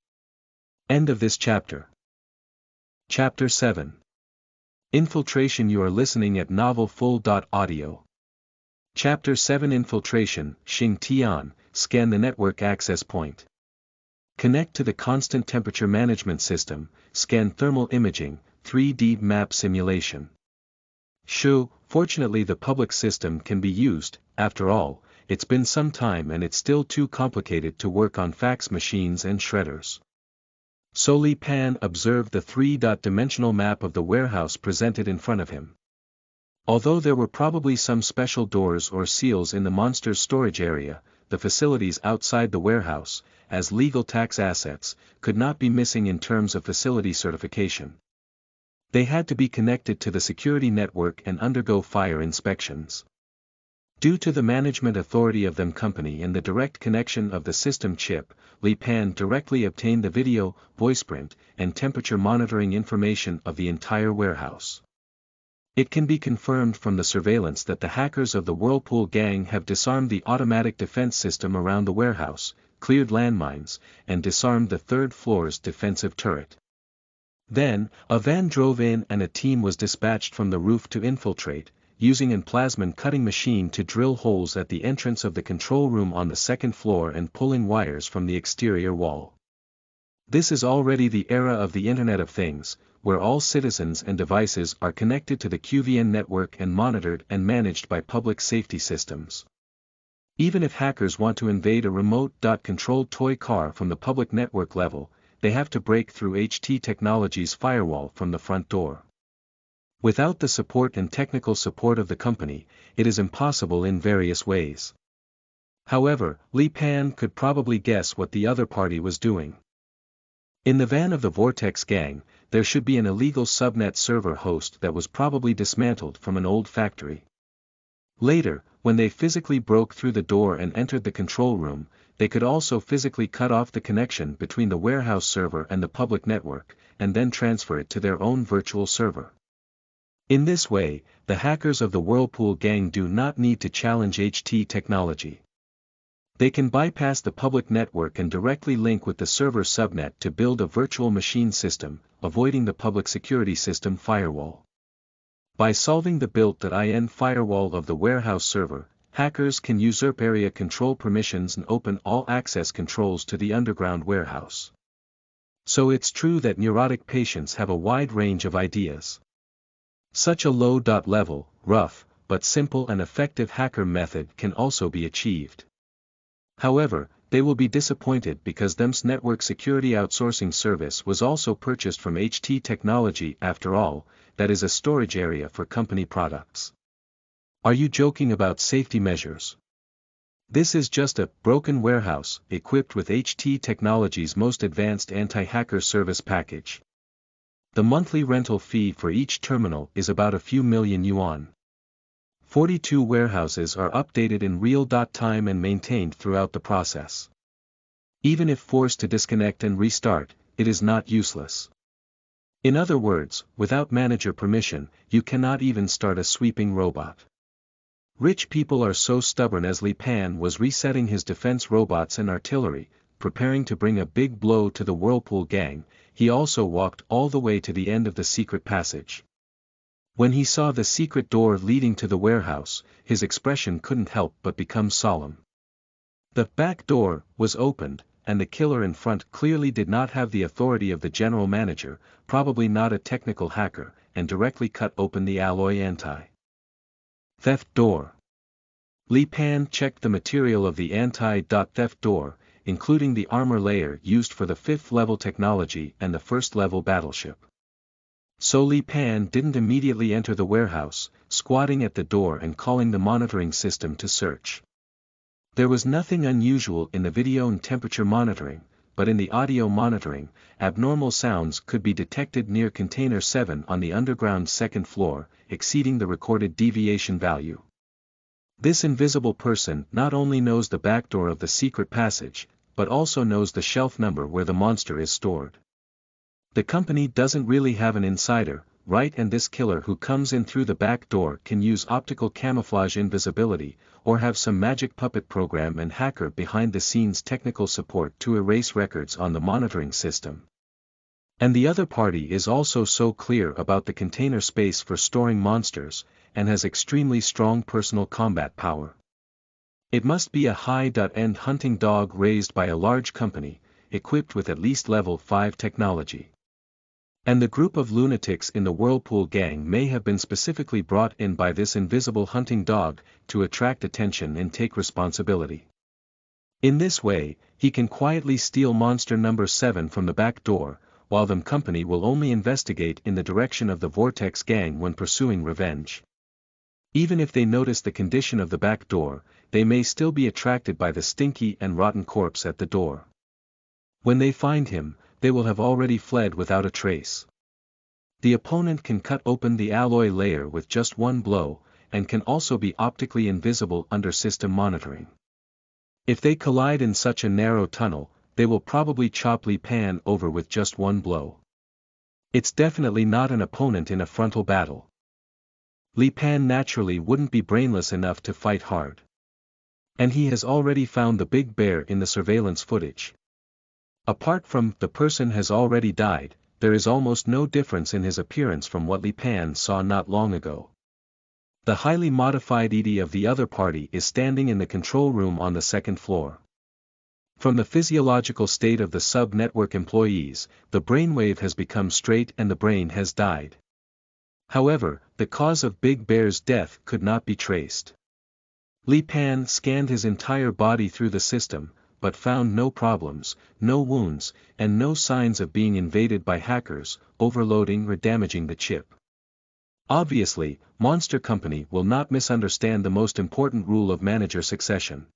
End of this chapter. Chapter 7. Infiltration. You are listening at novelfull.audio. Chapter 7 Infiltration. Xing Tian, scan the network access point. Connect to the constant temperature management system, scan thermal imaging, 3D map simulation. Shoo, fortunately the public system can be used. After all, it's been some time and it's still too complicated to work on fax machines and shredders. So Li Pan observed the 3-dimensional map of the warehouse presented in front of him. Although there were probably some special doors or seals in the monster's storage area, the facilities outside the warehouse, as legal tax assets, could not be missing in terms of facility certification. They had to be connected to the security network and undergo fire inspections. Due to the management authority of them company and the direct connection of the system chip, Li Pan directly obtained the video, voiceprint, and temperature monitoring information of the entire warehouse. It can be confirmed from the surveillance that the hackers of the Whirlpool gang have disarmed the automatic defense system around the warehouse, cleared landmines, and disarmed the third floor's defensive turret. Then, a van drove in and a team was dispatched from the roof to infiltrate, using an plasmon cutting machine to drill holes at the entrance of the control room on the second floor and pulling wires from the exterior wall. This is already the era of the Internet of Things, where all citizens and devices are connected to the QVN network and monitored and managed by public safety systems. Even if hackers want to invade a remote-controlled toy car from the public network level, they have to break through HT Technologies' firewall from the front door. Without the support and technical support of the company, it is impossible in various ways. However, Li Pan could probably guess what the other party was doing. In the van of the Vortex gang, there should be an illegal subnet server host that was probably dismantled from an old factory. Later, when they physically broke through the door and entered the control room, they could also physically cut off the connection between the warehouse server and the public network, and then transfer it to their own virtual server. In this way, the hackers of the Whirlpool gang do not need to challenge HT technology. They can bypass the public network and directly link with the server subnet to build a virtual machine system, avoiding the public security system firewall. By solving the built.in firewall of the warehouse server, hackers can usurp area control permissions and open all access controls to the underground warehouse. So it's true that neurotic patients have a wide range of ideas. Such a low-level, rough, but simple and effective hacker method can also be achieved. However, they will be disappointed because them's network security outsourcing service was also purchased from HT Technology after all, that is a storage area for company products. Are you joking about safety measures? This is just a broken warehouse equipped with HT Technology's most advanced anti-hacker service package. The monthly rental fee for each terminal is about a few million yuan. 42 warehouses are updated in real time and maintained throughout the process. Even if forced to disconnect and restart, it is not useless. In other words, without manager permission, you cannot even start a sweeping robot. Rich people are so stubborn as Li Pan was resetting his defense robots and artillery, preparing to bring a big blow to the Whirlpool gang, he also walked all the way to the end of the secret passage. When he saw the secret door leading to the warehouse, his expression couldn't help but become solemn. The back door was opened, and the killer in front clearly did not have the authority of the general manager, probably not a technical hacker, and directly cut open the alloy anti-theft door. Li Pan checked the material of the anti-theft door, including the armor layer used for the 5th level technology and the 1st level battleship. So Li Pan didn't immediately enter the warehouse, squatting at the door and calling the monitoring system to search. There was nothing unusual in the video and temperature monitoring, but in the audio monitoring, abnormal sounds could be detected near Container 7 on the underground 2nd floor, exceeding the recorded deviation value. This invisible person not only knows the back door of the secret passage, but also knows the shelf number where the monster is stored. The company doesn't really have an insider, right? And this killer who comes in through the back door can use optical camouflage invisibility, or have some magic puppet program and hacker behind the scenes technical support to erase records on the monitoring system. And the other party is also so clear about the container space for storing monsters, and has extremely strong personal combat power. It must be a high-end hunting dog raised by a large company, equipped with at least level 5 technology. And the group of lunatics in the Whirlpool gang may have been specifically brought in by this invisible hunting dog, to attract attention and take responsibility. In this way, he can quietly steal monster number 7 from the back door, while the company will only investigate in the direction of the Vortex gang when pursuing revenge. Even if they notice the condition of the back door, they may still be attracted by the stinky and rotten corpse at the door. When they find him, they will have already fled without a trace. The opponent can cut open the alloy layer with just one blow, and can also be optically invisible under system monitoring. If they collide in such a narrow tunnel, they will probably chop Li Pan over with just one blow. It's definitely not an opponent in a frontal battle. Li Pan naturally wouldn't be brainless enough to fight hard. And he has already found the big bear in the surveillance footage. Apart from the person has already died, there is almost no difference in his appearance from what Li Pan saw not long ago. The highly modified Yiti of the other party is standing in the control room on the 2nd floor. From the physiological state of the sub-network employees, the brainwave has become straight and the brain has died. However, the cause of Big Bear's death could not be traced. Li Pan scanned his entire body through the system, but found no problems, no wounds, and no signs of being invaded by hackers, overloading or damaging the chip. Obviously, Monster Company will not misunderstand the most important rule of manager succession.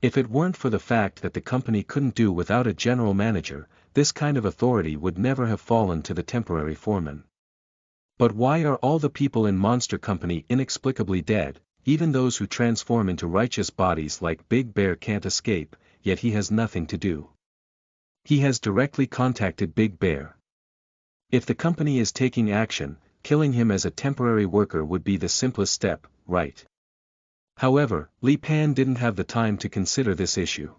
If it weren't for the fact that the company couldn't do without a general manager, this kind of authority would never have fallen to the temporary foreman. But why are all the people in Monster Company inexplicably dead? Even those who transform into righteous bodies like Big Bear can't escape, yet he has nothing to do. He has directly contacted Big Bear. If the company is taking action, killing him as a temporary worker would be the simplest step, right? However, Li Pan didn't have the time to consider this issue.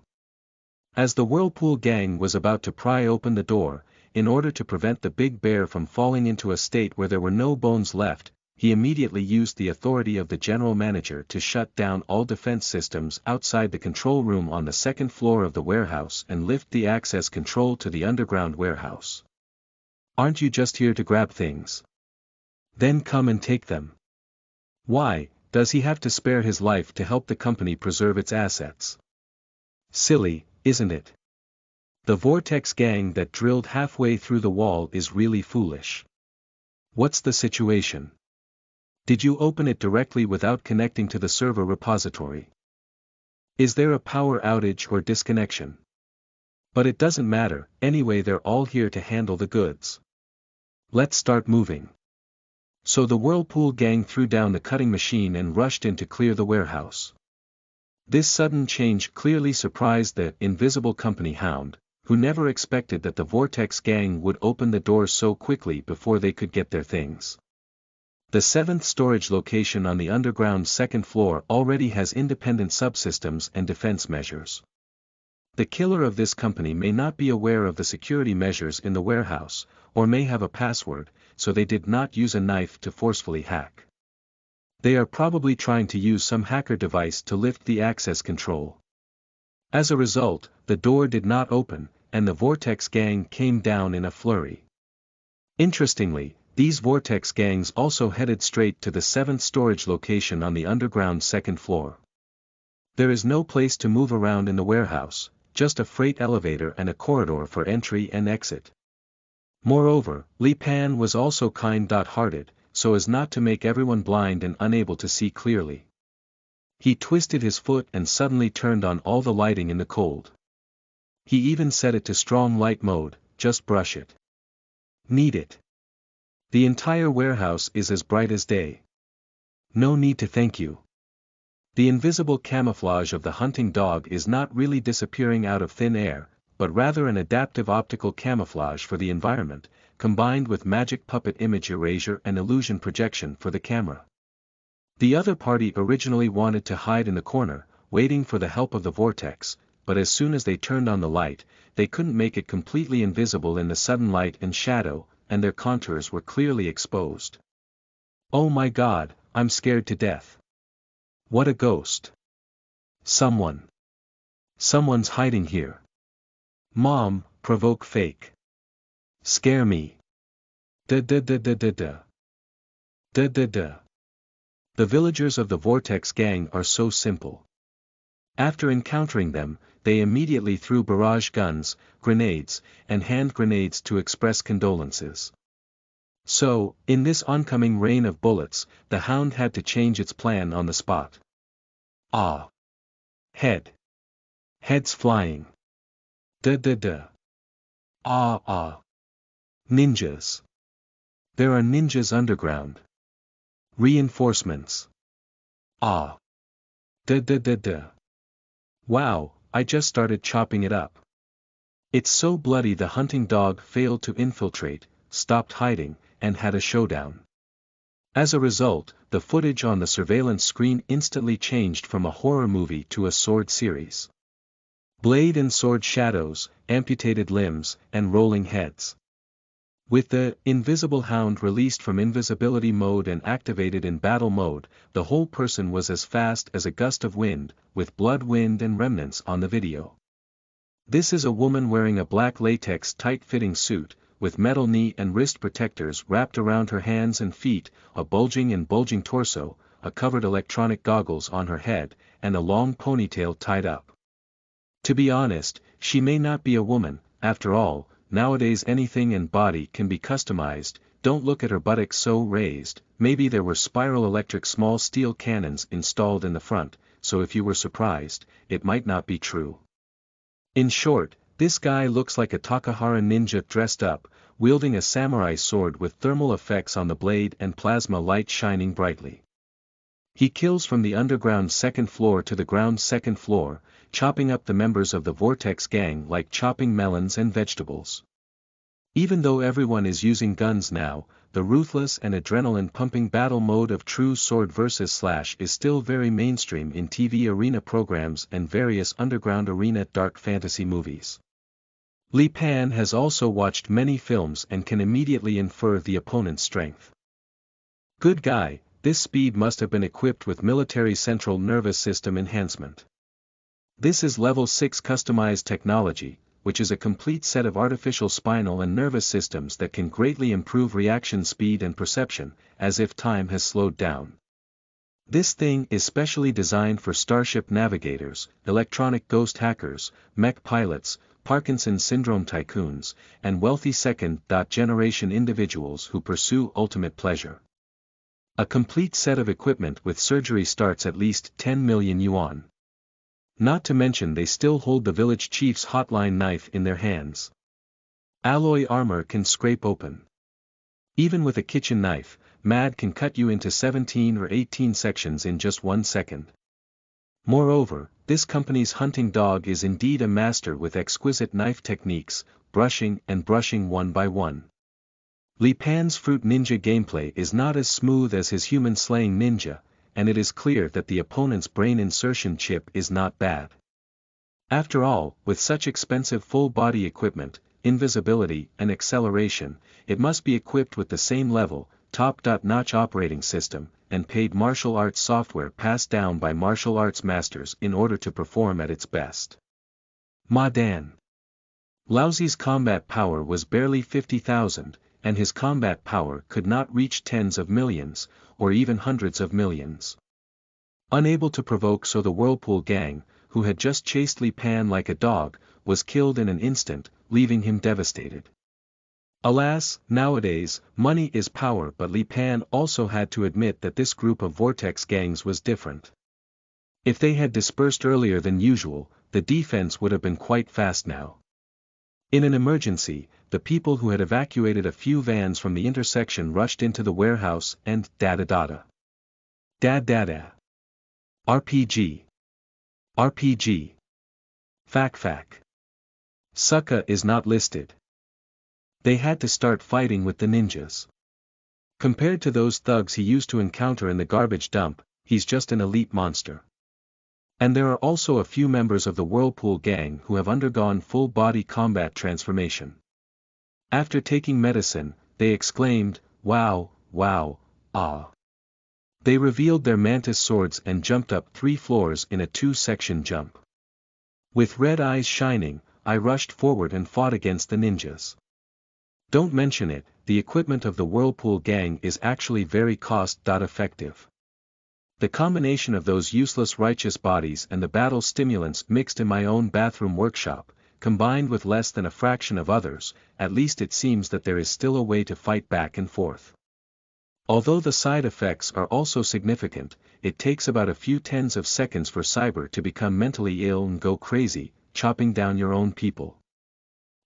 As the Whirlpool gang was about to pry open the door, in order to prevent the Big Bear from falling into a state where there were no bones left, he immediately used the authority of the general manager to shut down all defense systems outside the control room on the second floor of the warehouse and lift the access control to the underground warehouse. Aren't you just here to grab things? Then come and take them. Why, does he have to spare his life to help the company preserve its assets? Silly, isn't it? The Vortex gang that drilled halfway through the wall is really foolish. What's the situation? Did you open it directly without connecting to the server repository? Is there a power outage or disconnection? But it doesn't matter, anyway they're all here to handle the goods. Let's start moving. So the Whirlpool gang threw down the cutting machine and rushed in to clear the warehouse. This sudden change clearly surprised the invisible company hound, who never expected that the Vortex gang would open the doors so quickly before they could get their things. The 7th storage location on the underground second floor already has independent subsystems and defense measures. The killer of this company may not be aware of the security measures in the warehouse, or may have a password, so they did not use a knife to forcefully hack. They are probably trying to use some hacker device to lift the access control. As a result, the door did not open, and the Vortex gang came down in a flurry. Interestingly, these Vortex gangs also headed straight to the 7th storage location on the underground second floor. There is no place to move around in the warehouse, just a freight elevator and a corridor for entry and exit. Moreover, Li Pan was also kind-hearted, so as not to make everyone blind and unable to see clearly. He twisted his foot and suddenly turned on all the lighting in the cold. He even set it to strong light mode, just brush it. Need it. The entire warehouse is as bright as day. No need to thank you. The invisible camouflage of the hunting dog is not really disappearing out of thin air, but rather an adaptive optical camouflage for the environment, combined with magic puppet image erasure and illusion projection for the camera. The other party originally wanted to hide in the corner, waiting for the help of the vortex, but as soon as they turned on the light, they couldn't make it completely invisible in the sudden light and shadow, and their contours were clearly exposed. Oh my God, I'm scared to death. What a ghost. Someone's hiding here. Mom, provoke fake. Scare me. Da. The villagers of the Vortex gang are so simple. After encountering them, they immediately threw barrage guns, grenades, and hand grenades to express condolences. So, in this oncoming rain of bullets, the hound had to change its plan on the spot. Ah. Heads flying. Da. Ah. Ninjas. There are ninjas underground. Reinforcements. Ah. Da. Wow, I just started chopping it up. It's so bloody the hunting dog failed to infiltrate, stopped hiding, and had a showdown. As a result, the footage on the surveillance screen instantly changed from a horror movie to a sword series. Blade and sword shadows, amputated limbs, and rolling heads. With the invisible hound released from invisibility mode and activated in battle mode, the whole person was as fast as a gust of wind, with blood, wind and remnants on the video. This is a woman wearing a black latex tight-fitting suit, with metal knee and wrist protectors wrapped around her hands and feet, a bulging torso, a covered electronic goggles on her head, and a long ponytail tied up. To be honest, she may not be a woman, after all. Nowadays anything and body can be customized. Don't look at her buttocks so raised. Maybe there were spiral electric small steel cannons installed in the front, so if you were surprised, it might not be true. In short, this guy looks like a Takahara ninja dressed up, wielding a samurai sword with thermal effects on the blade and plasma light shining brightly. He kills from the underground second floor to the ground second floor, chopping up the members of the Vortex gang like chopping melons and vegetables. Even though everyone is using guns now, the ruthless and adrenaline-pumping battle mode of true sword versus slash is still very mainstream in TV arena programs and various underground arena dark fantasy movies. Li Pan has also watched many films and can immediately infer the opponent's strength. Good guy, this speed must have been equipped with military central nervous system enhancement. This is level 6 customized technology, which is a complete set of artificial spinal and nervous systems that can greatly improve reaction speed and perception, as if time has slowed down. This thing is specially designed for starship navigators, electronic ghost hackers, mech pilots, Parkinson's syndrome tycoons, and wealthy second-generation individuals who pursue ultimate pleasure. A complete set of equipment with surgery starts at least 10 million yuan. Not to mention they still hold the village chief's hotline knife in their hands. Alloy armor can scrape open. Even with a kitchen knife, MAD can cut you into 17 or 18 sections in just 1 second. Moreover, this company's hunting dog is indeed a master with exquisite knife techniques, brushing one by one. Li Pan's Fruit Ninja gameplay is not as smooth as his human-slaying ninja, and it is clear that the opponent's brain insertion chip is not bad. After all, with such expensive full-body equipment, invisibility and acceleration, it must be equipped with the same level, top-notch operating system, and paid martial arts software passed down by martial arts masters in order to perform at its best. Ma Dan. Laozi's combat power was barely 50,000, and his combat power could not reach tens of millions, or even hundreds of millions. Unable to provoke, so the Whirlpool gang, who had just chased Li Pan like a dog, was killed in an instant, leaving him devastated. Alas, nowadays, money is power, but Li Pan also had to admit that this group of vortex gangs was different. If they had dispersed earlier than usual, the defense would have been quite fast now. In an emergency, the people who had evacuated a few vans from the intersection rushed into the warehouse and da-da-da-da. Da-da-da. RPG. RPG. Fac. Succa is not listed. They had to start fighting with the ninjas. Compared to those thugs he used to encounter in the garbage dump, he's just an elite monster. And there are also a few members of the Whirlpool gang who have undergone full-body combat transformation. After taking medicine, they exclaimed, "Wow, wow, ah." They revealed their mantis swords and jumped up 3 floors in a 2-section jump. With red eyes shining, I rushed forward and fought against the ninjas. Don't mention it, the equipment of the Whirlpool gang is actually very cost-effective. The combination of those useless righteous bodies and the battle stimulants mixed in my own bathroom workshop, combined with less than a fraction of others, at least it seems that there is still a way to fight back and forth. Although the side effects are also significant, it takes about a few tens of seconds for Cyber to become mentally ill and go crazy, chopping down your own people.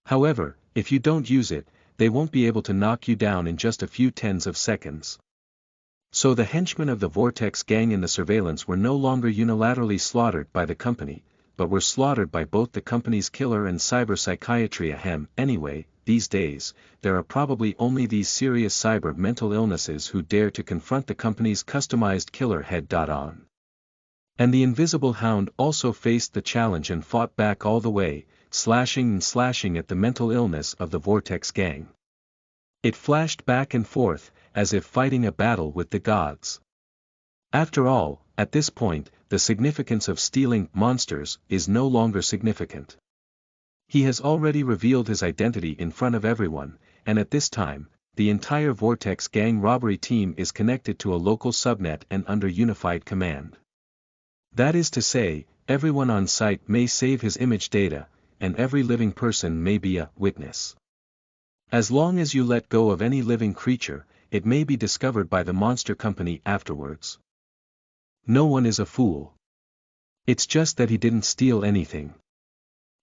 However, if you don't use it, they won't be able to knock you down in just a few tens of seconds. So the henchmen of the Vortex gang in the surveillance were no longer unilaterally slaughtered by the company, but were slaughtered by both the company's killer and Cyber Psychiatry. Anyway, these days, there are probably only these serious cyber mental illnesses who dare to confront the company's customized killer head on. And the Invisible Hound also faced the challenge and fought back all the way, slashing at the mental illness of the Vortex gang. It flashed back and forth, as if fighting a battle with the gods. After all, at this point, the significance of stealing monsters is no longer significant. He has already revealed his identity in front of everyone, and at this time, the entire Vortex gang robbery team is connected to a local subnet and under unified command. That is to say, everyone on site may save his image data, and every living person may be a witness. As long as you let go of any living creature, it may be discovered by the monster company afterwards. No one is a fool. It's just that he didn't steal anything.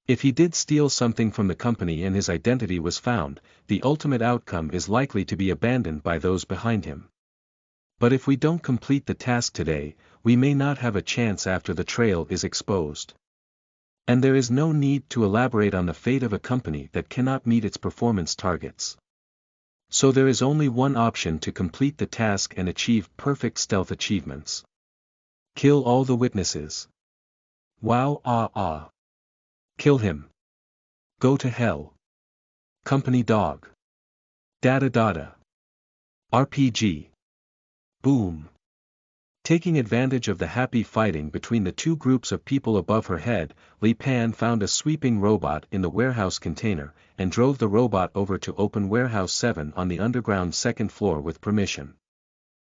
If he did steal something from the company and his identity was found, the ultimate outcome is likely to be abandoned by those behind him. But if we don't complete the task today, we may not have a chance after the trail is exposed. And there is no need to elaborate on the fate of a company that cannot meet its performance targets. So there is only one option to complete the task and achieve perfect stealth achievements. Kill all the witnesses. Wow. Kill him. Go to hell. Company dog. Dada. RPG. Boom. Taking advantage of the happy fighting between the two groups of people above her head, Li Pan found a sweeping robot in the warehouse container, and drove the robot over to open Warehouse 7 on the underground second floor with permission.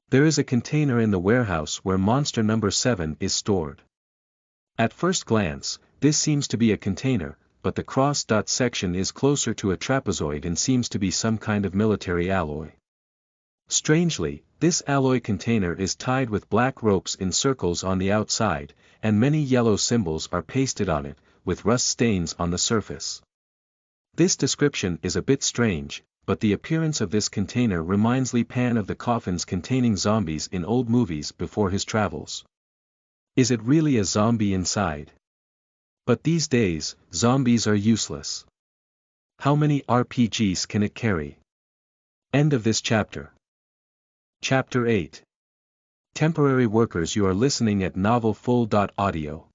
There is a container in the warehouse where monster number 7 is stored. At first glance, this seems to be a container, but the cross-dot section is closer to a trapezoid and seems to be some kind of military alloy. Strangely, this alloy container is tied with black ropes in circles on the outside, and many yellow symbols are pasted on it, with rust stains on the surface. This description is a bit strange, but the appearance of this container reminds Li Pan of the coffins containing zombies in old movies before his travels. Is it really a zombie inside? But these days, zombies are useless. How many RPGs can it carry? End of this chapter. Chapter 8. Temporary Workers. You are listening at novelfull.audio.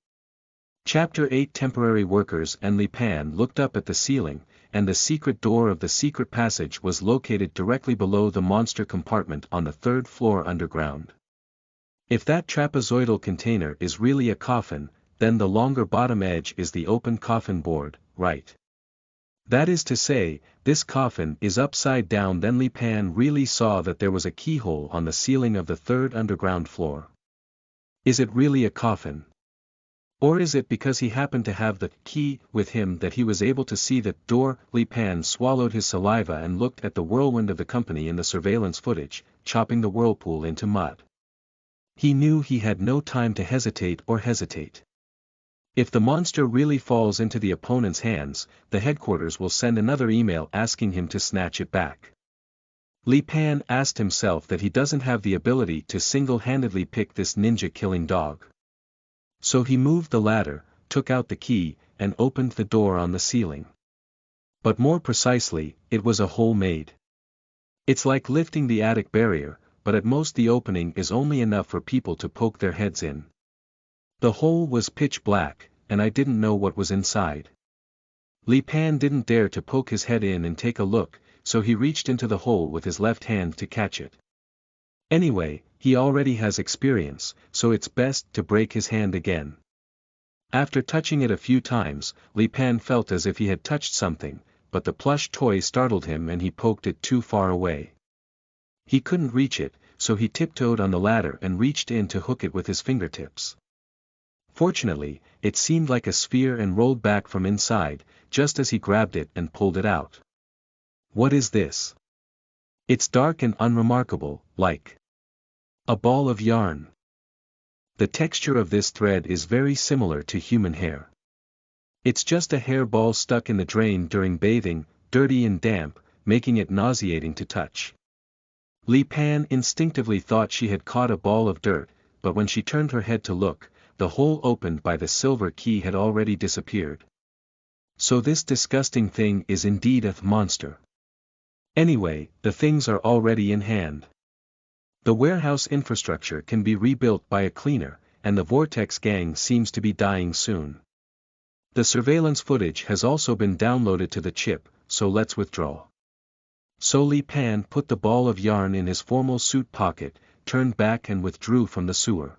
Chapter 8. Temporary Workers. And Li Pan looked up at the ceiling, and the secret door of the secret passage was located directly below the monster compartment on the third floor underground. If that trapezoidal container is really a coffin, then the longer bottom edge is the open coffin board, right? That is to say, this coffin is upside down. Then Li Pan really saw that there was a keyhole on the ceiling of the third underground floor. Is it really a coffin? Or is it because he happened to have the key with him that he was able to see that door? Li Pan swallowed his saliva and looked at the whirlwind of the company in the surveillance footage, chopping the whirlpool into mud. He knew he had no time to hesitate. If the monster really falls into the opponent's hands, the headquarters will send another email asking him to snatch it back. Li Pan asked himself that he doesn't have the ability to single-handedly pick this ninja-killing dog. So he moved the ladder, took out the key, and opened the door on the ceiling. But more precisely, it was a hole made. It's like lifting the attic barrier, but at most the opening is only enough for people to poke their heads in. The hole was pitch black, and I didn't know what was inside. Li Pan didn't dare to poke his head in and take a look, so he reached into the hole with his left hand to catch it. Anyway, he already has experience, so it's best to break his hand again. After touching it a few times, Li Pan felt as if he had touched something, but the plush toy startled him and he poked it too far away. He couldn't reach it, so he tiptoed on the ladder and reached in to hook it with his fingertips. Fortunately, it seemed like a sphere and rolled back from inside, just as he grabbed it and pulled it out. What is this? It's dark and unremarkable, like a ball of yarn. The texture of this thread is very similar to human hair. It's just a hair ball stuck in the drain during bathing, dirty and damp, making it nauseating to touch. Li Pan instinctively thought she had caught a ball of dirt, but when she turned her head to look, the hole opened by the silver key had already disappeared. So this disgusting thing is indeed a monster. Anyway, the things are already in hand. The warehouse infrastructure can be rebuilt by a cleaner, and the Vortex gang seems to be dying soon. The surveillance footage has also been downloaded to the chip, so let's withdraw. So Li Pan put the ball of yarn in his formal suit pocket, turned back and withdrew from the sewer.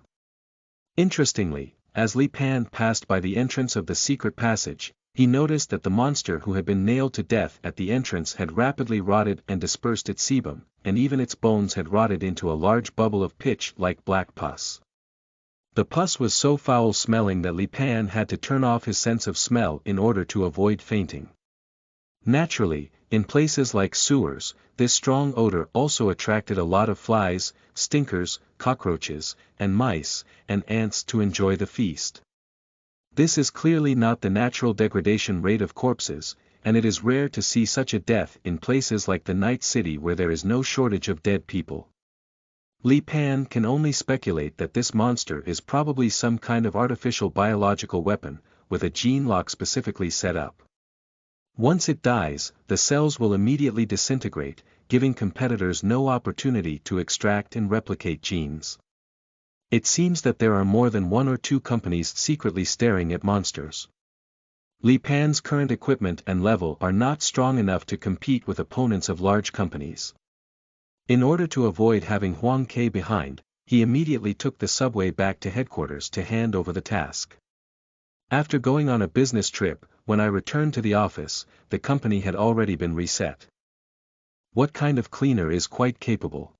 Interestingly, as Li Pan passed by the entrance of the secret passage, he noticed that the monster who had been nailed to death at the entrance had rapidly rotted and dispersed its sebum, and even its bones had rotted into a large bubble of pitch-like black pus. The pus was so foul-smelling that Li Pan had to turn off his sense of smell in order to avoid fainting. Naturally, in places like sewers, this strong odor also attracted a lot of flies, stinkers, cockroaches, and mice, and ants to enjoy the feast. This is clearly not the natural degradation rate of corpses, and it is rare to see such a death in places like the Night City where there is no shortage of dead people. Li Pan can only speculate that this monster is probably some kind of artificial biological weapon, with a gene lock specifically set up. Once it dies, the cells will immediately disintegrate, giving competitors no opportunity to extract and replicate genes. It seems that there are more than one or two companies secretly staring at monsters. Li Pan's current equipment and level are not strong enough to compete with opponents of large companies. In order to avoid having Huang Ke behind, he immediately took the subway back to headquarters to hand over the task. After going on a business trip, when I returned to the office, the company had already been reset. What kind of cleaner is quite capable?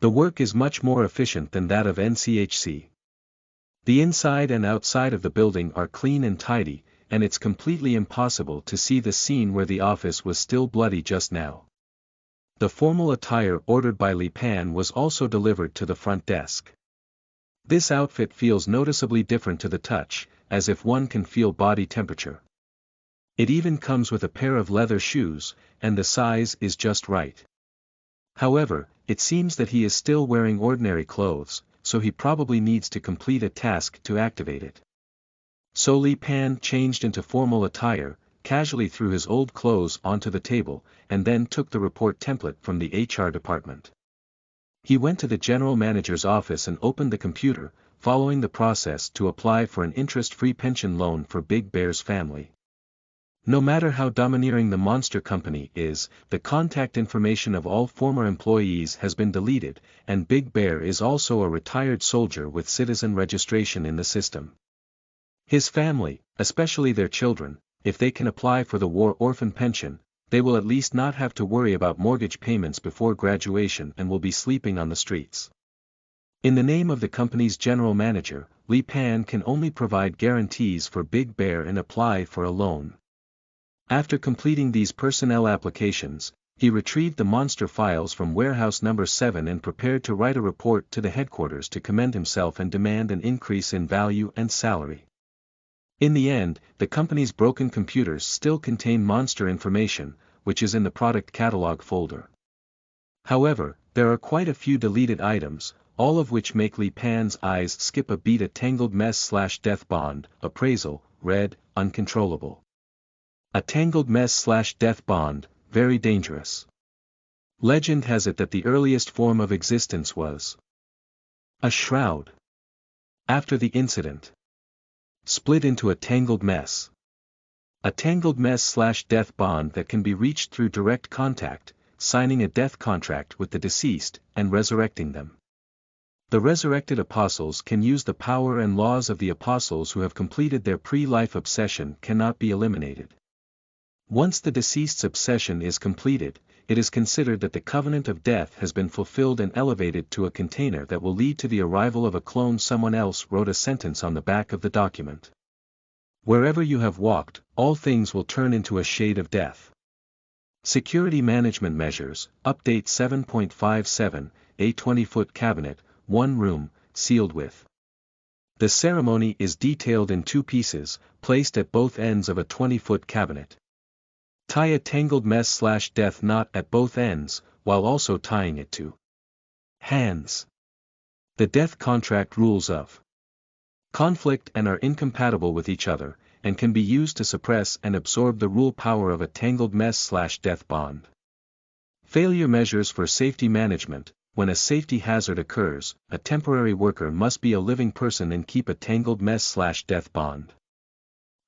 The work is much more efficient than that of NCHC. The inside and outside of the building are clean and tidy, and it's completely impossible to see the scene where the office was still bloody just now. The formal attire ordered by Li Pan was also delivered to the front desk. This outfit feels noticeably different to the touch, as if one can feel body temperature. It even comes with a pair of leather shoes, and the size is just right. However, it seems that he is still wearing ordinary clothes, so he probably needs to complete a task to activate it. So Li Pan changed into formal attire, casually threw his old clothes onto the table, and then took the report template from the HR department. He went to the general manager's office and opened the computer, following the process to apply for an interest-free pension loan for Big Bear's family. No matter how domineering the monster company is, the contact information of all former employees has been deleted, and Big Bear is also a retired soldier with citizen registration in the system. His family, especially their children, if they can apply for the war orphan pension, they will at least not have to worry about mortgage payments before graduation and will be sleeping on the streets. In the name of the company's general manager, Li Pan can only provide guarantees for Big Bear and apply for a loan. After completing these personnel applications, he retrieved the monster files from warehouse number 7 and prepared to write a report to the headquarters to commend himself and demand an increase in value and salary. In the end, the company's broken computers still contain monster information, which is in the product catalog folder. However, there are quite a few deleted items, all of which make Li Pan's eyes skip a beat. A tangled mess/death bond, appraisal, red, uncontrollable. A tangled mess/death bond, very dangerous. Legend has it that the earliest form of existence was a shroud. After the incident, split into a tangled mess. A tangled mess/death bond that can be reached through direct contact, signing a death contract with the deceased, and resurrecting them. The resurrected apostles can use the power and laws of the apostles who have completed their pre-life obsession cannot be eliminated. Once the deceased's obsession is completed, it is considered that the covenant of death has been fulfilled and elevated to a container that will lead to the arrival of a clone. Someone else wrote a sentence on the back of the document. Wherever you have walked, all things will turn into a shade of death. Security Management Measures, Update 7.57, a 20-foot cabinet, 1 room, sealed with. The ceremony is detailed in 2 pieces, placed at both ends of a 20-foot cabinet. Tie a tangled mess/death knot at both ends, while also tying it to hands. The death contract rules of conflict and are incompatible with each other, and can be used to suppress and absorb the rule power of a tangled mess/death bond. Failure measures for safety management. When a safety hazard occurs, a temporary worker must be a living person and keep a tangled mess/death bond.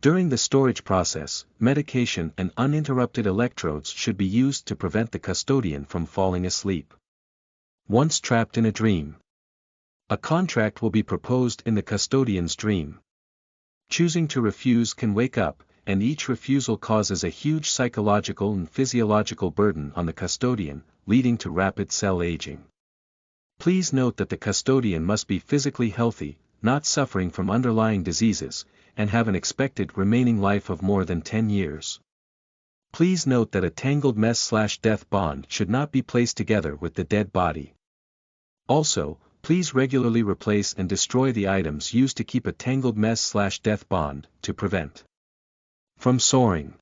During the storage process, medication and uninterrupted electrodes should be used to prevent the custodian from falling asleep. Once trapped in a dream, a contract will be proposed in the custodian's dream. Choosing to refuse can wake up, and each refusal causes a huge psychological and physiological burden on the custodian, leading to rapid cell aging. Please note that the custodian must be physically healthy, not suffering from underlying diseases, and have an expected remaining life of more than 10 years. Please note that a tangled mess/death bond should not be placed together with the dead body. Also, please regularly replace and destroy the items used to keep a tangled mess/death bond, to prevent from soaring.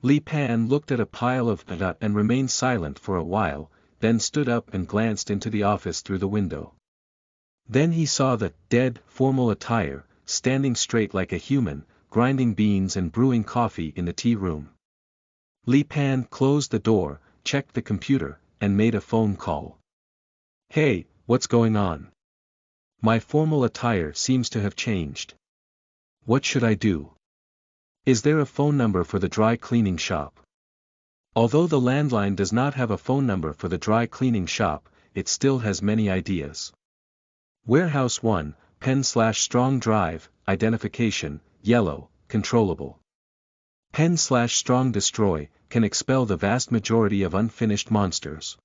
Li Pan looked at a pile of data and remained silent for a while, then stood up and glanced into the office through the window. Then he saw the dead, formal attire, standing straight like a human, grinding beans and brewing coffee in the tea room. Li Pan closed the door, checked the computer, and made a phone call. Hey, what's going on? My formal attire seems to have changed. What should I do? Is there a phone number for the dry cleaning shop? Although the landline does not have a phone number for the dry cleaning shop, it still has many ideas. Warehouse 1, pen/strong drive, identification, yellow, controllable. Pen/strong destroy, can expel the vast majority of unfinished monsters.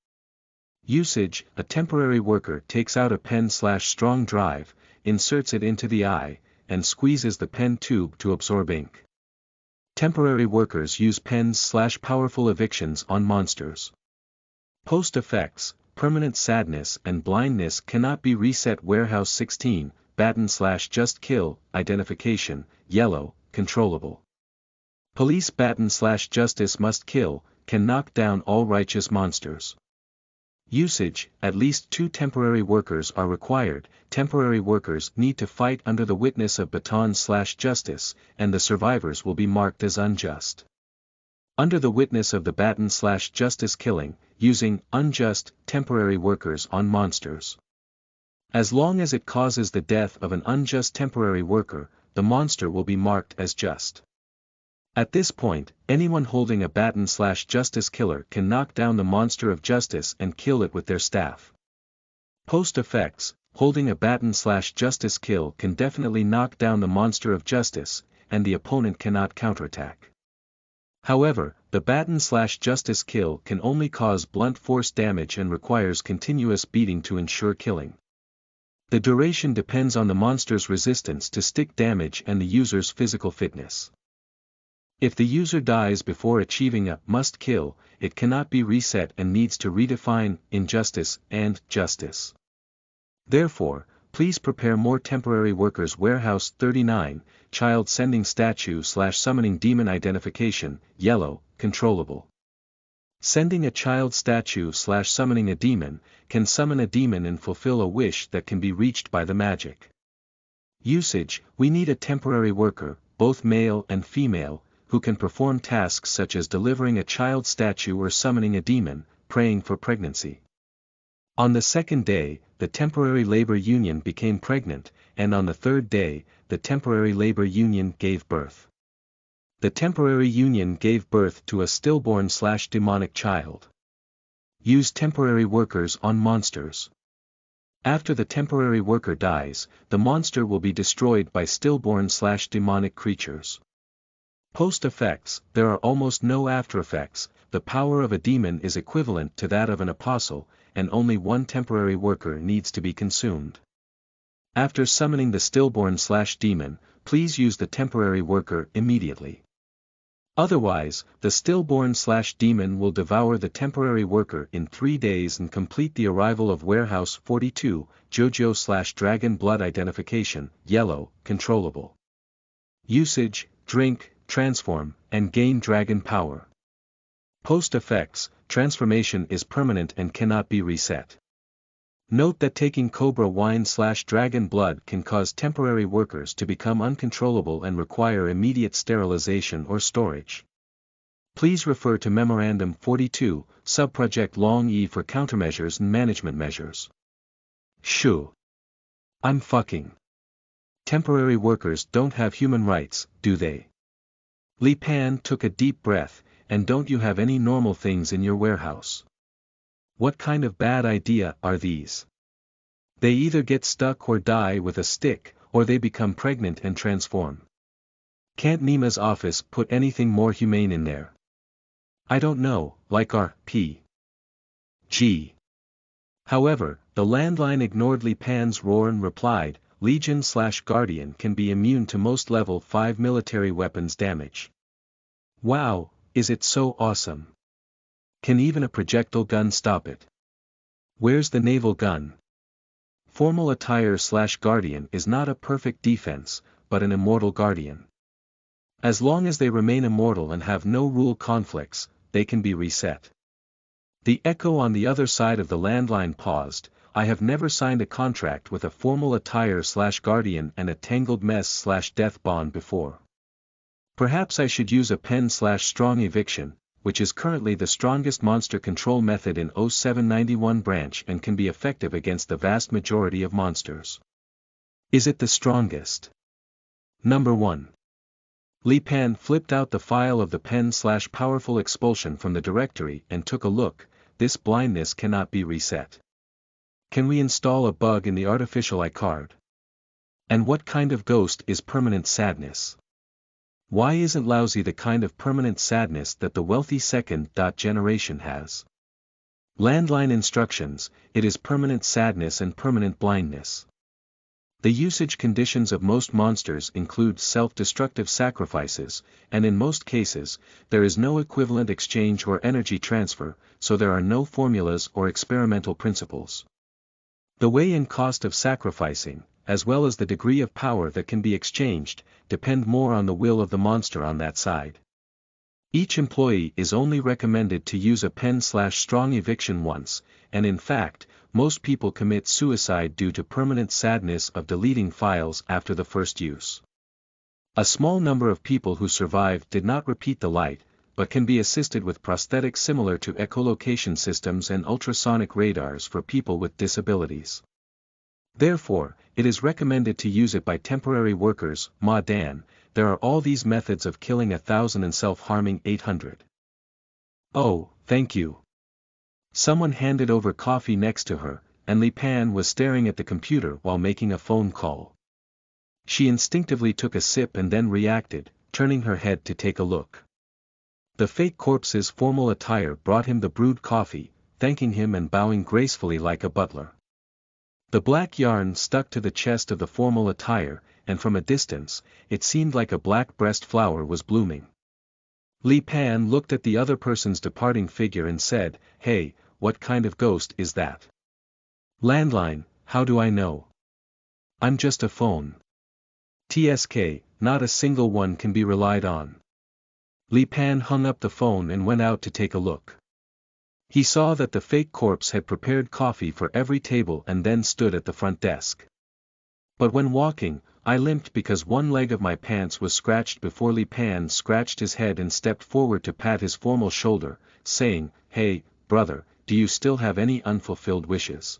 Usage, a temporary worker takes out a pen/strong drive, inserts it into the eye, and squeezes the pen tube to absorb ink. Temporary workers use pens/powerful evictions on monsters. Post effects, permanent sadness and blindness cannot be reset. Warehouse 16, baton/just kill, identification, yellow, controllable. Police baton/justice must kill, can knock down all righteous monsters. Usage, at least 2 temporary workers are required. Temporary workers need to fight under the witness of baton/justice, and the survivors will be marked as unjust. Under the witness of the baton/justice killing, using unjust temporary workers on monsters. As long as it causes the death of an unjust temporary worker, the monster will be marked as just. At this point, anyone holding a baton/justice killer can knock down the monster of justice and kill it with their staff. Post effects, holding a baton/justice kill can definitely knock down the monster of justice, and the opponent cannot counterattack. However, the baton/justice kill can only cause blunt force damage and requires continuous beating to ensure killing. The duration depends on the monster's resistance to stick damage and the user's physical fitness. If the user dies before achieving a must kill, it cannot be reset and needs to redefine injustice and justice. Therefore, please prepare more temporary workers. Warehouse 39, child sending statue/summoning demon identification, yellow, controllable. Sending a child statue/summoning a demon, can summon a demon and fulfill a wish that can be reached by the magic. Usage, we need a temporary worker, both male and female, who can perform tasks such as delivering a child statue or summoning a demon, praying for pregnancy. On the second day, the temporary labor union became pregnant, and on the third day, the temporary labor union gave birth. The temporary union gave birth to a stillborn/demonic child. Use temporary workers on monsters. After the temporary worker dies, the monster will be destroyed by stillborn/demonic creatures. Post effects, there are almost no after effects. The power of a demon is equivalent to that of an apostle, and only one temporary worker needs to be consumed. After summoning the stillborn/demon, please use the temporary worker immediately. Otherwise, the stillborn/demon will devour the temporary worker in 3 days and complete the arrival of Warehouse 42, JoJo/Dragon Blood identification, yellow, controllable. Usage, drink, transform, and gain dragon power. Post effects, transformation is permanent and cannot be reset. Note that taking cobra wine/dragon blood can cause temporary workers to become uncontrollable and require immediate sterilization or storage. Please refer to Memorandum 42, Subproject Long E for countermeasures and management measures. Shoo. I'm fucking. Temporary workers don't have human rights, do they? Li Pan took a deep breath, and don't you have any normal things in your warehouse? What kind of bad idea are these? They either get stuck or die with a stick, or they become pregnant and transform. Can't Nima's office put anything more humane in there? I don't know, like our P.G. However, the landline ignored Li Pan's roar and replied, Legion/Guardian can be immune to most level 5 military weapons damage. Wow, is it so awesome? Can even a projectile gun stop it? Where's the naval gun? Formal attire/Guardian is not a perfect defense, but an immortal guardian. As long as they remain immortal and have no rule conflicts, they can be reset. The echo on the other side of the landline paused. I have never signed a contract with a formal attire/Guardian and a tangled mess/death bond before. Perhaps I should use a pen/strong eviction, which is currently the strongest monster control method in 0791 branch and can be effective against the vast majority of monsters. Is it the strongest? Number 1. Li Pan flipped out the file of the pen/powerful expulsion from the directory and took a look. This blindness cannot be reset. Can we install a bug in the artificial iCard? And what kind of ghost is permanent sadness? Why isn't lousy the kind of permanent sadness that the wealthy second generation has? Landline instructions, it is permanent sadness and permanent blindness. The usage conditions of most monsters include self-destructive sacrifices, and in most cases, there is no equivalent exchange or energy transfer, so there are no formulas or experimental principles. The way and cost of sacrificing, as well as the degree of power that can be exchanged, depend more on the will of the monster on that side. Each employee is only recommended to use a pen/strong eviction once, and in fact, most people commit suicide due to permanent sadness of deleting files after the first use. A small number of people who survived did not repeat the light, but can be assisted with prosthetics similar to echolocation systems and ultrasonic radars for people with disabilities. Therefore, it is recommended to use it by temporary workers. Ma Dan, there are all these methods of killing 1,000 and self-harming 800. Oh, thank you. Someone handed over coffee next to her, and Li Pan was staring at the computer while making a phone call. She instinctively took a sip and then reacted, turning her head to take a look. The fake corpse's formal attire brought him the brewed coffee, thanking him and bowing gracefully like a butler. The black yarn stuck to the chest of the formal attire, and from a distance, it seemed like a black breast flower was blooming. Li Pan looked at the other person's departing figure and said, "Hey, what kind of ghost is that?" "Landline, how do I know? I'm just a phone." "TSK, not a single one can be relied on." Li Pan hung up the phone and went out to take a look. He saw that the fake corpse had prepared coffee for every table and then stood at the front desk. But when walking, I limped because one leg of my pants was scratched before Li Pan scratched his head and stepped forward to pat his formal shoulder, saying, "Hey, brother, do you still have any unfulfilled wishes?"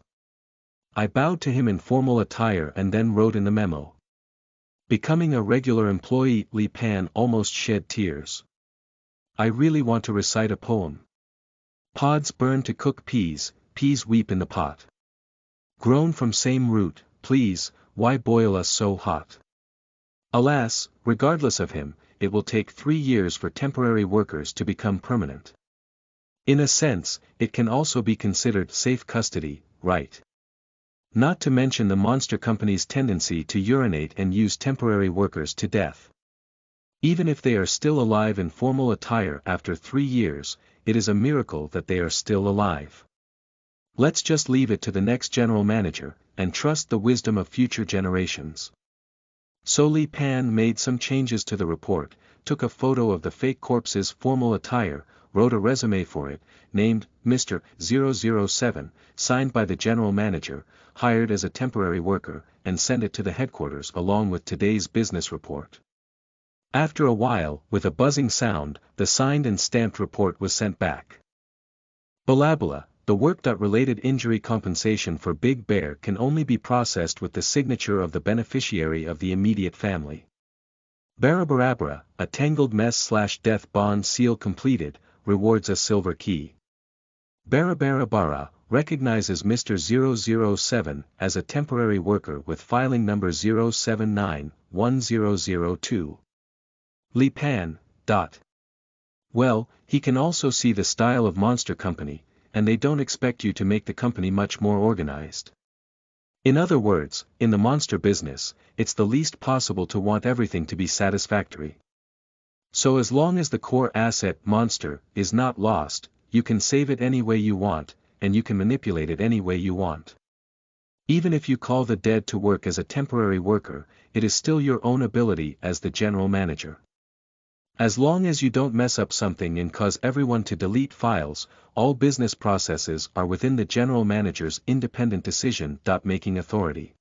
I bowed to him in formal attire and then wrote in the memo. Becoming a regular employee. Li Pan almost shed tears. I really want to recite a poem. Pods burn to cook peas, peas weep in the pot. Grown from same root, please, why boil us so hot? Alas, regardless of him, it will take 3 years for temporary workers to become permanent. In a sense, it can also be considered safe custody, right? Not to mention the monster company's tendency to urinate and use temporary workers to death. Even if they are still alive in formal attire after 3 years, it is a miracle that they are still alive. Let's just leave it to the next general manager, and trust the wisdom of future generations. So Li Pan made some changes to the report, took a photo of the fake corpse's formal attire, wrote a resume for it, named Mr. 007, signed by the general manager, hired as a temporary worker, and sent it to the headquarters along with today's business report. After a while, with a buzzing sound, the signed and stamped report was sent back. Balabala, the work-related injury compensation for Big Bear can only be processed with the signature of the beneficiary of the immediate family. Barabarabara, a tangled mess/death bond seal completed, rewards a silver key. Barabarabara recognizes Mr. 007 as a temporary worker with filing number 079-1002. Li Pan. Well, he can also see the style of monster company, and they don't expect you to make the company much more organized. In other words, in the monster business, it's the least possible to want everything to be satisfactory. So as long as the core asset monster is not lost, you can save it any way you want, and you can manipulate it any way you want. Even if you call the dead to work as a temporary worker, it is still your own ability as the general manager. As long as you don't mess up something and cause everyone to delete files, all business processes are within the general manager's independent decision-making authority.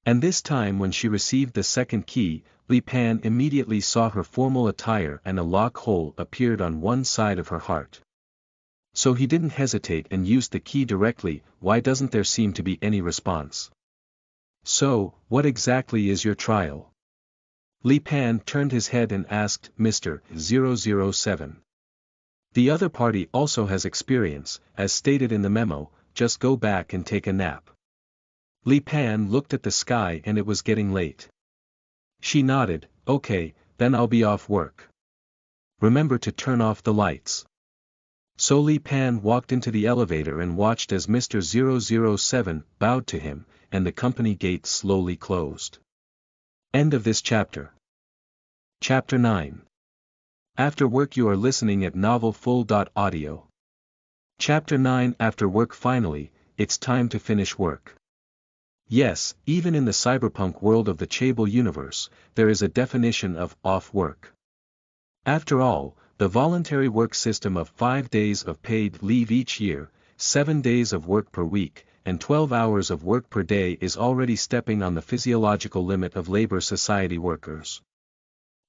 And this time when she received the second key, Li Pan immediately saw her formal attire and a lock hole appeared on one side of her heart. So he didn't hesitate and used the key directly. Why doesn't there seem to be any response? So, what exactly is your trial? Li Pan turned his head and asked, Mr. 007. The other party also has experience, as stated in the memo, just go back and take a nap. Li Pan looked at the sky and it was getting late. She nodded, okay, then I'll be off work. Remember to turn off the lights. So Li Pan walked into the elevator and watched as Mr. 007 bowed to him, and the company gate slowly closed. End of this chapter. Chapter 9. After work. You are listening at novelfull.audio. Chapter 9. After work. Finally, it's time to finish work. Yes, even in the cyberpunk world of the Chable universe, there is a definition of off work. After all, the voluntary work system of 5 days of paid leave each year, 7 days of work per week, and 12 hours of work per day is already stepping on the physiological limit of labor society workers.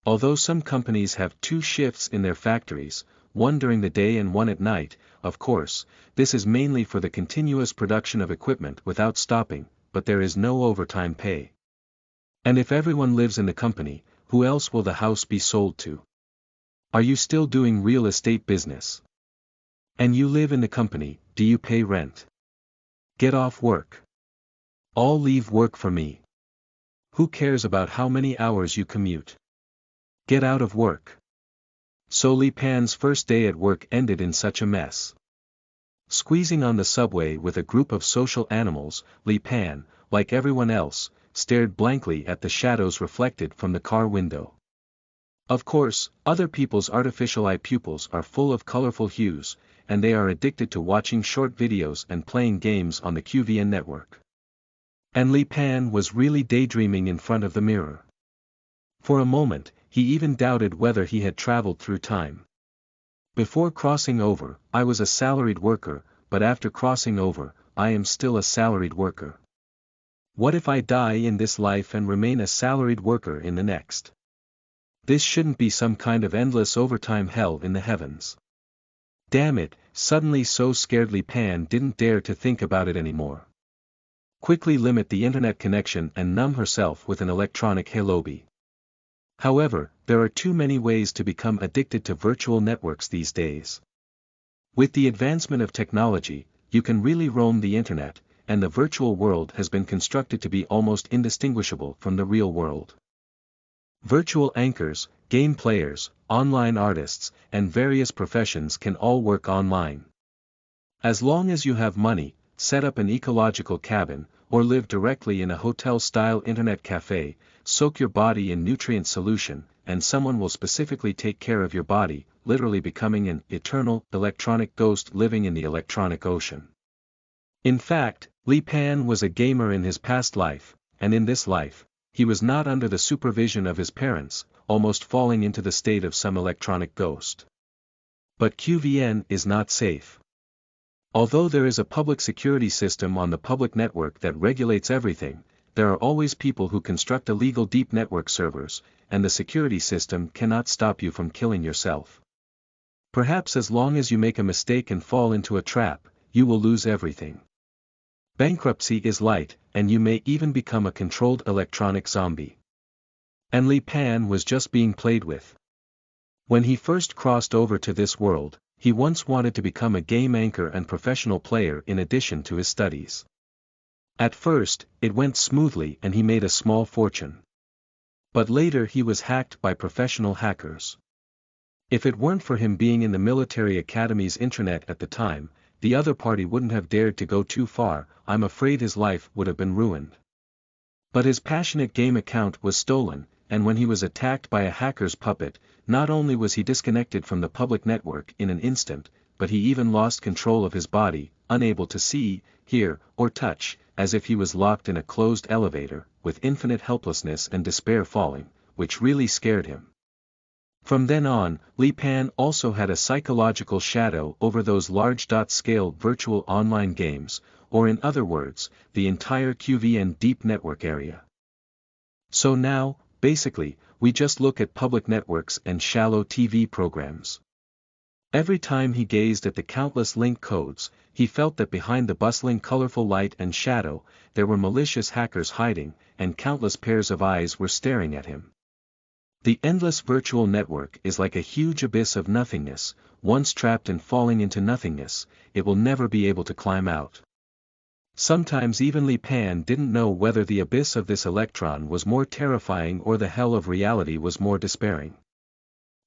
Although some companies have 2 shifts in their factories, one during the day and one at night, of course, this is mainly for the continuous production of equipment without stopping, but there is no overtime pay. And if everyone lives in the company, who else will the house be sold to? Are you still doing real estate business? And you live in the company, do you pay rent? Get off work. All leave work for me. Who cares about how many hours you commute? Get out of work. So Li Pan's first day at work ended in such a mess. Squeezing on the subway with a group of social animals, Li Pan, like everyone else, stared blankly at the shadows reflected from the car window. Of course, other people's artificial eye pupils are full of colorful hues, and they are addicted to watching short videos and playing games on the QVN network. And Li Pan was really daydreaming in front of the mirror. For a moment, he even doubted whether he had traveled through time. Before crossing over, I was a salaried worker, but after crossing over, I am still a salaried worker. What if I die in this life and remain a salaried worker in the next? This shouldn't be some kind of endless overtime hell in the heavens. Damn it, suddenly so scared Li Pan didn't dare to think about it anymore. Quickly limit the internet connection and numb herself with an electronic halobi. However, there are too many ways to become addicted to virtual networks these days. With the advancement of technology, you can really roam the internet, and the virtual world has been constructed to be almost indistinguishable from the real world. Virtual anchors, game players, online artists, and various professions can all work online. As long as you have money, set up an ecological cabin, or live directly in a hotel-style internet cafe, soak your body in nutrient solution, and someone will specifically take care of your body, literally becoming an eternal electronic ghost living in the electronic ocean. In fact, Li Pan was a gamer in his past life, and in this life, he was not under the supervision of his parents, almost falling into the state of some electronic ghost. But QVN is not safe. Although there is a public security system on the public network that regulates everything, there are always people who construct illegal deep network servers, and the security system cannot stop you from killing yourself. Perhaps as long as you make a mistake and fall into a trap, you will lose everything. Bankruptcy is light, and you may even become a controlled electronic zombie. And Li Pan was just being played with. When he first crossed over to this world, he once wanted to become a game anchor and professional player in addition to his studies. At first, it went smoothly and he made a small fortune. But later he was hacked by professional hackers. If it weren't for him being in the military academy's intranet at the time, the other party wouldn't have dared to go too far. I'm afraid his life would have been ruined. But his passionate game account was stolen, and when he was attacked by a hacker's puppet, not only was he disconnected from the public network in an instant, but he even lost control of his body, unable to see, hear, or touch, as if he was locked in a closed elevator, with infinite helplessness and despair falling, which really scared him. From then on, Li Pan also had a psychological shadow over those large-scale virtual online games, or in other words, the entire QVN deep network area. So now, basically, we just look at public networks and shallow TV programs. Every time he gazed at the countless link codes, he felt that behind the bustling colorful light and shadow, there were malicious hackers hiding, and countless pairs of eyes were staring at him. The endless virtual network is like a huge abyss of nothingness. Once trapped and falling into nothingness, it will never be able to climb out. Sometimes even Li Pan didn't know whether the abyss of this electron was more terrifying or the hell of reality was more despairing.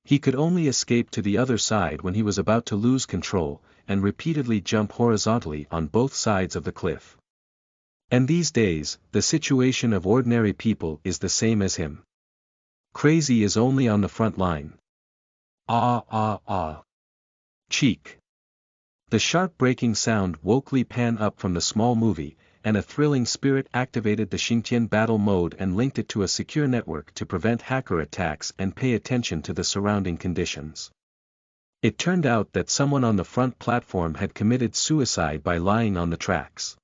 He could only escape to the other side when he was about to lose control, and repeatedly jump horizontally on both sides of the cliff. And these days, the situation of ordinary people is the same as him. Crazy is only on the front line. Cheek. The sharp breaking sound woke Li Pan up from the small movie, and a thrilling spirit activated the Xingtian battle mode and linked it to a secure network to prevent hacker attacks and pay attention to the surrounding conditions. It turned out that someone on the front platform had committed suicide by lying on the tracks.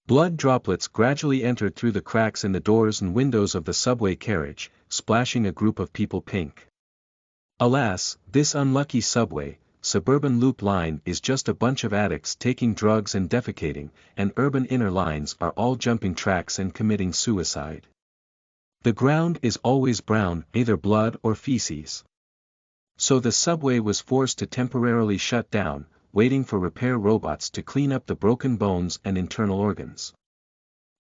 Blood droplets gradually entered through the cracks in the doors and windows of the subway carriage, splashing a group of people pink. Alas, this unlucky subway, suburban loop line is just a bunch of addicts taking drugs and defecating, and urban inner lines are all jumping tracks and committing suicide. The ground is always brown, either blood or feces. So the subway was forced to temporarily shut down, waiting for repair robots to clean up the broken bones and internal organs.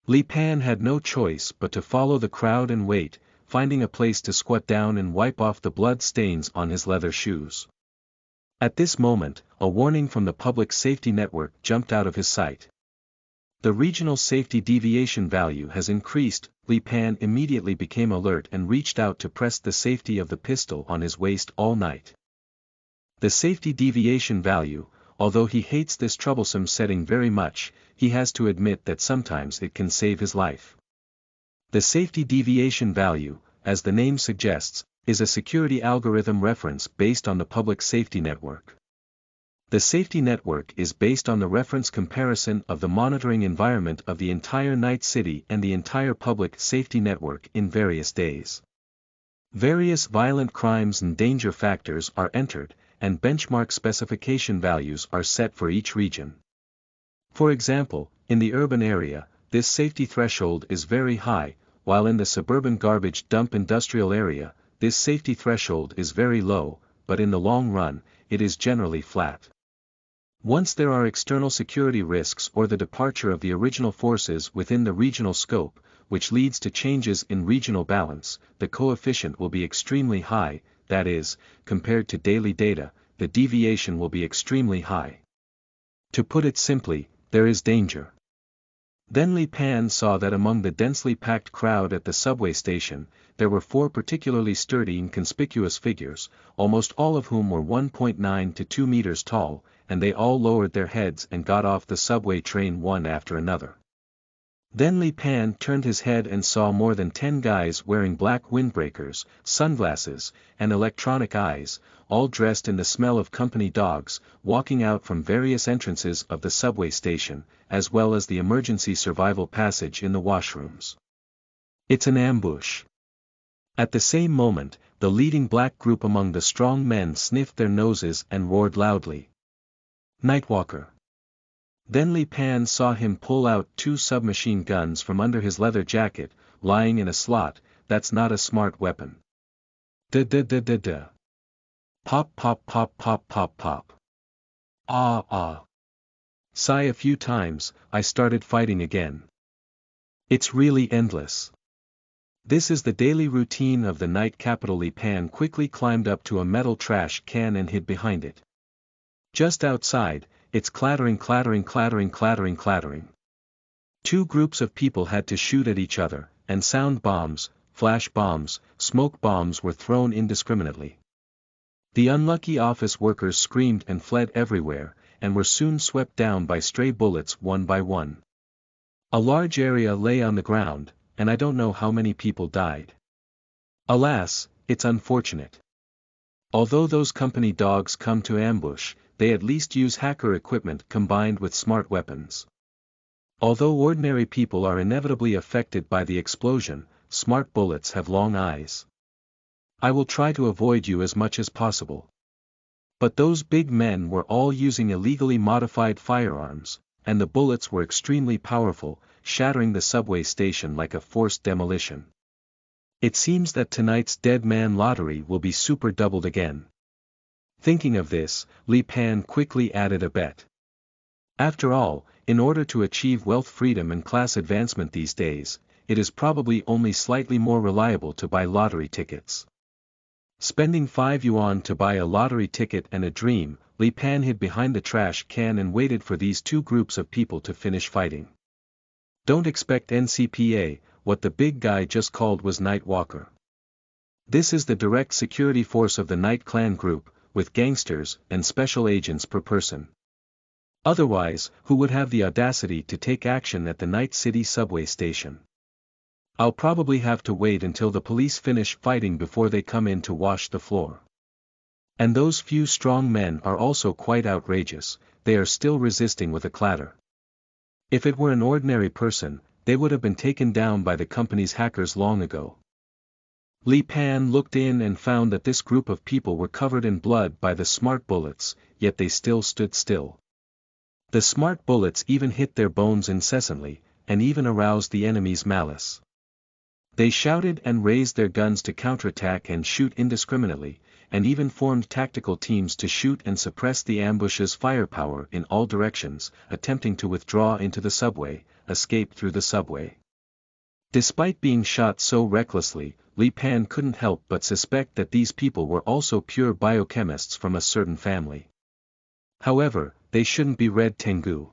Li Pan had no choice but to follow the crowd and wait, finding a place to squat down and wipe off the blood stains on his leather shoes. At this moment, a warning from the public safety network jumped out of his sight. The regional safety deviation value has increased. Li Pan immediately became alert and reached out to press the safety of the pistol on his waist all night. The safety deviation value, although he hates this troublesome setting very much, he has to admit that sometimes it can save his life. The safety deviation value, as the name suggests, is a security algorithm reference based on the public safety network. The safety network is based on the reference comparison of the monitoring environment of the entire night city and the entire public safety network in various days. Various violent crimes and danger factors are entered, and benchmark specification values are set for each region. For example, in the urban area, this safety threshold is very high, while in the suburban garbage dump industrial area, this safety threshold is very low, but in the long run, it is generally flat. Once there are external security risks or the departure of the original forces within the regional scope, which leads to changes in regional balance, the coefficient will be extremely high, that is, compared to daily data, the deviation will be extremely high. To put it simply, there is danger. Then Li Pan saw that among the densely packed crowd at the subway station, there were 4 particularly sturdy and conspicuous figures, almost all of whom were 1.9 to 2 meters tall, and they all lowered their heads and got off the subway train one after another. Then Li Pan turned his head and saw more than 10 guys wearing black windbreakers, sunglasses, and electronic eyes, all dressed in the smell of company dogs, walking out from various entrances of the subway station, as well as the emergency survival passage in the washrooms. It's an ambush. At the same moment, the leading black group among the strong men sniffed their noses and roared loudly. Nightwalker. Then Li Pan saw him pull out 2 submachine guns from under his leather jacket, lying in a slot. That's not a smart weapon. Da. Pop pop pop pop pop pop. Sigh a few times, I started fighting again. It's really endless. This is the daily routine of the night capital. Li Pan quickly climbed up to a metal trash can and hid behind it. Just outside, it's clattering. 2 groups of people had to shoot at each other, and sound bombs, flash bombs, smoke bombs were thrown indiscriminately. The unlucky office workers screamed and fled everywhere, and were soon swept down by stray bullets one by one. A large area lay on the ground, and I don't know how many people died. Alas, it's unfortunate. Although those company dogs come to ambush, they at least use hacker equipment combined with smart weapons. Although ordinary people are inevitably affected by the explosion, smart bullets have long eyes. I will try to avoid you as much as possible. But those big men were all using illegally modified firearms, and the bullets were extremely powerful, shattering the subway station like a forced demolition. It seems that tonight's dead man lottery will be super doubled again. Thinking of this, Li Pan quickly added a bet. After all, in order to achieve wealth freedom and class advancement these days, it is probably only slightly more reliable to buy lottery tickets. Spending 5 yuan to buy a lottery ticket and a dream, Li Pan hid behind the trash can and waited for these two groups of people to finish fighting. Don't expect NCPA, what the big guy just called was Night Walker. This is the direct security force of the Night Clan group, with gangsters and special agents per person. Otherwise, who would have the audacity to take action at the Night City subway station? I'll probably have to wait until the police finish fighting before they come in to wash the floor. And those few strong men are also quite outrageous, they are still resisting with a clatter. If it were an ordinary person, they would have been taken down by the company's hackers long ago. Li Pan looked in and found that this group of people were covered in blood by the smart bullets, yet they still stood still. The smart bullets even hit their bones incessantly, and even aroused the enemy's malice. They shouted and raised their guns to counterattack and shoot indiscriminately, and even formed tactical teams to shoot and suppress the ambush's firepower in all directions, attempting to withdraw into the subway, escape through the subway. Despite being shot so recklessly, Li Pan couldn't help but suspect that these people were also pure biochemists from a certain family. However, they shouldn't be Red Tengu.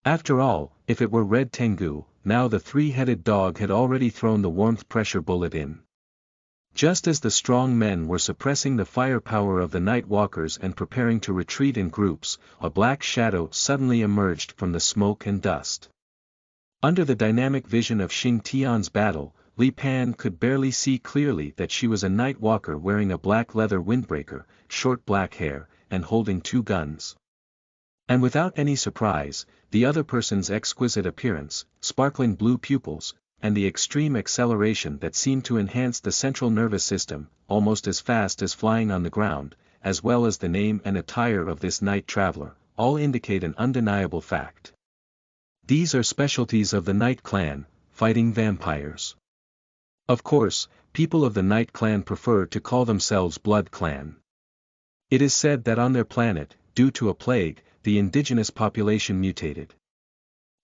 After all, if it were Red Tengu, now the three-headed dog had already thrown the warmth pressure bullet in. Just as the strong men were suppressing the firepower of the Night Walkers and preparing to retreat in groups, a black shadow suddenly emerged from the smoke and dust. Under the dynamic vision of Xing Tian's battle, Li Pan could barely see clearly that she was a Night Walker wearing a black leather windbreaker, short black hair, and holding 2 guns. And without any surprise, the other person's exquisite appearance, sparkling blue pupils, and the extreme acceleration that seemed to enhance the central nervous system, almost as fast as flying on the ground, as well as the name and attire of this night traveler, all indicate an undeniable fact. These are specialties of the Night Clan, fighting vampires. Of course, people of the Night Clan prefer to call themselves Blood Clan. It is said that on their planet, due to a plague, the indigenous population mutated.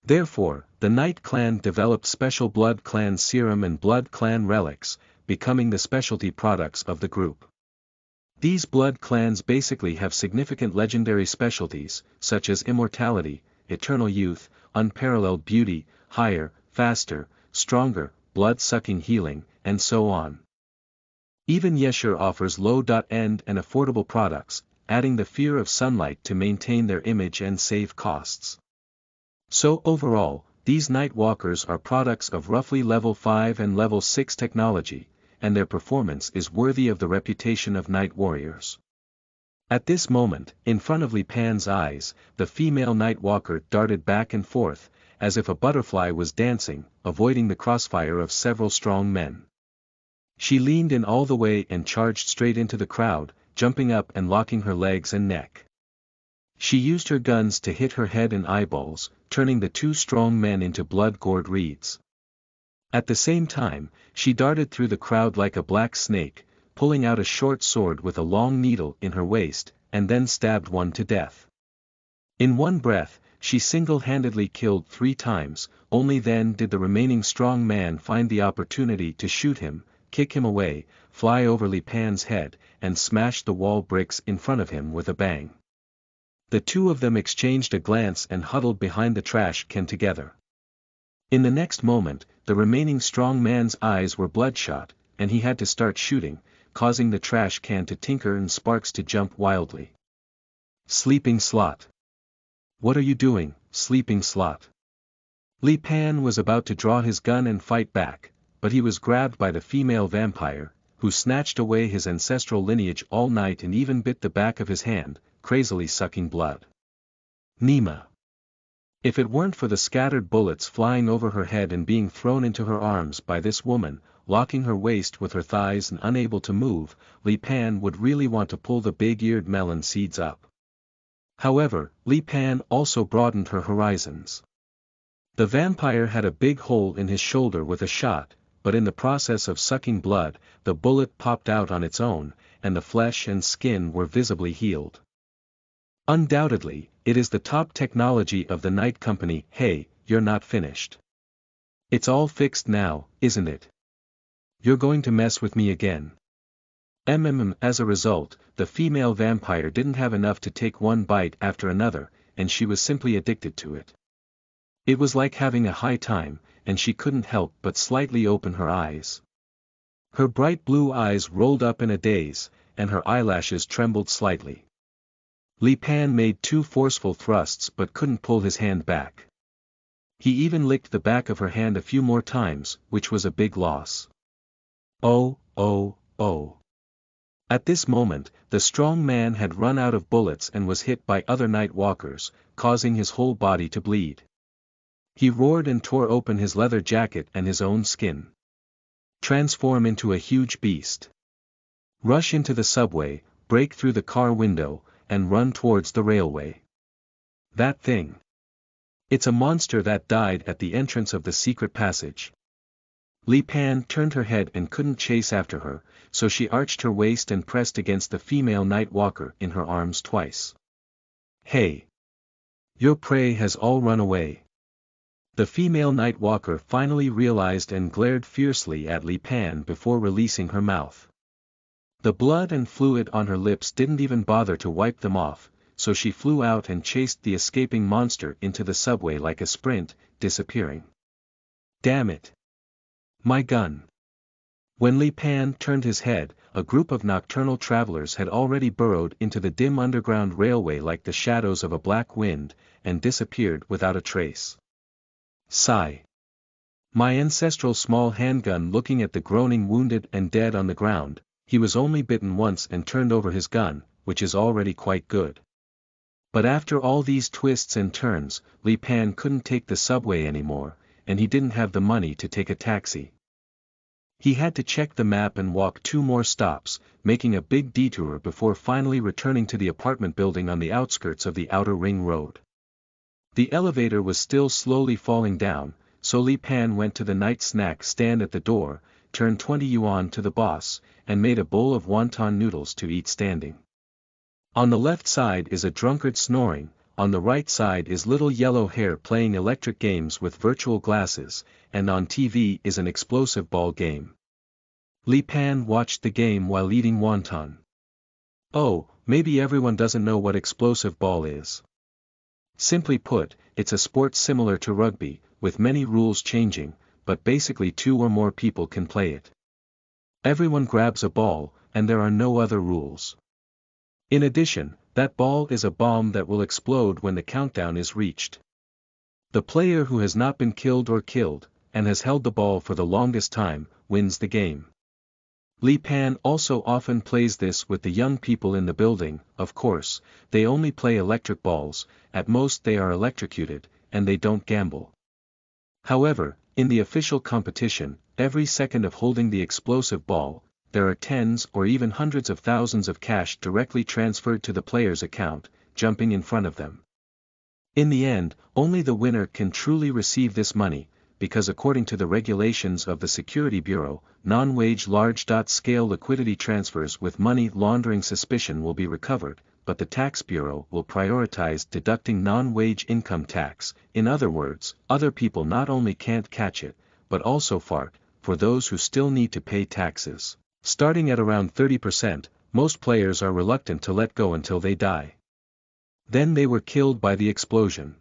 Therefore, the Night Clan developed special Blood Clan serum and Blood Clan relics, becoming the specialty products of the group. These Blood Clans basically have significant legendary specialties, such as immortality, eternal youth, unparalleled beauty, higher, faster, stronger, blood-sucking healing, and so on. Even Yesher offers low-end and affordable products, adding the fear of sunlight to maintain their image and save costs. So overall, these Night Walkers are products of roughly level 5 and level 6 technology, and their performance is worthy of the reputation of Night Warriors. At this moment, in front of Li Pan's eyes, the female Night Walker darted back and forth, as if a butterfly was dancing, avoiding the crossfire of several strong men. She leaned in all the way and charged straight into the crowd, jumping up and locking her legs and neck. She used her guns to hit her head and eyeballs, turning the 2 strong men into blood-gored reeds. At the same time, she darted through the crowd like a black snake, pulling out a short sword with a long needle in her waist, and then stabbed one to death. In one breath, she single-handedly killed 3 times, only then did the remaining strong man find the opportunity to shoot him, kick him away, fly over Li Pan's head, and smash the wall bricks in front of him with a bang. The 2 of them exchanged a glance and huddled behind the trash can together. In the next moment, the remaining strong man's eyes were bloodshot, and he had to start shooting, causing the trash can to tinker and sparks to jump wildly. Sleeping Slot. What are you doing, Sleeping Slot? Li Pan was about to draw his gun and fight back, but he was grabbed by the female vampire, who snatched away his ancestral lineage all night and even bit the back of his hand, crazily sucking blood. Nima. If it weren't for the scattered bullets flying over her head and being thrown into her arms by this woman, locking her waist with her thighs and unable to move, Li Pan would really want to pull the big-eared melon seeds up. However, Li Pan also broadened her horizons. The vampire had a big hole in his shoulder with a shot, but in the process of sucking blood, the bullet popped out on its own, and the flesh and skin were visibly healed. Undoubtedly, it is the top technology of the Night Company. Hey, you're not finished. It's all fixed now, isn't it? You're going to mess with me again. As a result, the female vampire didn't have enough to take one bite after another, and she was simply addicted to it. It was like having a high time, and she couldn't help but slightly open her eyes. Her bright blue eyes rolled up in a daze, and her eyelashes trembled slightly. Li Pan made 2 forceful thrusts but couldn't pull his hand back. He even licked the back of her hand a few more times, which was a big loss. Oh. At this moment, the strong man had run out of bullets and was hit by other night walkers, causing his whole body to bleed. He roared and tore open his leather jacket and his own skin. Transform into a huge beast. Rush into the subway, break through the car window, and run towards the railway. That thing. It's a monster that died at the entrance of the secret passage. Li Pan turned her head and couldn't chase after her, so she arched her waist and pressed against the female night walker in her arms twice. Hey! Your prey has all run away. The female night walker finally realized and glared fiercely at Li Pan before releasing her mouth. The blood and fluid on her lips didn't even bother to wipe them off, so she flew out and chased the escaping monster into the subway like a sprint, disappearing. Damn it! My gun! When Li Pan turned his head, a group of nocturnal travelers had already burrowed into the dim underground railway like the shadows of a black wind, and disappeared without a trace. Sigh. My ancestral small handgun. Looking at the groaning wounded and dead on the ground, he was only bitten once and turned over his gun, which is already quite good. But after all these twists and turns, Li Pan couldn't take the subway anymore, and he didn't have the money to take a taxi. He had to check the map and walk 2 more stops, making a big detour before finally returning to the apartment building on the outskirts of the outer ring road. The elevator was still slowly falling down, so Li Pan went to the night snack stand at the door, turned 20 yuan to the boss, and made a bowl of wonton noodles to eat standing. On the left side is a drunkard snoring, on the right side is little yellow hair playing electric games with virtual glasses, and on TV is an explosive ball game. Li Pan watched the game while eating wonton. Oh, maybe everyone doesn't know what explosive ball is. Simply put, it's a sport similar to rugby, with many rules changing, but basically 2 or more people can play it. Everyone grabs a ball, and there are no other rules. In addition, that ball is a bomb that will explode when the countdown is reached. The player who has not been killed or killed, and has held the ball for the longest time, wins the game. Li Pan also often plays this with the young people in the building. Of course, they only play electric balls, at most they are electrocuted, and they don't gamble. However, in the official competition, every second of holding the explosive ball, there are tens or even hundreds of thousands of cash directly transferred to the player's account, jumping in front of them. In the end, only the winner can truly receive this money, because according to the regulations of the Security Bureau, non-wage large-scale liquidity transfers with money laundering suspicion will be recovered, but the Tax Bureau will prioritize deducting non-wage income tax. In other words, other people not only can't catch it, but also fart, for those who still need to pay taxes. Starting at around 30%, most players are reluctant to let go until they die. Then they were killed by the explosion.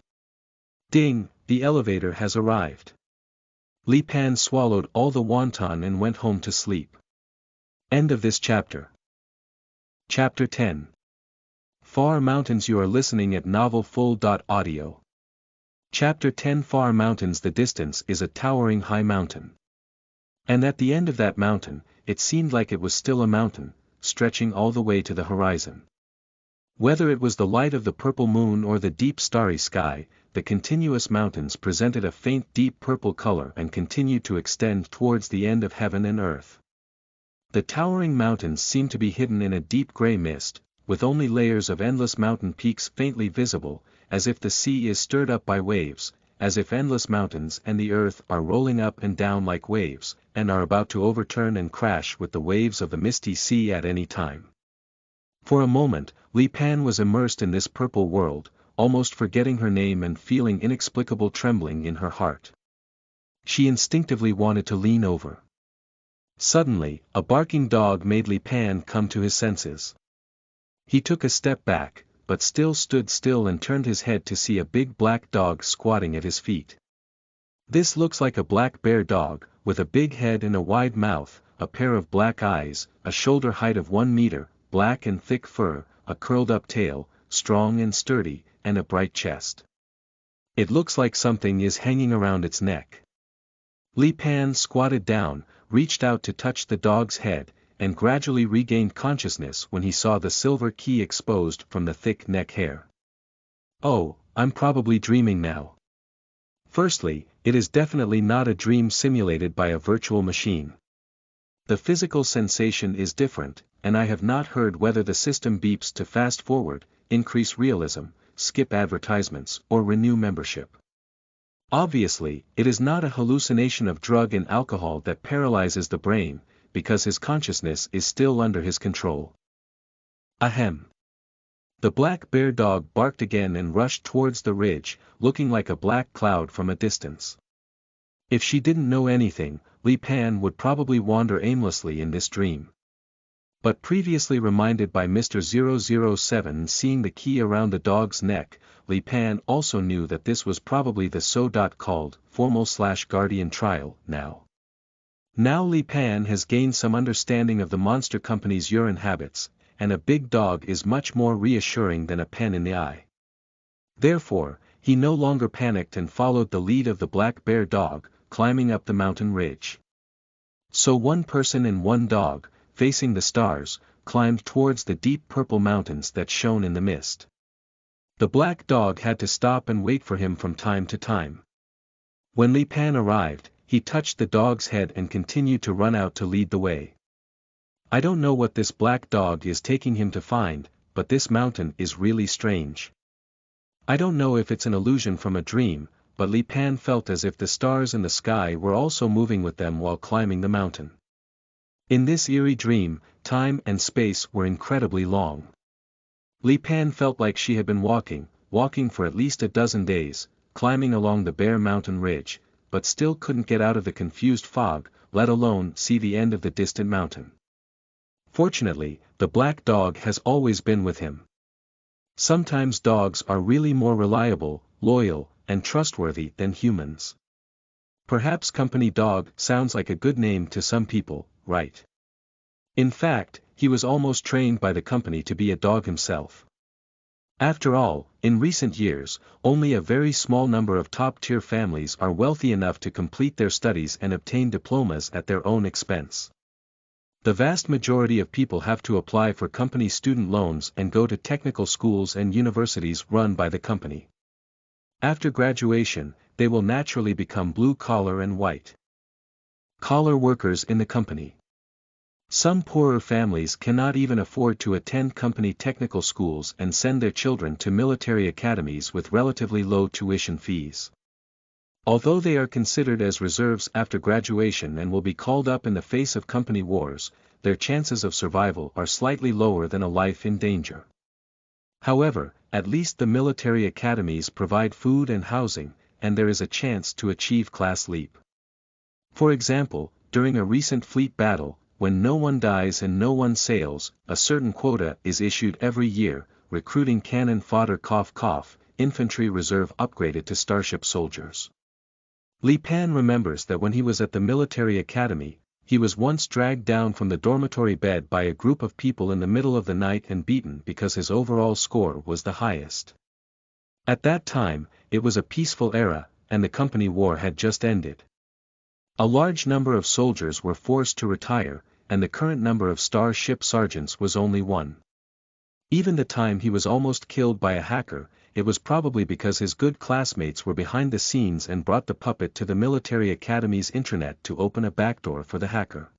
Ding, the elevator has arrived. Li Pan swallowed all the wonton and went home to sleep. End of this chapter. Chapter 10. Far Mountains. You are listening at novelfull.audio. Chapter 10. Far Mountains. The distance is a towering high mountain. And at the end of that mountain, it seemed like it was still a mountain, stretching all the way to the horizon. Whether it was the light of the purple moon or the deep starry sky, the continuous mountains presented a faint deep purple color and continued to extend towards the end of heaven and earth. The towering mountains seemed to be hidden in a deep gray mist, with only layers of endless mountain peaks faintly visible, as if the sea is stirred up by waves, as if endless mountains and the earth are rolling up and down like waves, and are about to overturn and crash with the waves of the misty sea at any time. For a moment, Li Pan was immersed in this purple world, almost forgetting her name and feeling inexplicable trembling in her heart. She instinctively wanted to lean over. Suddenly, a barking dog made Li Pan come to his senses. He took a step back, but still stood still and turned his head to see a big black dog squatting at his feet. This looks like a black bear dog, with a big head and a wide mouth, a pair of black eyes, a shoulder height of 1 meter, black and thick fur, a curled-up tail, strong and sturdy, and a bright chest. It looks like something is hanging around its neck. Li Pan squatted down, reached out to touch the dog's head, and gradually regained consciousness when he saw the silver key exposed from the thick neck hair. Oh, I'm probably dreaming now. Firstly, it is definitely not a dream simulated by a virtual machine. The physical sensation is different, and I have not heard whether the system beeps to fast forward, increase realism, skip advertisements, or renew membership. Obviously, it is not a hallucination of drug and alcohol that paralyzes the brain, because his consciousness is still under his control. Ahem. The black bear dog barked again and rushed towards the ridge, looking like a black cloud from a distance. If she didn't know anything, Li Pan would probably wander aimlessly in this dream. But previously reminded by Mr. 007 seeing the key around the dog's neck, Li Pan also knew that this was probably the so-called formal/guardian trial now. Now Li Pan has gained some understanding of the monster company's urine habits, and a big dog is much more reassuring than a pen in the eye. Therefore, he no longer panicked and followed the lead of the black bear dog, climbing up the mountain ridge. So one person and one dog, facing the stars, climbed towards the deep purple mountains that shone in the mist. The black dog had to stop and wait for him from time to time. When Li Pan arrived, he touched the dog's head and continued to run out to lead the way. I don't know what this black dog is taking him to find, but this mountain is really strange. I don't know if it's an illusion from a dream, but Li Pan felt as if the stars in the sky were also moving with them while climbing the mountain. In this eerie dream, time and space were incredibly long. Li Pan felt like she had been walking for at least a dozen days, climbing along the bare mountain ridge, but still couldn't get out of the confused fog, let alone see the end of the distant mountain. Fortunately, the black dog has always been with him. Sometimes dogs are really more reliable, loyal, and trustworthy than humans. Perhaps company dog sounds like a good name to some people, right? In fact, he was almost trained by the company to be a dog himself. After all, in recent years, only a very small number of top-tier families are wealthy enough to complete their studies and obtain diplomas at their own expense. The vast majority of people have to apply for company student loans and go to technical schools and universities run by the company. After graduation, they will naturally become blue-collar and white-collar workers in the company. Some poorer families cannot even afford to attend company technical schools and send their children to military academies with relatively low tuition fees. Although they are considered as reserves after graduation and will be called up in the face of company wars, their chances of survival are slightly lower than a life in danger. However, at least the military academies provide food and housing, and there is a chance to achieve class leap. For example, during a recent fleet battle, when no one dies and no one sails, a certain quota is issued every year, recruiting cannon fodder infantry reserve upgraded to starship soldiers. Li Pan remembers that when he was at the military academy, he was once dragged down from the dormitory bed by a group of people in the middle of the night and beaten because his overall score was the highest. At that time, it was a peaceful era, and the company war had just ended. A large number of soldiers were forced to retire, and the current number of starship sergeants was only 1. Even the time he was almost killed by a hacker, it was probably because his good classmates were behind the scenes and brought the puppet to the military academy's intranet to open a backdoor for the hacker.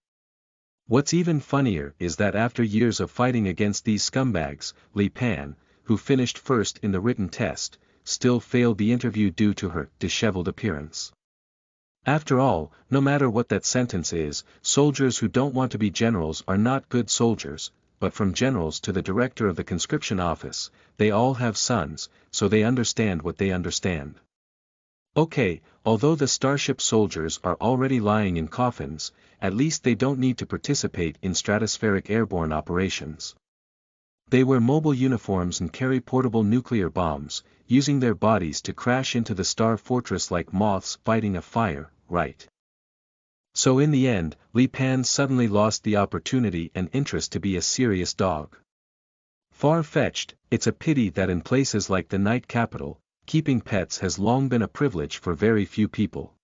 What's even funnier is that after years of fighting against these scumbags, Li Pan, who finished first in the written test, still failed the interview due to her disheveled appearance. After all, no matter what that sentence is, soldiers who don't want to be generals are not good soldiers, but from generals to the director of the conscription office, they all have sons, so they understand what they understand. Okay, although the starship soldiers are already lying in coffins, at least they don't need to participate in stratospheric airborne operations. They wear mobile uniforms and carry portable nuclear bombs, using their bodies to crash into the star fortress like moths fighting a fire, right? So in the end, Li Pan suddenly lost the opportunity and interest to be a serious dog. Far-fetched, it's a pity that in places like the night capital, keeping pets has long been a privilege for very few people.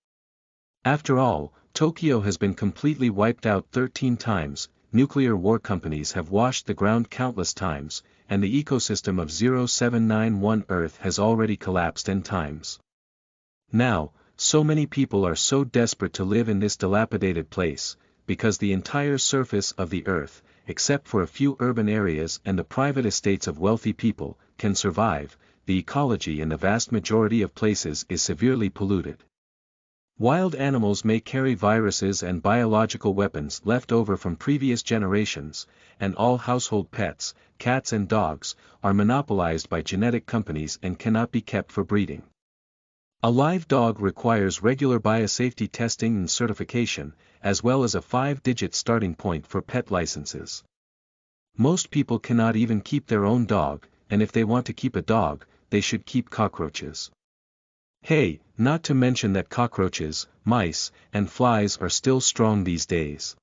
After all, Tokyo has been completely wiped out 13 times, nuclear war companies have washed the ground countless times, and the ecosystem of 0791 Earth has already collapsed 10 times. Now, so many people are so desperate to live in this dilapidated place, because the entire surface of the Earth, except for a few urban areas and the private estates of wealthy people, can survive. The ecology in the vast majority of places is severely polluted. Wild animals may carry viruses and biological weapons left over from previous generations, and all household pets, cats and dogs, are monopolized by genetic companies and cannot be kept for breeding. A live dog requires regular biosafety testing and certification, as well as a 5-digit starting point for pet licenses. Most people cannot even keep their own dog, and if they want to keep a dog, they should keep cockroaches. Hey, not to mention that cockroaches, mice, and flies are still strong these days.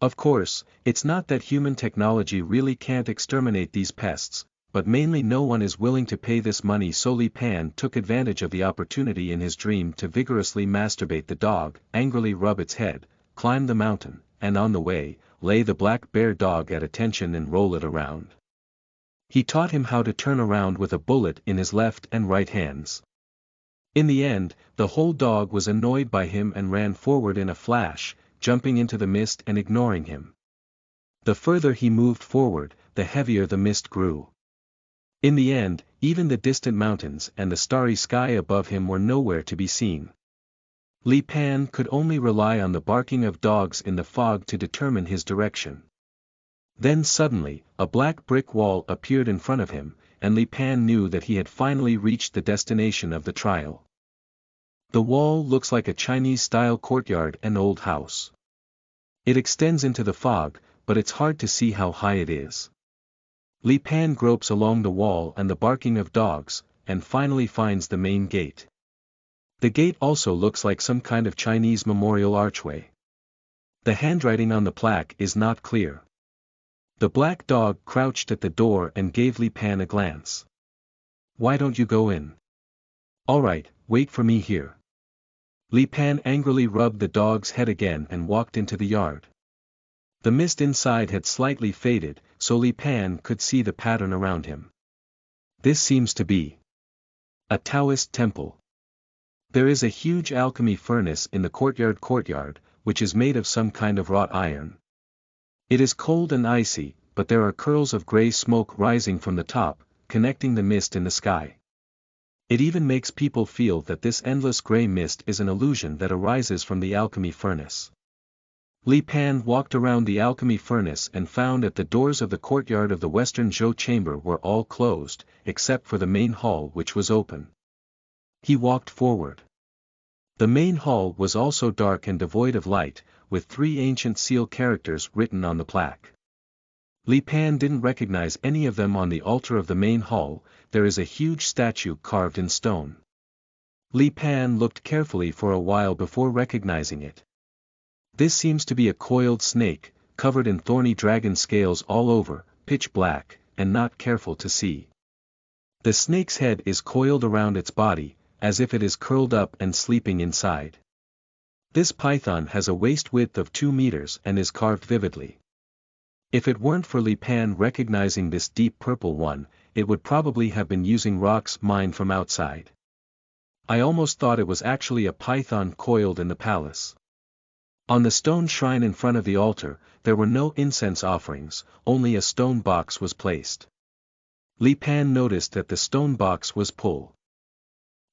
Of course, it's not that human technology really can't exterminate these pests, but mainly no one is willing to pay this money, so Li Pan took advantage of the opportunity in his dream to vigorously masturbate the dog, angrily rub its head, climb the mountain, and on the way, lay the black bear dog at attention and roll it around. He taught him how to turn around with a bullet in his left and right hands. In the end, the whole dog was annoyed by him and ran forward in a flash, jumping into the mist and ignoring him. The further he moved forward, the heavier the mist grew. In the end, even the distant mountains and the starry sky above him were nowhere to be seen. Li Pan could only rely on the barking of dogs in the fog to determine his direction. Then suddenly, a black brick wall appeared in front of him, and Li Pan knew that he had finally reached the destination of the trial. The wall looks like a Chinese-style courtyard and old house. It extends into the fog, but it's hard to see how high it is. Li Pan gropes along the wall and the barking of dogs, and finally finds the main gate. The gate also looks like some kind of Chinese memorial archway. The handwriting on the plaque is not clear. The black dog crouched at the door and gave Li Pan a glance. "Why don't you go in?" "Alright, wait for me here." Li Pan angrily rubbed the dog's head again and walked into the yard. The mist inside had slightly faded, so Li Pan could see the pattern around him. This seems to be a Taoist temple. There is a huge alchemy furnace in the courtyard, which is made of some kind of wrought iron. It is cold and icy, but there are curls of gray smoke rising from the top, connecting the mist in the sky. It even makes people feel that this endless gray mist is an illusion that arises from the alchemy furnace. Li Pan walked around the alchemy furnace and found that the doors of the courtyard of the Western Zhou chamber were all closed, except for the main hall, which was open. He walked forward. The main hall was also dark and devoid of light, with 3 ancient seal characters written on the plaque. Li Pan didn't recognize any of them. On the altar of the main hall, there is a huge statue carved in stone. Li Pan looked carefully for a while before recognizing it. This seems to be a coiled snake, covered in thorny dragon scales all over, pitch black, and not careful to see. The snake's head is coiled around its body, as if it is curled up and sleeping inside. This python has a waist width of 2 meters and is carved vividly. If it weren't for Li Pan recognizing this deep purple one, it would probably have been using rocks mined from outside. I almost thought it was actually a python coiled in the palace. On the stone shrine in front of the altar, there were no incense offerings, only a stone box was placed. Li Pan noticed that the stone box was full.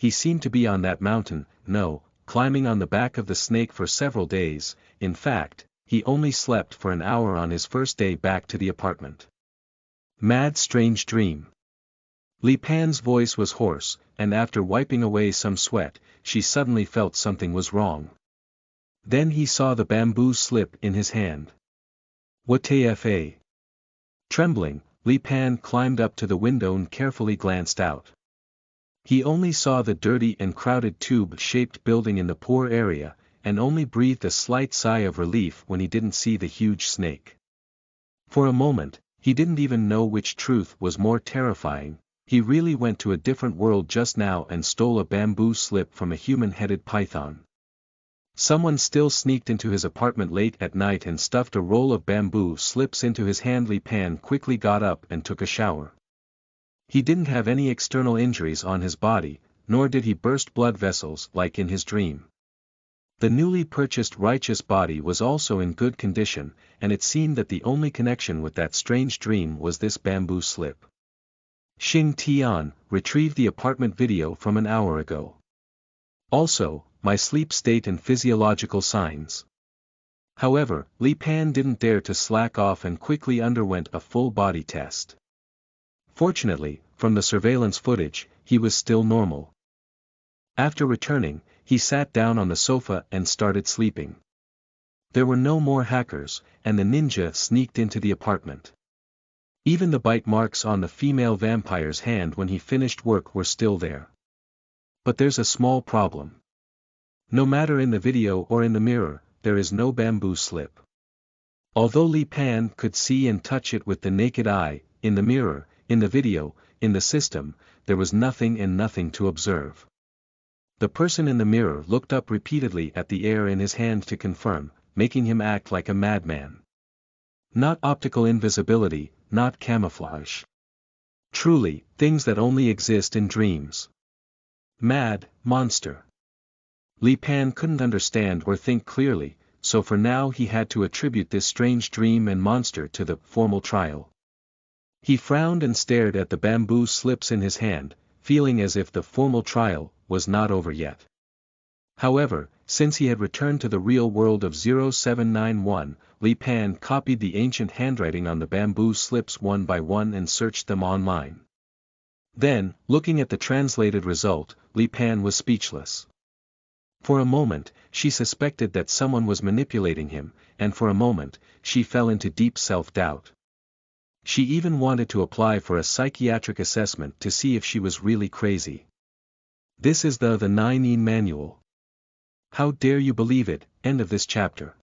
he seemed to be on that mountain, no, climbing on the back of the snake for several days. In fact, he only slept for an hour on his first day back to the apartment. Mad strange dream. Li Pan's voice was hoarse, and after wiping away some sweat, she suddenly felt something was wrong. Then he saw the bamboo slip in his hand. What the? Trembling, Li Pan climbed up to the window and carefully glanced out. He only saw the dirty and crowded tube-shaped building in the poor area, and only breathed a slight sigh of relief when he didn't see the huge snake. For a moment, he didn't even know which truth was more terrifying. He really went to a different world just now and stole a bamboo slip from a human-headed python. Someone still sneaked into his apartment late at night and stuffed a roll of bamboo slips into his hand. Li Pan quickly got up and took a shower. He didn't have any external injuries on his body, nor did he burst blood vessels like in his dream. The newly purchased righteous body was also in good condition, and it seemed that the only connection with that strange dream was this bamboo slip. Xing Tian, retrieved the apartment video from an hour ago. Also, my sleep state and physiological signs. However, Li Pan didn't dare to slack off and quickly underwent a full body test. Fortunately, from the surveillance footage, he was still normal. After returning, he sat down on the sofa and started sleeping. There were no more hackers, and the ninja sneaked into the apartment. Even the bite marks on the female vampire's hand when he finished work were still there. But there's a small problem. No matter in the video or in the mirror, there is no bamboo slip. Although Li Pan could see and touch it with the naked eye, in the mirror, in the video, in the system, there was nothing and nothing to observe. The person in the mirror looked up repeatedly at the air in his hand to confirm, making him act like a madman. Not optical invisibility, not camouflage. Truly, things that only exist in dreams. Mad, monster. Li Pan couldn't understand or think clearly, so for now he had to attribute this strange dream and monster to the formal trial. He frowned and stared at the bamboo slips in his hand, feeling as if the formal trial was not over yet. However, since he had returned to the real world of 0791, Li Pan copied the ancient handwriting on the bamboo slips one by one and searched them online. Then, looking at the translated result, Li Pan was speechless. For a moment, she suspected that someone was manipulating him, and for a moment, she fell into deep self-doubt. She even wanted to apply for a psychiatric assessment to see if she was really crazy. This is the 9E manual. How dare you believe it? End of this chapter.